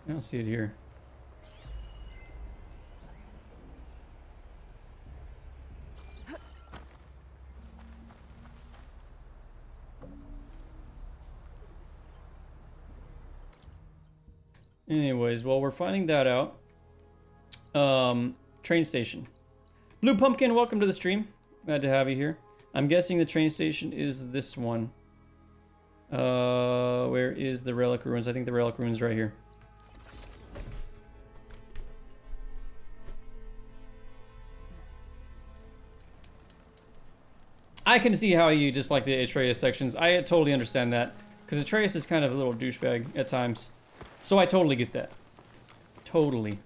I don't see it here. Anyways, well, we're finding that out. Train station. Blue Pumpkin, welcome to the stream. Glad to have you here. I'm guessing the train station is this one. Where is the Relic Ruins? I think the Relic Ruins right here. I can see how you dislike the Atreus sections. I totally understand that, because Atreus is kind of a little douchebag at times. So I totally get that. Totally.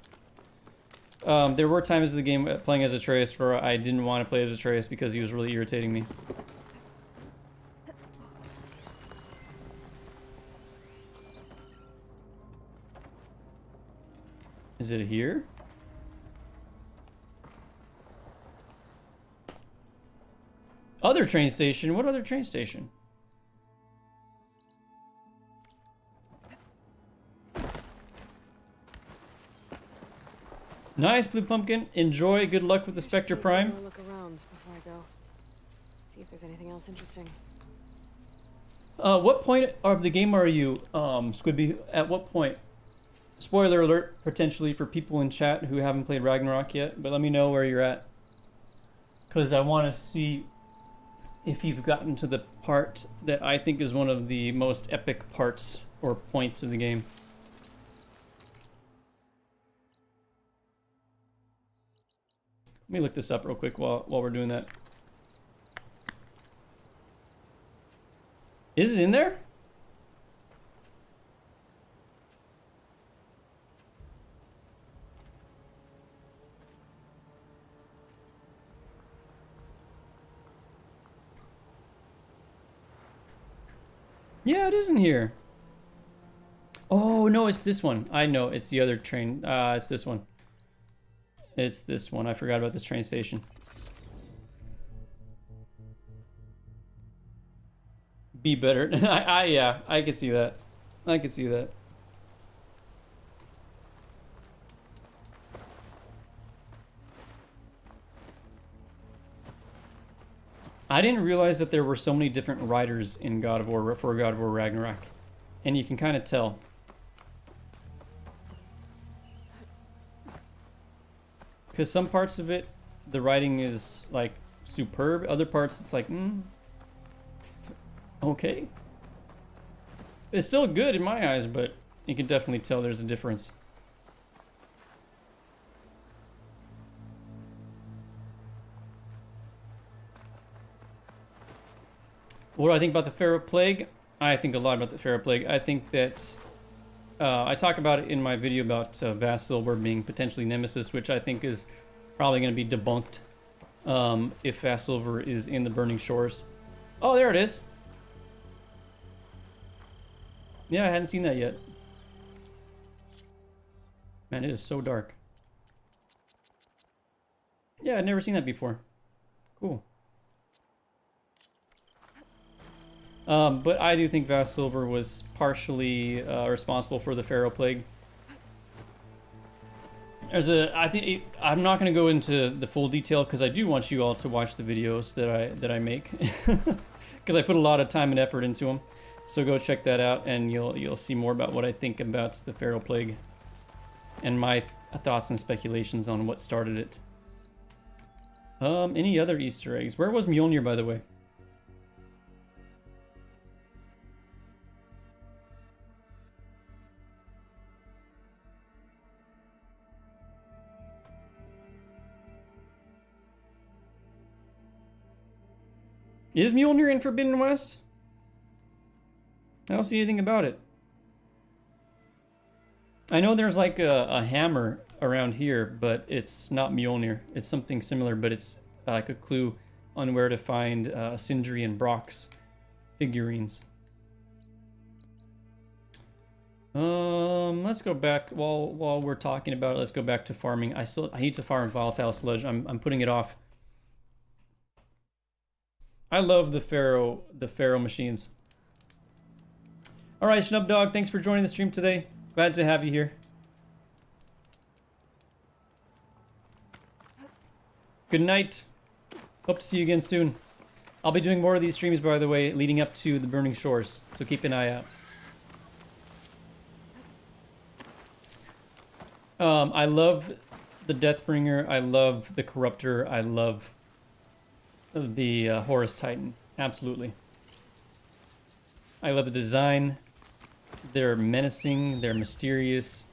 There were times in the game playing as Atreus where I didn't want to play as Atreus because he was really irritating me. Is it here? Other train station? What other train station? Nice, Blue Pumpkin. Enjoy. Good luck with the Spectre Prime. Look around before I go. See if there's anything else interesting. What point of the game are you, Squibby? At what point? Spoiler alert, potentially for people in chat who haven't played Ragnarok yet, but let me know where you're at. Because I want to see if you've gotten to the part that I think is one of the most epic parts or points of the game. Let me look this up real quick while we're doing that. Is it in there? Yeah, it isn't here. Oh, no, it's this one. I know, it's the other train. It's this one. It's this one. I forgot about this train station. Be better. Yeah, I can see that. I can see that. I didn't realize that there were so many different riders in God of War for God of War Ragnarok. And you can kind of tell. Because some parts of it, the writing is like superb. Other parts, it's like, okay. It's still good in my eyes, but you can definitely tell there's a difference. What do I think about the Pharaoh Plague? I think a lot about the Pharaoh Plague. I think that I talk about it in my video about Vast Silver being potentially Nemesis, which I think is probably going to be debunked if Vast Silver is in the Burning Shores. Oh, there it is. Yeah, I hadn't seen that yet. Man, it is so dark. Yeah, I'd never seen that before. Cool. But I do think Vast Silver was partially responsible for the Pharaoh Plague. I'm not going to go into the full detail because I do want you all to watch the videos that I make, because I put a lot of time and effort into them. So go check that out, and you'll see more about what I think about the Pharaoh Plague and my thoughts and speculations on what started it. Any other Easter eggs? Where was Mjolnir, by the way? Is Mjolnir in Forbidden West? I don't see anything about it. I know there's like a hammer around here, but it's not Mjolnir. It's something similar, but it's like a clue on where to find Sindri and Brock's figurines. Let's go back while we're talking about it. Let's go back to farming. I need to farm volatile sludge. I'm putting it off. I love the Pharaoh machines. All right, Schnubdog, thanks for joining the stream today. Glad to have you here. Good night. Hope to see you again soon. I'll be doing more of these streams, by the way, leading up to the Burning Shores, so keep an eye out. I love the Deathbringer. I love the Corruptor. I love the Horus Titan. Absolutely. I love the design. They're menacing. They're mysterious.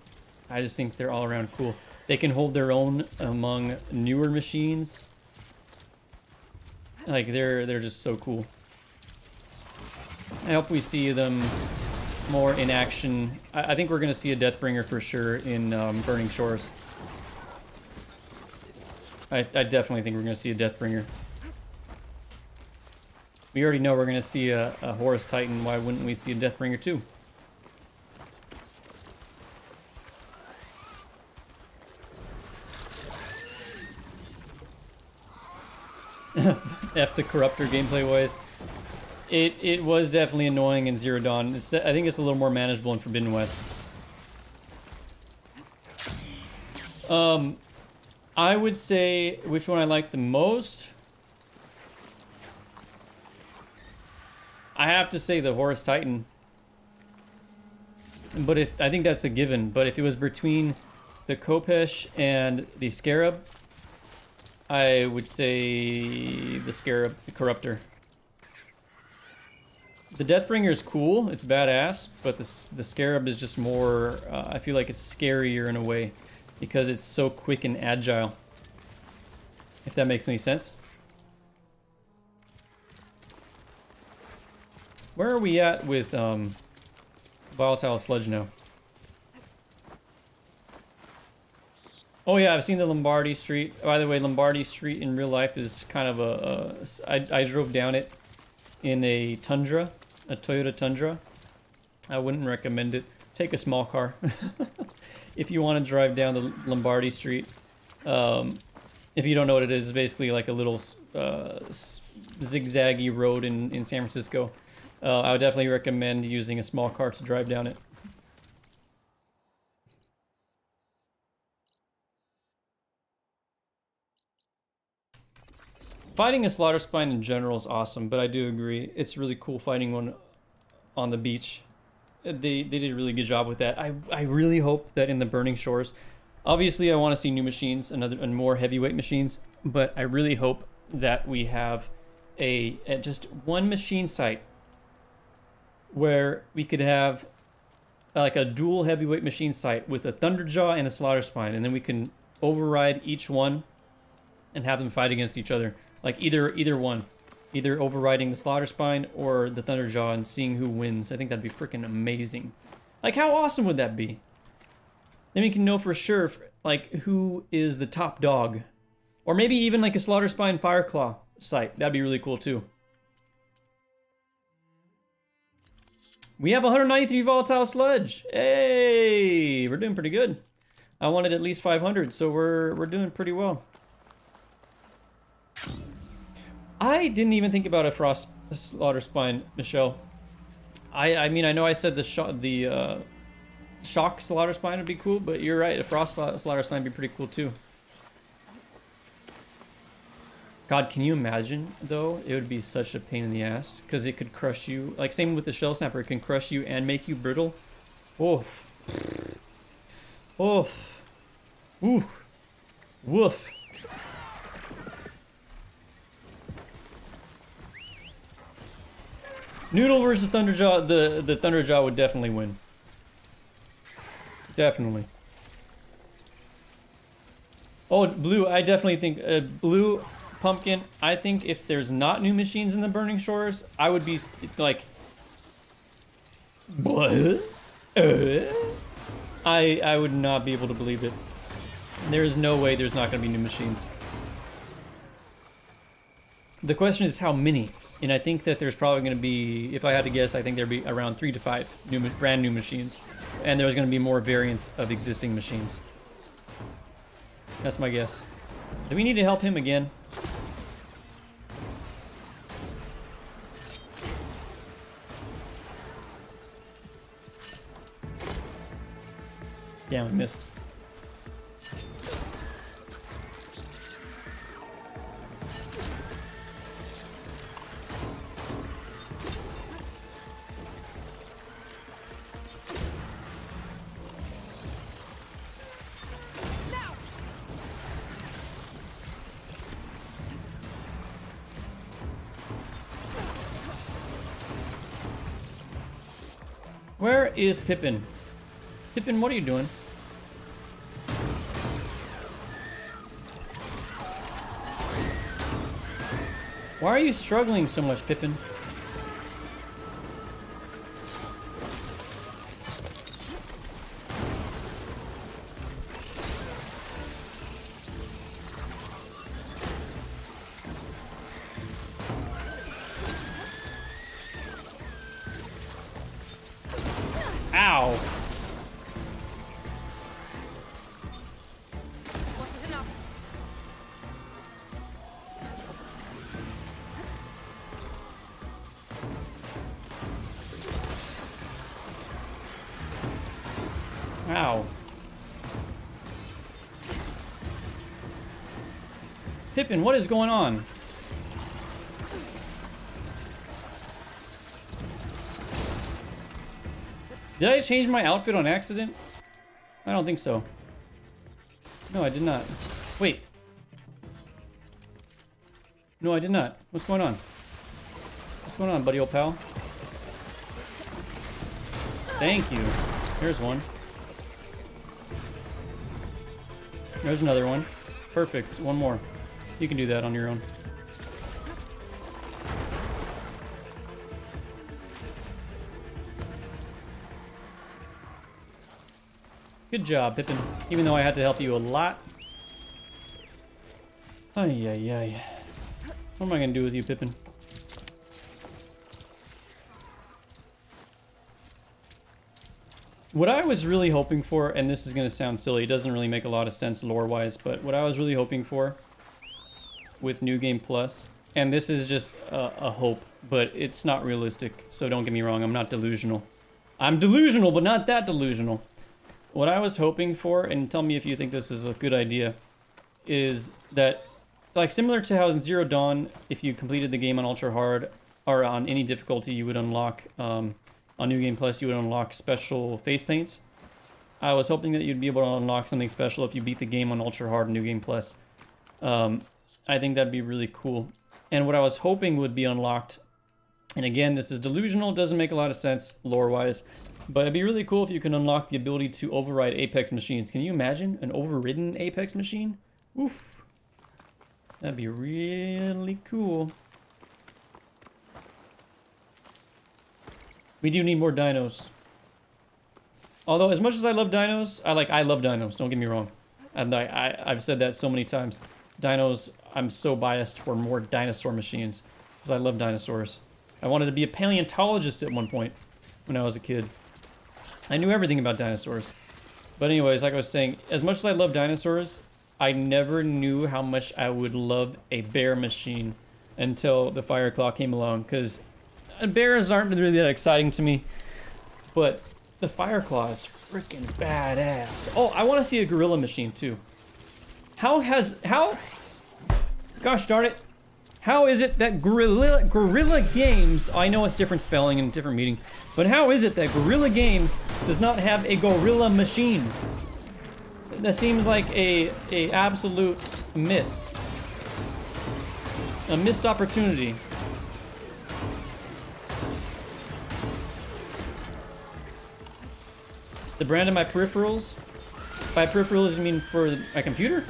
I just think they're all around cool. They can hold their own among newer machines. Like, they're just so cool. I hope we see them more in action. I think we're going to see a Deathbringer for sure in Burning Shores. I definitely think we're going to see a Deathbringer. We already know we're going to see a Horus Titan. Why wouldn't we see a Deathbringer too? F the Corruptor gameplay wise. It was definitely annoying in Zero Dawn. I think it's a little more manageable in Forbidden West. I would say which one I like the most. I have to say the Horus Titan. But I think that's a given. But if it was between the Khopesh and the Scarab, I would say the Scarab, the Corruptor. The Deathbringer is cool, it's badass, but the Scarab is just more, I feel like it's scarier in a way, because it's so quick and agile. If that makes any sense. Where are we at with Volatile Sludge now? Oh yeah, I've seen the Lombardy Street. By the way, Lombardy Street in real life is kind of I drove down it in a Tundra, a Toyota Tundra. I wouldn't recommend it. Take a small car if you want to drive down the Lombardy Street. If you don't know what it is, it's basically like a little zigzaggy road in San Francisco. I would definitely recommend using a small car to drive down it. Fighting a Slaughter Spine in general is awesome, but I do agree. It's really cool fighting one on the beach. They did a really good job with that. I really hope that in the Burning Shores, obviously I want to see new machines and more heavyweight machines, but I really hope that we have a just one machine site where we could have like a dual heavyweight machine site with a Thunderjaw and a Slaughter Spine, and then we can override each one and have them fight against each other. Like either one. Either overriding the Slaughter Spine or the Thunderjaw and seeing who wins. I think that'd be freaking amazing. Like, how awesome would that be? Then we can know for sure, like, who is the top dog. Or maybe even like a Slaughter Spine Fireclaw site. That'd be really cool too. We have 193 Volatile Sludge. Hey, we're doing pretty good. I wanted at least 500, so we're doing pretty well. I didn't even think about a Slaughter Spine, Michelle. I mean, I know I said the Shock Slaughter Spine would be cool, but you're right, a Frost Slaughter Spine would be pretty cool too. God, can you imagine, though? It would be such a pain in the ass, because it could crush you. Like, same with the Shell Snapper, it can crush you and make you brittle. Oh. Oh. Oof. Woof. Noodle versus Thunderjaw. The Thunderjaw would definitely win. Definitely. Oh, Blue, I definitely think... Blue Pumpkin, I think if there's not new machines in the Burning Shores, I would be like... What? I would not be able to believe it. There is no way there's not going to be new machines. The question is how many? And I think that there's probably going to be, if I had to guess, I think there'd be around 3 to 5 brand new machines. And there's going to be more variants of existing machines. That's my guess. Do we need to help him again? Damn, I missed. Where is Pippin? Pippin, what are you doing? Why are you struggling so much, Pippin? Ow. Pippin, what is going on? Did I change my outfit on accident? I don't think so. No, I did not. Wait. No, I did not. What's going on? What's going on, buddy old pal? Thank you. There's one. There's another one. Perfect. One more. You can do that on your own. Good job, Pippin. Even though I had to help you a lot. Ay, ay, ay. What am I gonna do with you, Pippin? What I was really hoping for, and this is gonna sound silly, it doesn't really make a lot of sense lore-wise, but what I was really hoping for with New Game Plus, and this is just a hope, but it's not realistic, so don't get me wrong, I'm not delusional. I'm delusional, but not that delusional. What I was hoping for, and tell me if you think this is a good idea, is that, like similar to how in Zero Dawn, if you completed the game on Ultra Hard, or on any difficulty, you would unlock, on New Game Plus, you would unlock special face paints. I was hoping that you'd be able to unlock something special if you beat the game on Ultra Hard New Game Plus. I think that'd be really cool. And what I was hoping would be unlocked, and again, this is delusional, doesn't make a lot of sense lore-wise, but it'd be really cool if you can unlock the ability to override Apex machines. Can you imagine an overridden Apex machine? Oof. That'd be really cool. We do need more dinos. Although, as much as I love dinos, I love dinos, don't get me wrong. And I've said that so many times. Dinos, I'm so biased for more dinosaur machines. Because I love dinosaurs. I wanted to be a paleontologist at one point when I was a kid. I knew everything about dinosaurs. But anyways, like I was saying, as much as I love dinosaurs, I never knew how much I would love a bear machine until the Fire Claw came along. Because bears aren't really that exciting to me. But the Fire Claw is freaking badass. Oh, I want to see a gorilla machine too. Gosh darn it. How is it that Guerrilla Games, I know it's different spelling and different meaning, but how is it that Guerrilla Games does not have a gorilla machine? That seems like a absolute miss. A missed opportunity. The brand of my peripherals? By peripherals, you mean for my computer?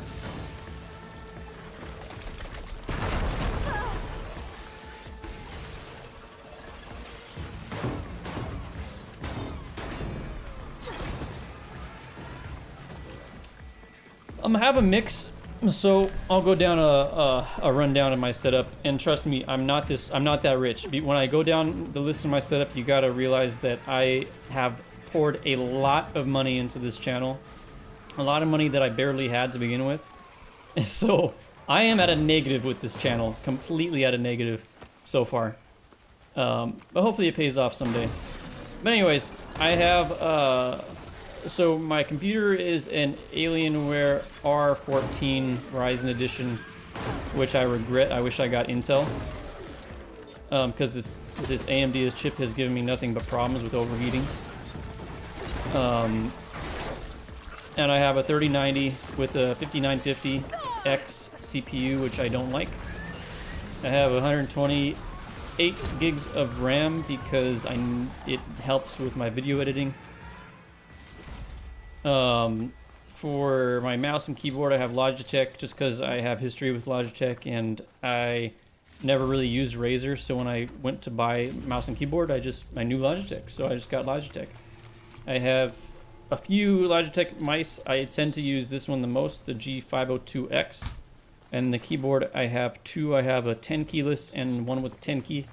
I have a mix, so I'll go down a rundown of my setup, and trust me, I'm not that rich. When I go down the list of my setup, you gotta realize that I have poured a lot of money into this channel, a lot of money that I barely had to begin with. So I am at a negative with this channel, completely at a negative so far. But hopefully it pays off someday. But anyways, I have so my computer is an Alienware R14 Ryzen Edition, which I regret. I wish I got Intel, because this AMD chip has given me nothing but problems with overheating. And I have a 3090 with a 5950X CPU, which I don't like. I have 128 gigs of RAM because it helps with my video editing. For my mouse and keyboard, I have Logitech just because I have history with Logitech, and I never really used Razer, so when I went to buy mouse and keyboard, I knew Logitech, so I just got Logitech. I have a few Logitech mice. I tend to use this one the most, the G502X, and the keyboard I have two. I have a 10 keyless and one with 10 key.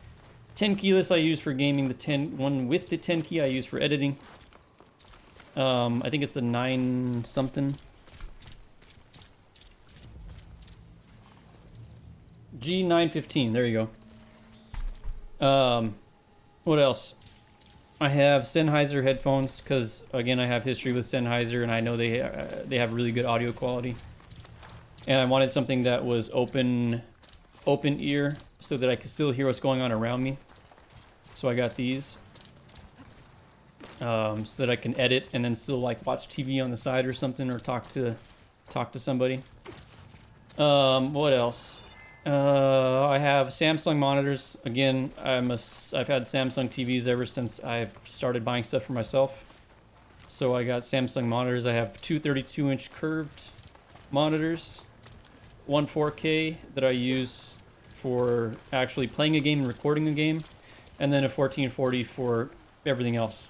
10 keyless I use for gaming, one with the 10 key I use for editing. I think it's the 9 something. G915, there you go. What else? I have Sennheiser headphones because, again, I have history with Sennheiser, and I know they have really good audio quality. And I wanted something that was open ear so that I could still hear what's going on around me. So I got these so that I can edit and then still like watch TV on the side or something, or talk to somebody. What else? I have Samsung monitors. Again, I've had Samsung TVs ever since I've started buying stuff for myself. So I got Samsung monitors. I have two 32-inch curved monitors, one 4K that I use for actually playing a game and recording a game, and then a 1440 for everything else.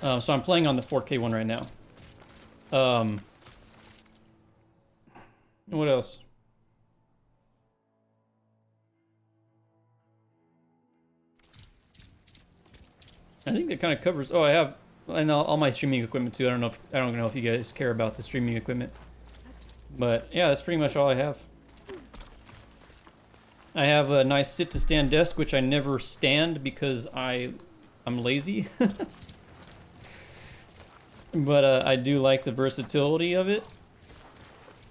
So I'm playing on the 4K one right now. What else? I think that kind of covers. Oh, I have, and all my streaming equipment too. I don't know if you guys care about the streaming equipment, but yeah, that's pretty much all I have. I have a nice sit-to-stand desk, which I never stand because I'm lazy. But I do like the versatility of it,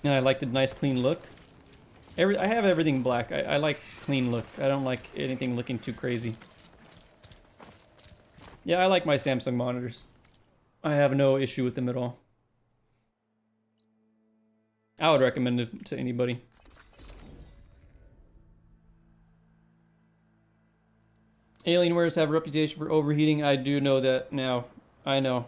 and I like the nice clean look. I have everything black. I like clean look. I don't like anything looking too crazy. Yeah, I like my Samsung monitors. I have no issue with them at all. I would recommend it to anybody. Alienwares have a reputation for overheating. I do know that now. I know.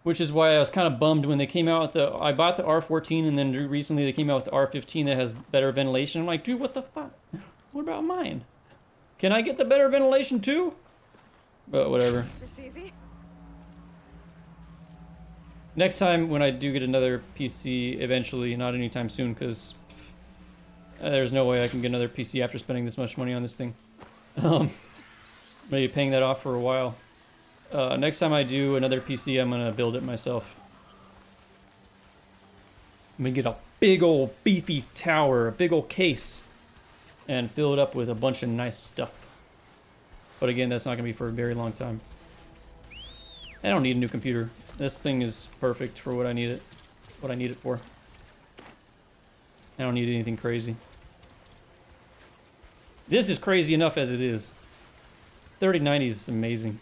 Which is why I was kind of bummed when they came out with the... I bought the R14, and then recently they came out with the R15 that has better ventilation. I'm like, dude, what the fuck? What about mine? Can I get the better ventilation too? But whatever. This easy? Next time when I do get another PC, eventually, not anytime soon, because there's no way I can get another PC after spending this much money on this thing. Maybe paying that off for a while. Next time I do another PC, I'm gonna build it myself. I'm gonna get a big old beefy tower, a big old case, and fill it up with a bunch of nice stuff. But again, that's not gonna be for a very long time. I don't need a new computer. This thing is perfect for what I need it for. I don't need anything crazy. This is crazy enough as it is. 3090 is amazing.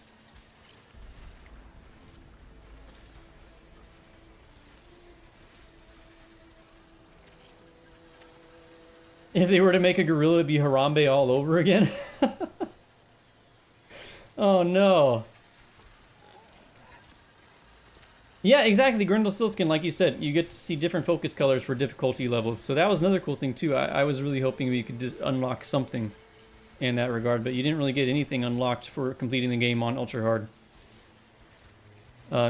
If they were to make a gorilla, it'd be Harambe all over again. Oh no. Yeah, exactly. Grindel Silskin, like you said, you get to see different focus colors for difficulty levels. So that was another cool thing too. I was really hoping we could unlock something in that regard, but you didn't really get anything unlocked for completing the game on Ultra Hard.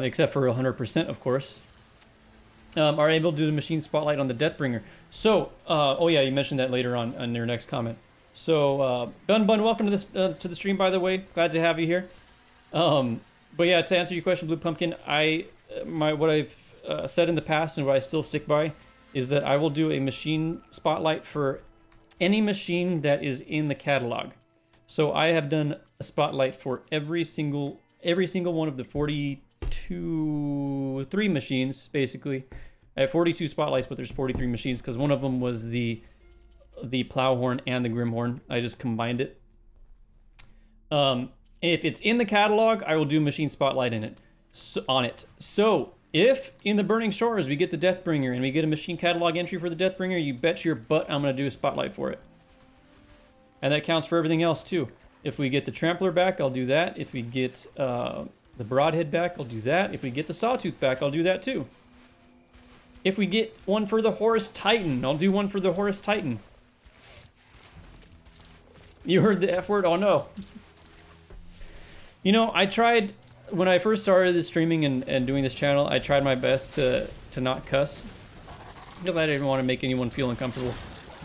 Except for 100%, of course. Are able to do the machine spotlight on the Deathbringer. So, oh yeah, you mentioned that later on your next comment. So, Bun, welcome to this to the stream, by the way. Glad to have you here. But yeah, to answer your question, Blue Pumpkin, what I've said in the past and what I still stick by is that I will do a machine spotlight for any machine that is in the catalog. So I have done a spotlight for every single one of the 43 machines, basically. I have 42 spotlights, but there's 43 machines because one of them was the Plowhorn and the Grimhorn. I just combined it. If it's in the catalog, I will do machine spotlight on it. So if in the Burning Shores we get the Deathbringer and we get a machine catalog entry for the Deathbringer, you bet your butt I'm going to do a spotlight for it. And that counts for everything else too. If we get the Trampler back, I'll do that. If we get the Broadhead back, I'll do that. If we get the Sawtooth back, I'll do that too. If we get one for the Horus Titan, I'll do one for the Horus Titan. You heard the F word? Oh no. You know, I tried, when I first started this streaming and doing this channel, I tried my best to not cuss. Because I didn't want to make anyone feel uncomfortable.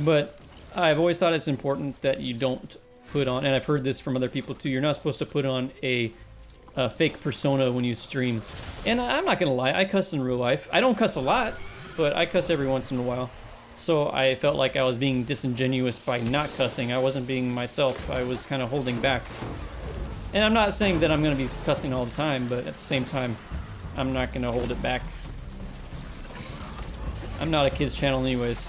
But I've always thought it's important that you don't put on, and I've heard this from other people too, you're not supposed to put on a fake persona when you stream. And I'm not gonna lie, I cuss in real life. I don't cuss a lot, but I cuss every once in a while. So I felt like I was being disingenuous by not cussing. I wasn't being myself. I was kind of holding back. And I'm not saying that I'm going to be cussing all the time, but at the same time, I'm not going to hold it back. I'm not a kids channel anyways.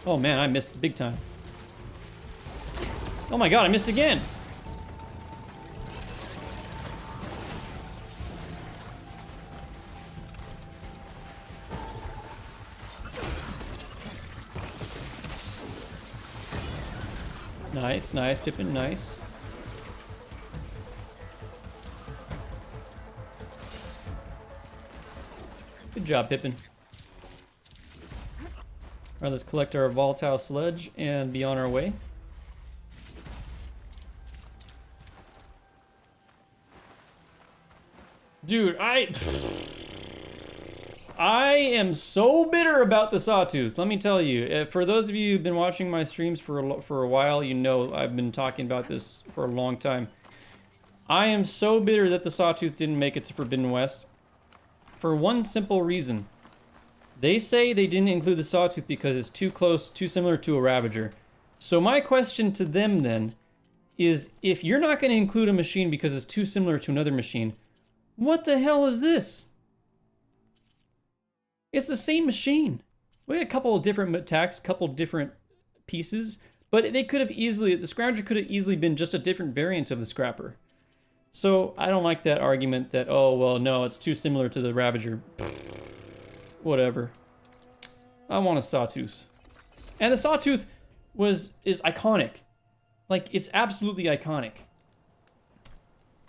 Oh man, I missed big time. Oh my god, I missed again! Nice, nice, Pippin, nice. Good job, Pippin. Alright, let's collect our volatile sludge and be on our way. Dude, I am so bitter about the sawtooth, let me tell you. For those of you who've been watching my streams for a while, you know I've been talking about this for a long time. I am so bitter that the sawtooth didn't make it to Forbidden West. For one simple reason. They say they didn't include the sawtooth because it's too close, too similar to a Ravager. So my question to them then is, if you're not going to include a machine because it's too similar to another machine, what the hell is this? It's the same machine. We had a couple of different attacks, a couple of different pieces, but they could have easily, the Scrounger could have easily been just a different variant of the Scrapper. So I don't like that argument that, oh, well, no, it's too similar to the Ravager. Whatever. I want a sawtooth. And the sawtooth is iconic. Like, it's absolutely iconic.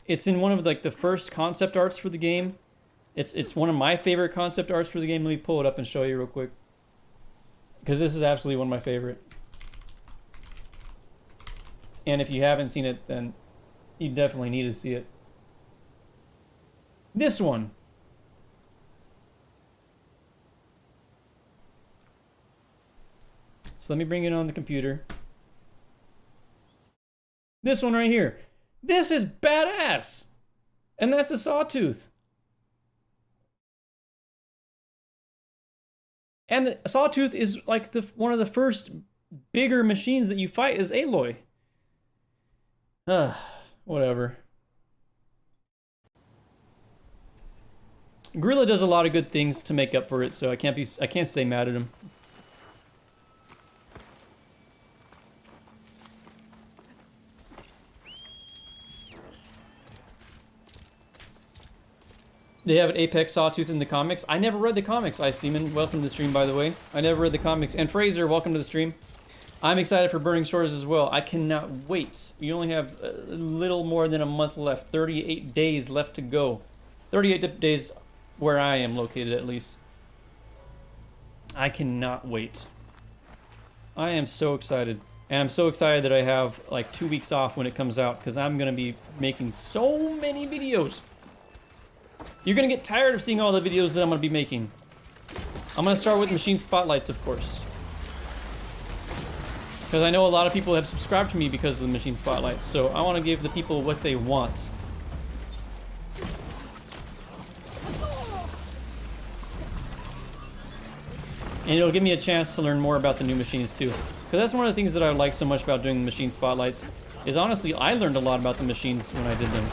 It's in one of like the first concept arts for the game. It's one of my favorite concept arts for the game. Let me pull it up and show you real quick. Because this is absolutely one of my favorite. And if you haven't seen it, then you definitely need to see it. This one. So let me bring it on the computer. This one right here. This is badass! And that's a sawtooth. And the sawtooth is like one of the first bigger machines that you fight is Aloy. Whatever. Gorilla does a lot of good things to make up for it, so I can't stay mad at him. They have an Apex Sawtooth in the comics. I never read the comics, Ice Demon. Welcome to the stream, by the way. I never read the comics. And Fraser, welcome to the stream. I'm excited for Burning Shores as well. I cannot wait. You only have a little more than a month left. 38 days left to go. 38 days where I am located, at least. I cannot wait. I am so excited. And I'm so excited that I have like 2 weeks off when it comes out, because I'm going to be making so many videos. You're going to get tired of seeing all the videos that I'm going to be making. I'm going to start with machine spotlights, of course. Because I know a lot of people have subscribed to me because of the machine spotlights. So I want to give the people what they want. And it'll give me a chance to learn more about the new machines too. Because that's one of the things that I like so much about doing the machine spotlights. Is honestly, I learned a lot about the machines when I did them.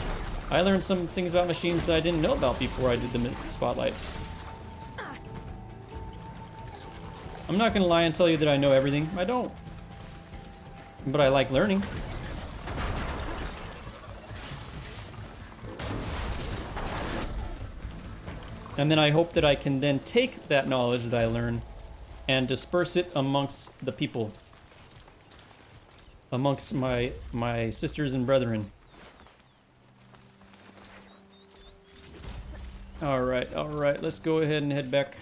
I learned some things about machines that I didn't know about before I did the spotlights. I'm not going to lie and tell you that I know everything. I don't. But I like learning. And then I hope that I can then take that knowledge that I learn and disperse it amongst the people. Amongst my sisters and brethren. Alright, let's go ahead and head back.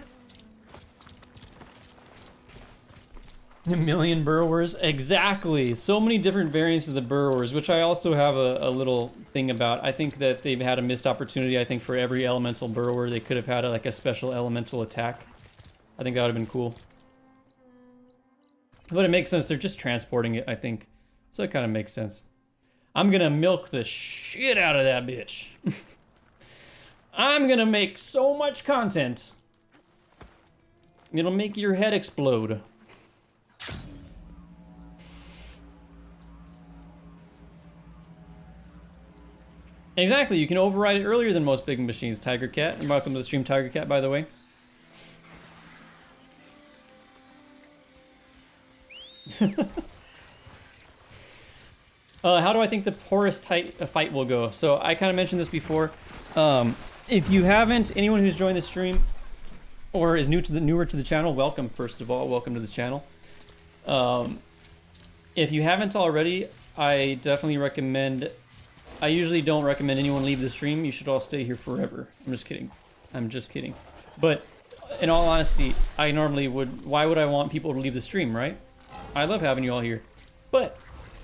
A million burrowers? Exactly! So many different variants of the burrowers, which I also have a little thing about. I think that they've had a missed opportunity. I think for every elemental burrower, they could have had like a special elemental attack. I think that would have been cool. But it makes sense, they're just transporting it, I think. So it kind of makes sense. I'm gonna milk the shit out of that bitch. I'm gonna make so much content. It'll make your head explode. Exactly, you can override it earlier than most big machines, Tiger Cat. And welcome to the stream, Tiger Cat, by the way. How do I think the Horus fight will go? So I kind of mentioned this before. If you haven't, anyone who's joined the stream or is newer to the channel, welcome. First of all, welcome to the channel. If you haven't already, I definitely recommend. I usually don't recommend anyone leave the stream. You should all stay here forever. I'm just kidding. I'm just kidding. But in all honesty, I normally would. Why would I want people to leave the stream, right? I love having you all here. But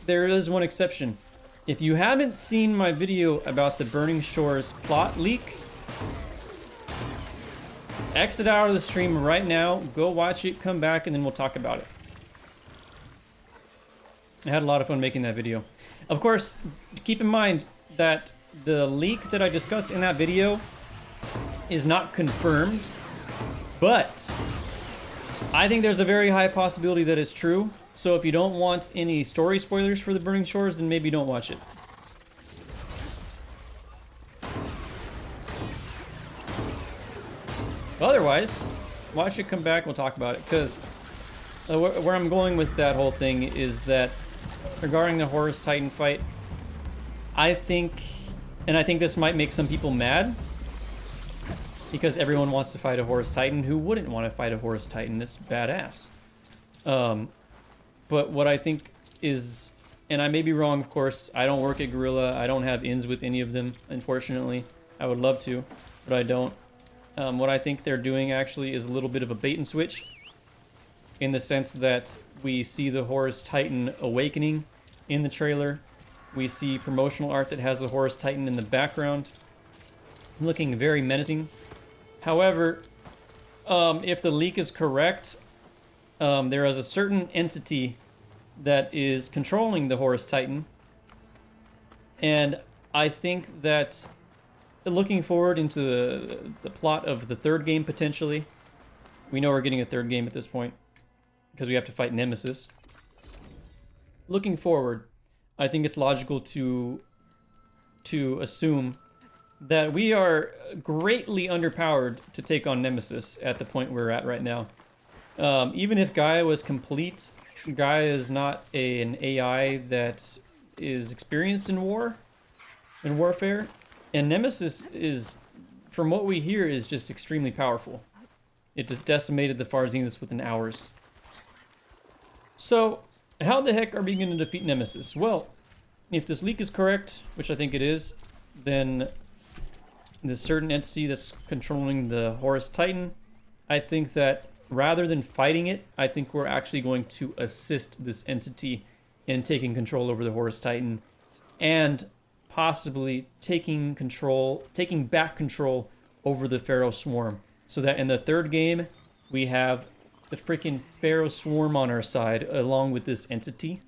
there is one exception. If you haven't seen my video about the Burning Shores plot leak, exit out of the stream right now, go watch it, come back, and then we'll talk about it. I had a lot of fun making that video. Of course, keep in mind that the leak that I discussed in that video is not confirmed, but I think there's a very high possibility that it's true. So if you don't want any story spoilers for the Burning Shores, then maybe don't watch it. Otherwise, watch it, come back, we'll talk about it. Because where I'm going with that whole thing is that regarding the Horus Titan fight, I think this might make some people mad. Because everyone wants to fight a Horus Titan. Who wouldn't want to fight a Horus Titan? It's badass. But what I think is, and I may be wrong, of course, I don't work at Gorilla. I don't have ins with any of them, unfortunately. I would love to, but I don't. What I think they're doing actually is a little bit of a bait and switch, in the sense that we see the Horus Titan awakening in the trailer. We see promotional art that has the Horus Titan in the background, looking very menacing. However, if the leak is correct, there is a certain entity that is controlling the Horus Titan, and I think that looking forward into the plot of the third game, potentially, we know we're getting a third game at this point, because we have to fight Nemesis. Looking forward, I think it's logical to assume that we are greatly underpowered to take on Nemesis at the point we're at right now. Even if Gaia was complete, Gaia is not an AI that is experienced in warfare. And Nemesis is, from what we hear, is just extremely powerful. It just decimated the Far Zeniths within hours. So, how the heck are we going to defeat Nemesis? Well, if this leak is correct, which I think it is, then this certain entity that's controlling the Horus Titan, I think that rather than fighting it, I think we're actually going to assist this entity in taking control over the Horus Titan and possibly taking back control over the Pharaoh Swarm, so that in the third game we have the freaking Pharaoh Swarm on our side along with this entity,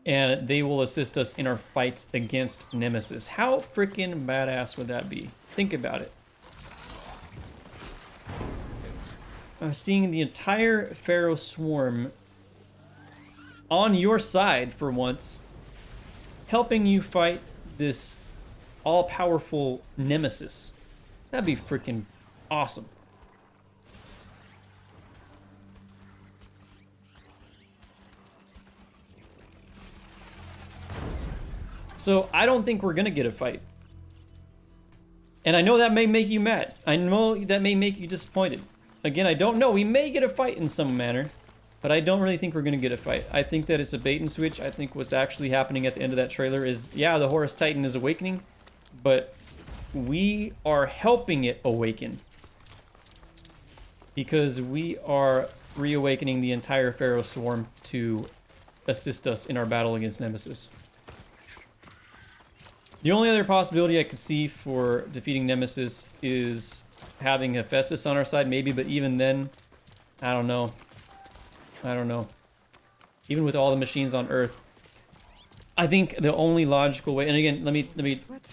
and they will assist us in our fights against Nemesis. How freaking badass would that be? Think about it. Seeing the entire Pharaoh Swarm on your side for once, helping you fight this all-powerful Nemesis. That'd be freaking awesome. So I don't think we're gonna get a fight. And I know that may make you mad. I know that may make you disappointed. Again, I don't know. We may get a fight in some manner, but I don't really think we're going to get a fight. I think that it's a bait and switch. I think what's actually happening at the end of that trailer is, yeah, the Horus Titan is awakening, but we are helping it awaken. Because we are reawakening the entire Pharaoh Swarm to assist us in our battle against Nemesis. The only other possibility I could see for defeating Nemesis is having Hephaestus on our side, maybe, but even then, I don't know. I don't know. Even with all the machines on Earth, I think the only logical way, and again,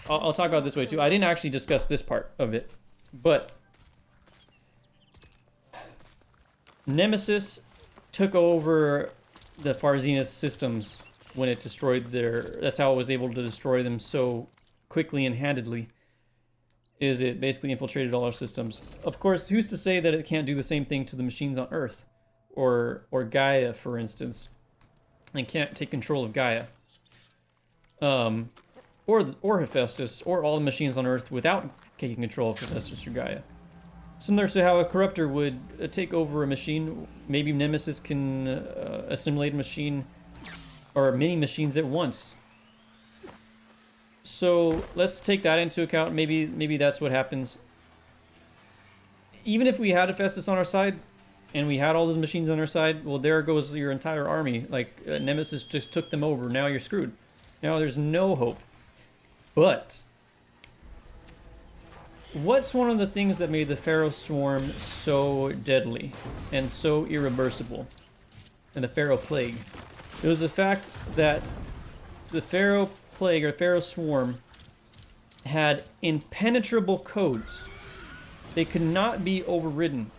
I'll talk about it this way too. I didn't actually discuss this part of it, but Nemesis took over the Far Zenith systems when it destroyed their... That's how it was able to destroy them so quickly and handedly, is it basically infiltrated all our systems. Of course, who's to say that it can't do the same thing to the machines on Earth? Or Gaia, for instance. And can't take control of Gaia. Or Hephaestus, or all the machines on Earth without taking control of Hephaestus or Gaia. Similar to how a corruptor would take over a machine, maybe Nemesis can assimilate a machine or many machines at once. So let's take that into account. Maybe that's what happens. Even if we had Hephaestus on our side, and we had all those machines on our side, well, there goes your entire army. Like, Nemesis just took them over. Now you're screwed. Now there's no hope. But what's one of the things that made the Pharaoh Swarm so deadly and so irreversible? And the Pharaoh Plague. It was the fact that the Pharaoh Plague, or Pharaoh Swarm, had impenetrable codes. They could not be overridden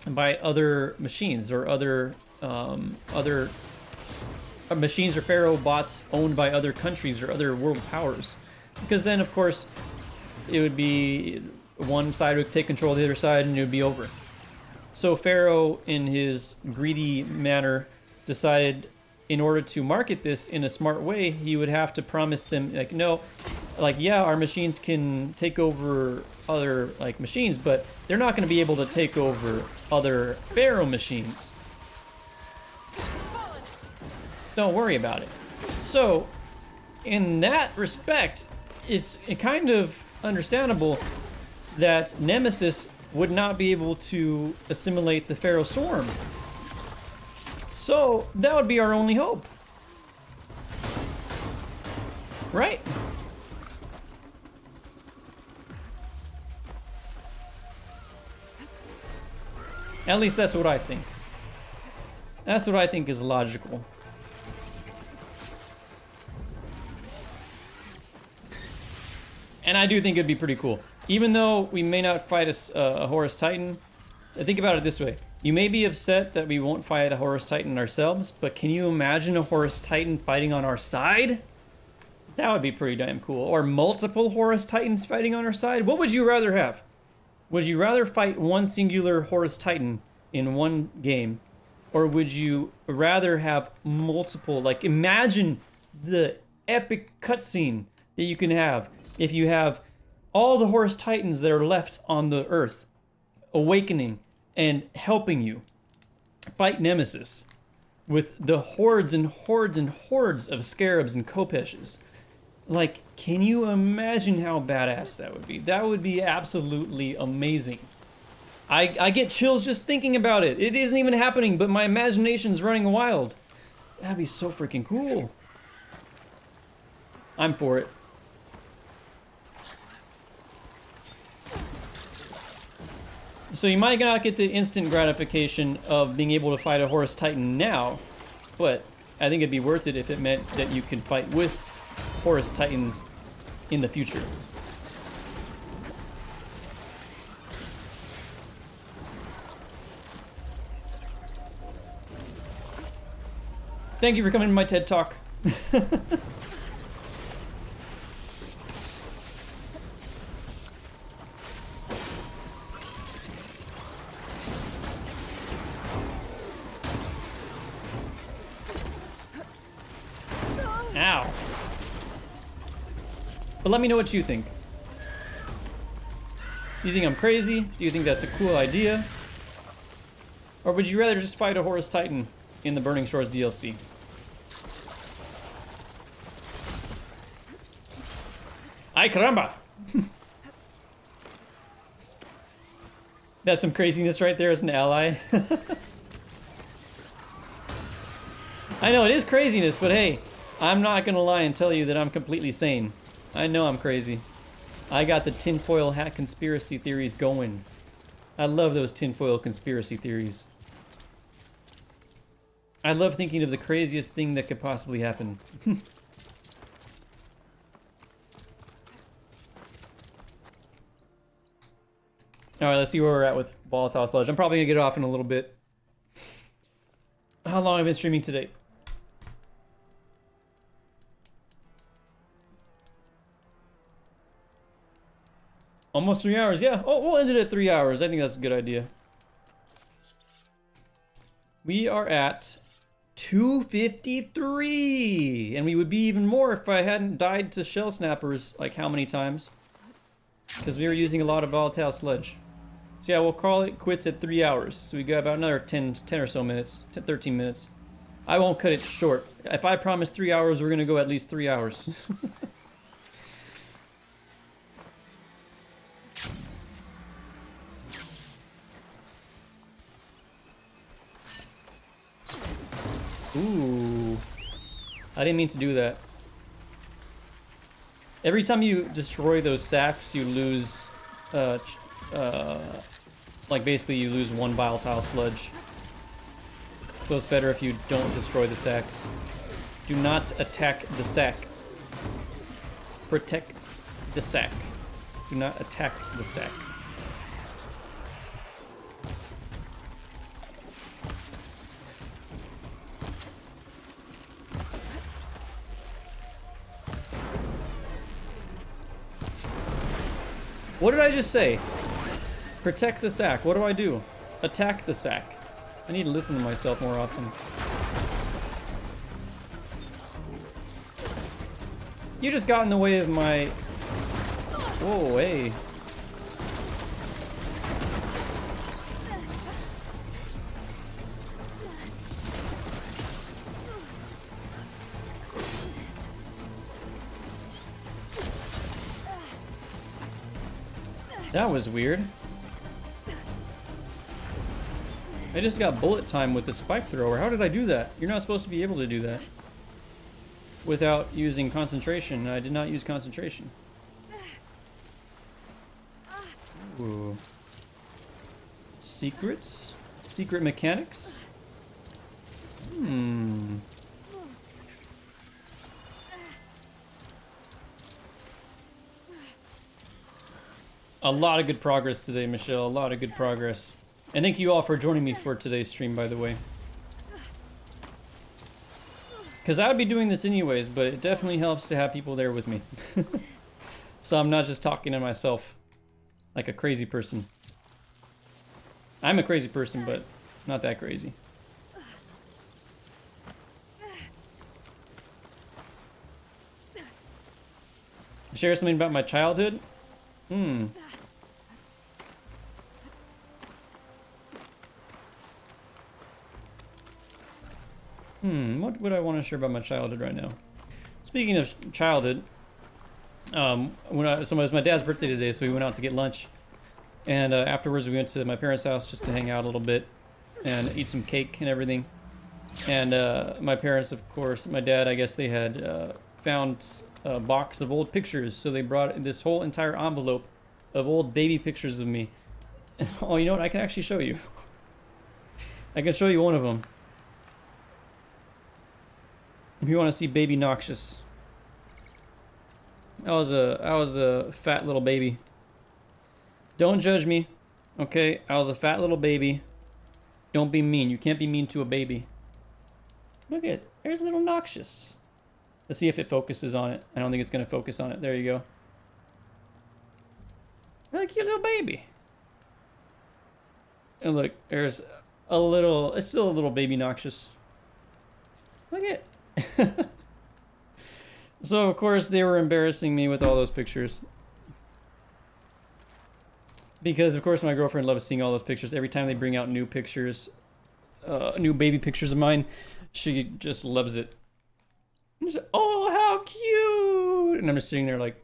by other machines or other machines or Pharaoh bots owned by other countries or other world powers. Because then, of course, it would be one side would take control of the other side and it would be over. So Pharaoh, in his greedy manner, decided in order to market this in a smart way, he would have to promise them, like, no, like, yeah, our machines can take over other, like, machines, but they're not going to be able to take over other Pharaoh machines. Don't worry about it. So, in that respect, it's kind of understandable that Nemesis would not be able to assimilate the Pharaoh Swarm. So, that would be our only hope. Right? At least that's what I think. That's what I think is logical. And I do think it'd be pretty cool. Even though we may not fight a Horus Titan, think about it this way. You may be upset that we won't fight a Horus Titan ourselves, but can you imagine a Horus Titan fighting on our side? That would be pretty damn cool. Or multiple Horus Titans fighting on our side. What would you rather have? Would you rather fight one singular Horus Titan in one game? Or would you rather have multiple? Like, imagine the epic cutscene that you can have if you have all the Horus Titans that are left on the Earth awakening and helping you fight Nemesis with the hordes and hordes and hordes of scarabs and Kopeshes. Like, can you imagine how badass that would be? That would be absolutely amazing. I get chills just thinking about it. It isn't even happening, but my imagination's running wild. That'd be so freaking cool. I'm for it. So you might not get the instant gratification of being able to fight a Horus Titan now, but I think it'd be worth it if it meant that you can fight with Horus Titans in the future. Thank you for coming to my TED Talk. Ow. But let me know what you think. Do you think I'm crazy? Do you think that's a cool idea? Or would you rather just fight a Horus Titan in the Burning Shores DLC? Ay caramba! That's some craziness right there as an ally. I know it is craziness, but hey, I'm not gonna lie and tell you that I'm completely sane. I know I'm crazy. I got the tinfoil hat conspiracy theories going. I love those tinfoil conspiracy theories. I love thinking of the craziest thing that could possibly happen. All right, let's see where we're at with volatile sludge. I'm probably gonna get off in a little bit. How long have I been streaming today? Almost 3 hours, yeah. Oh, we'll end it at 3 hours. I think that's a good idea. We are at 253, and we would be even more if I hadn't died to shell snappers like how many times? Because we were using a lot of volatile sludge. So yeah, we'll call it quits at 3 hours. So we got about another 10 or so minutes, 13 minutes. I won't cut it short. If I promise 3 hours, we're gonna go at least 3 hours. Ooh. I didn't mean to do that. Every time you destroy those sacks, you lose, like basically you lose 1 volatile sludge. So it's better if you don't destroy the sacks. Do not attack the sack. Protect the sack. Do not attack the sack. What did I just say? Protect the sack. What do I do? Attack the sack. I need to listen to myself more often. You just got in the way of my... Whoa, hey. That was weird. I just got bullet time with the spike thrower. How did I do that? You're not supposed to be able to do that without using concentration. I did not use concentration. Ooh. Secrets? Secret mechanics? Hmm. A lot of good progress today, Michelle. A lot of good progress. And thank you all for joining me for today's stream, by the way. Because I would be doing this anyways, but it definitely helps to have people there with me. So I'm not just talking to myself like a crazy person. I'm a crazy person, but not that crazy. Share something about my childhood? What would I want to share about my childhood right now? Speaking of childhood, so it was my dad's birthday today, so we went out to get lunch. And afterwards we went to my parents' house just to hang out a little bit and eat some cake and everything. And my parents, of course, my dad, I guess they had found a box of old pictures. So they brought this whole entire envelope of old baby pictures of me. Oh, you know what? I can actually show you. I can show you one of them. If you want to see baby Noxious. I was a fat little baby. Don't judge me. Okay? I was a fat little baby. Don't be mean. You can't be mean to a baby. Look at it. There's little Noxious. Let's see if it focuses on it. I don't think it's going to focus on it. There you go. Really cute little baby. And look, there's a little... It's still a little baby Noxious. Look at it. So, of course, they were embarrassing me with all those pictures. Because, of course, my girlfriend loves seeing all those pictures. Every time they bring out new pictures, new baby pictures of mine, she just loves it. Just, oh, how cute! And I'm just sitting there like...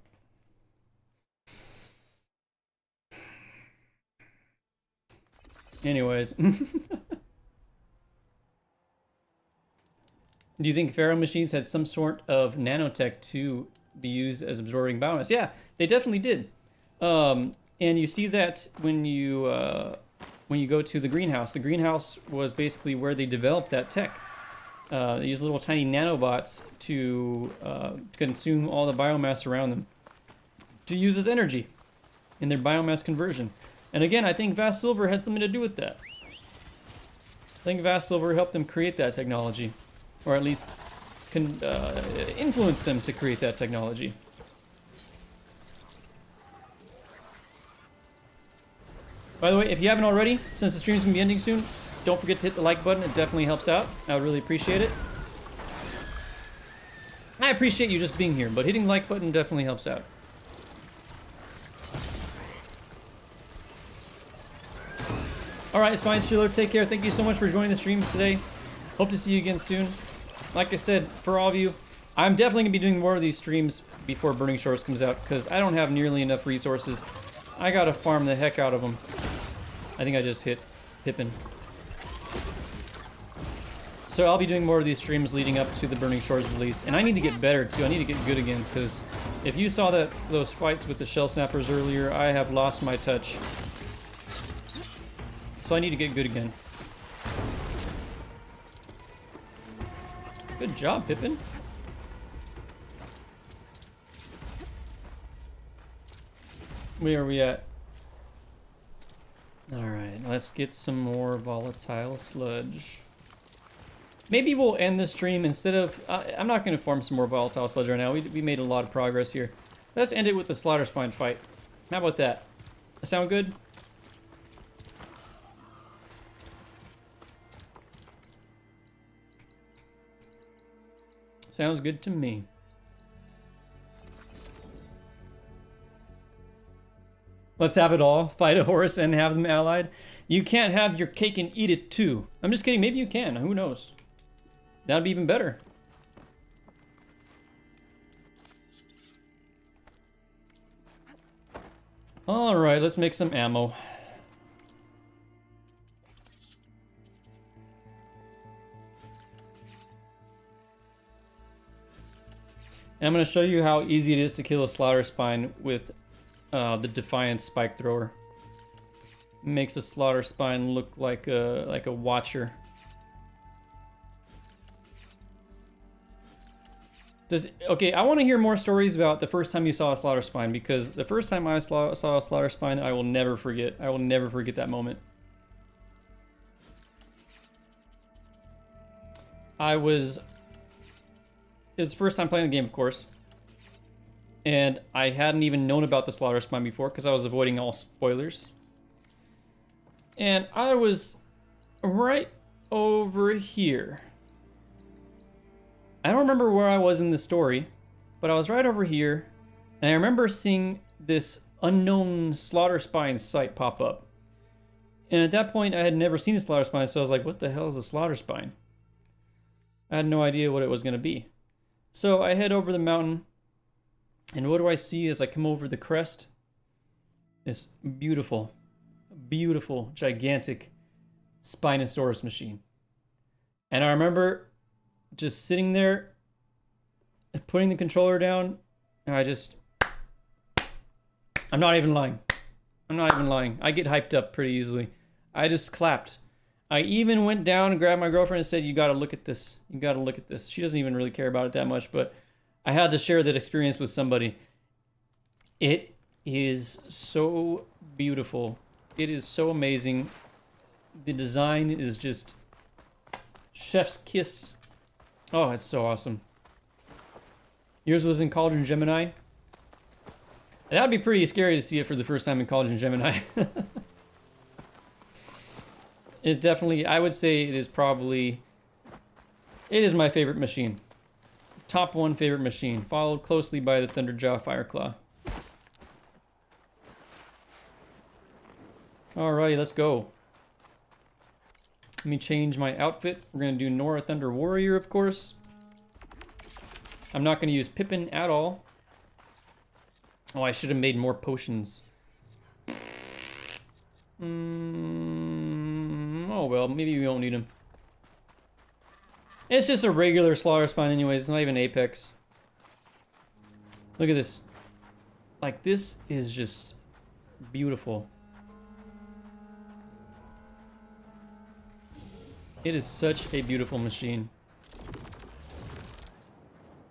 Anyways. Do you think Pharaoh machines had some sort of nanotech to be used as absorbing biomass? Yeah, they definitely did. And you see that when you go to the greenhouse. The greenhouse was basically where they developed that tech. They use little tiny nanobots to consume all the biomass around them to use as energy in their biomass conversion. And again, I think Vast Silver had something to do with that. I think Vast Silver helped them create that technology. Or at least influence them to create that technology. By the way, if you haven't already, since the stream's gonna be ending soon, don't forget to hit the like button. It definitely helps out. I would really appreciate it. I appreciate you just being here, but hitting the like button definitely helps out. Alright, Spine Chiller, take care. Thank you so much for joining the stream today. Hope to see you again soon. Like I said, for all of you, I'm definitely going to be doing more of these streams before Burning Shores comes out, because I don't have nearly enough resources. I gotta farm the heck out of them. I think I just hit Pippin. So I'll be doing more of these streams leading up to the Burning Shores release. And I need to get better too. I need to get good again, because if you saw those fights with the Shell Snappers earlier, I have lost my touch. So I need to get good again. Good job, Pippin. Where are we at? Alright, let's get some more volatile sludge. Maybe we'll end the stream instead of... I'm not going to farm some more volatile sludge right now. We made a lot of progress here. Let's end it with the Slaughter Spine fight. How about that? That sound good? Sounds good to me. Let's have it all. Fight a horse and have them allied. You can't have your cake and eat it too. I'm just kidding. Maybe you can. Who knows? That'd be even better. Alright, let's make some ammo. And I'm going to show you how easy it is to kill a Slaughter Spine with the Defiance Spike Thrower. It makes a Slaughter Spine look like a watcher. Okay, I want to hear more stories about the first time you saw a Slaughter Spine, because the first time I saw a Slaughter Spine, I will never forget. I will never forget that moment. It was the first time playing the game, of course. And I hadn't even known about the Slaughter Spine before because I was avoiding all spoilers. And I was right over here. I don't remember where I was in the story, but I was right over here. And I remember seeing this unknown Slaughter Spine site pop up. And at that point, I had never seen a Slaughter Spine, so I was like, what the hell is a Slaughter Spine? I had no idea what it was going to be. So I head over the mountain, and what do I see as I come over the crest? This beautiful, beautiful, gigantic Spinosaurus machine. And I remember just sitting there, putting the controller down, and I'm not even lying. I'm not even lying. I get hyped up pretty easily. I just clapped. I even went down and grabbed my girlfriend and said, you gotta look at this. You gotta look at this. She doesn't even really care about it that much, but I had to share that experience with somebody. It is so beautiful. It is so amazing. The design is just chef's kiss. Oh, it's so awesome. Yours was in Cauldron Gemini. That would be pretty scary to see it for the first time in Cauldron Gemini. It's definitely, I would say it is my favorite machine. Top 1 favorite machine, followed closely by the Thunderjaw Fireclaw. Alrighty, let's go. Let me change my outfit. We're going to do Nora Thunder Warrior, of course. I'm not going to use Pippin at all. Oh, I should have made more potions. Oh well, maybe we won't need them. It's just a regular Slaughter Spine anyways, it's not even Apex. Look at this. Like, this is just beautiful. It is such a beautiful machine.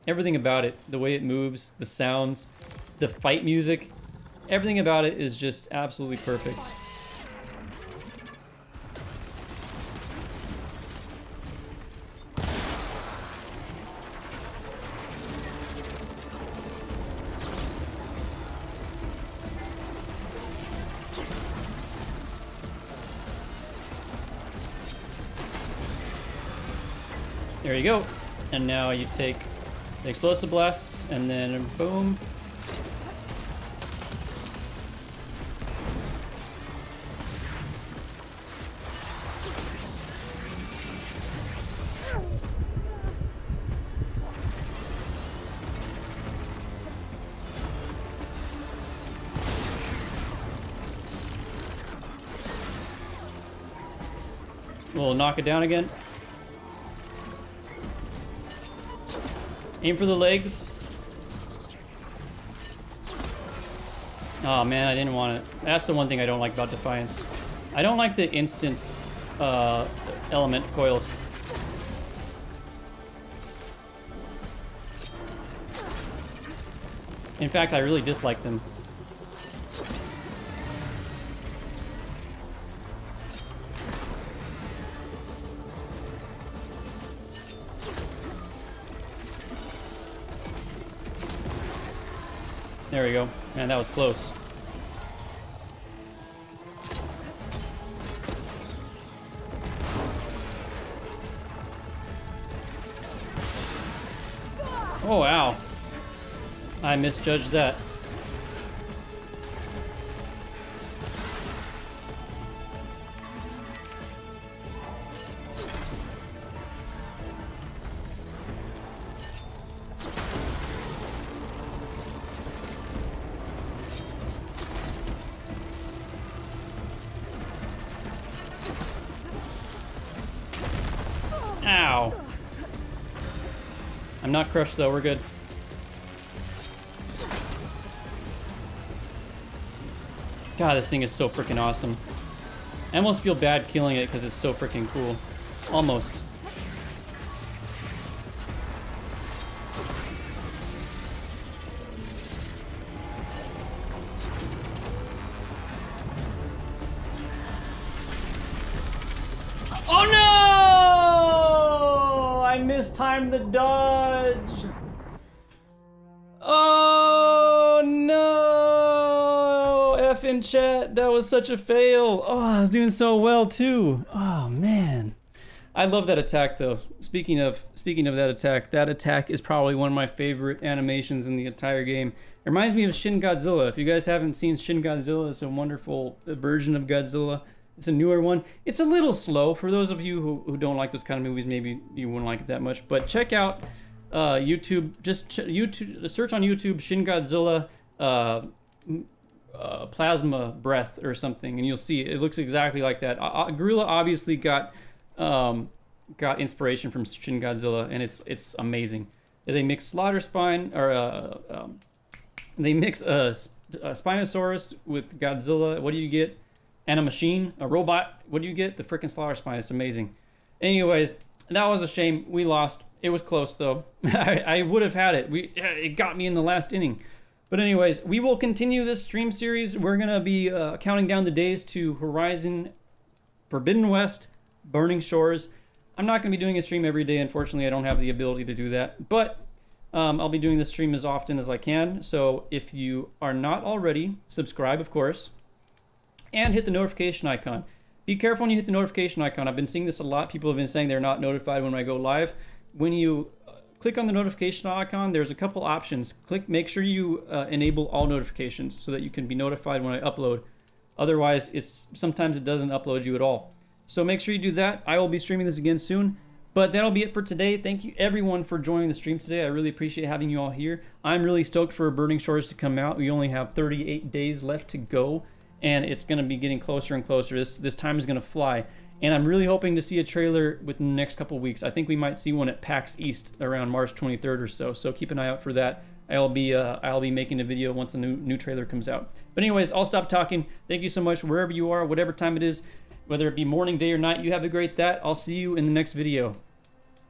Everything about it, the way it moves, the sounds, the fight music, everything about it is just absolutely perfect. There you go. And now you take the explosive blasts, and then boom. We'll knock it down again. Aim for the legs. Oh man, I didn't want it. That's the one thing I don't like about Defiance. I don't like the instant element coils. In fact, I really dislike them. There we go. Man, that was close. Oh, wow. I misjudged that. Ow. I'm not crushed though, we're good. God, this thing is so freaking awesome. I almost feel bad killing it because it's so freaking cool. Almost. Oh no! I mistimed the dodge. Oh no! F in chat, that was such a fail. Oh, I was doing so well too. Oh man. I love that attack though. Speaking of that attack is probably one of my favorite animations in the entire game. It reminds me of Shin Godzilla. If you guys haven't seen Shin Godzilla, it's a wonderful version of Godzilla. It's a newer one. It's a little slow for those of you who don't like those kind of movies. Maybe you wouldn't like it that much, but check out YouTube. Just YouTube. Search on YouTube Shin Godzilla plasma breath or something, and you'll see it looks exactly like that. Gorilla obviously got inspiration from Shin Godzilla, and it's amazing. They mix Slaughter Spine or they mix a Spinosaurus with Godzilla. What do you get? And a machine, a robot. What do you get? The freaking Slaughter Spine. It's amazing. Anyways, that was a shame. We lost. It was close though. I would have had it. It got me in the last inning. But anyways, we will continue this stream series. We're gonna be counting down the days to Horizon Forbidden West, Burning Shores. I'm not gonna be doing a stream every day. Unfortunately, I don't have the ability to do that. But I'll be doing this stream as often as I can. So if you are not already, subscribe, of course. And hit the notification icon. Be careful when you hit the notification icon. I've been seeing this a lot. People have been saying they're not notified when I go live. When you click on the notification icon, there's a couple options. Make sure you enable all notifications so that you can be notified when I upload. Otherwise, sometimes it doesn't upload you at all. So make sure you do that. I will be streaming this again soon. But that'll be it for today. Thank you everyone for joining the stream today. I really appreciate having you all here. I'm really stoked for Burning Shores to come out. We only have 38 days left to go. And it's going to be getting closer and closer. This time is going to fly. And I'm really hoping to see a trailer within the next couple of weeks. I think we might see one at PAX East around March 23rd or so. So keep an eye out for that. I'll be making a video once a new trailer comes out. But anyways, I'll stop talking. Thank you so much wherever you are, whatever time it is, whether it be morning, day, or night. You have a great that. I'll see you in the next video.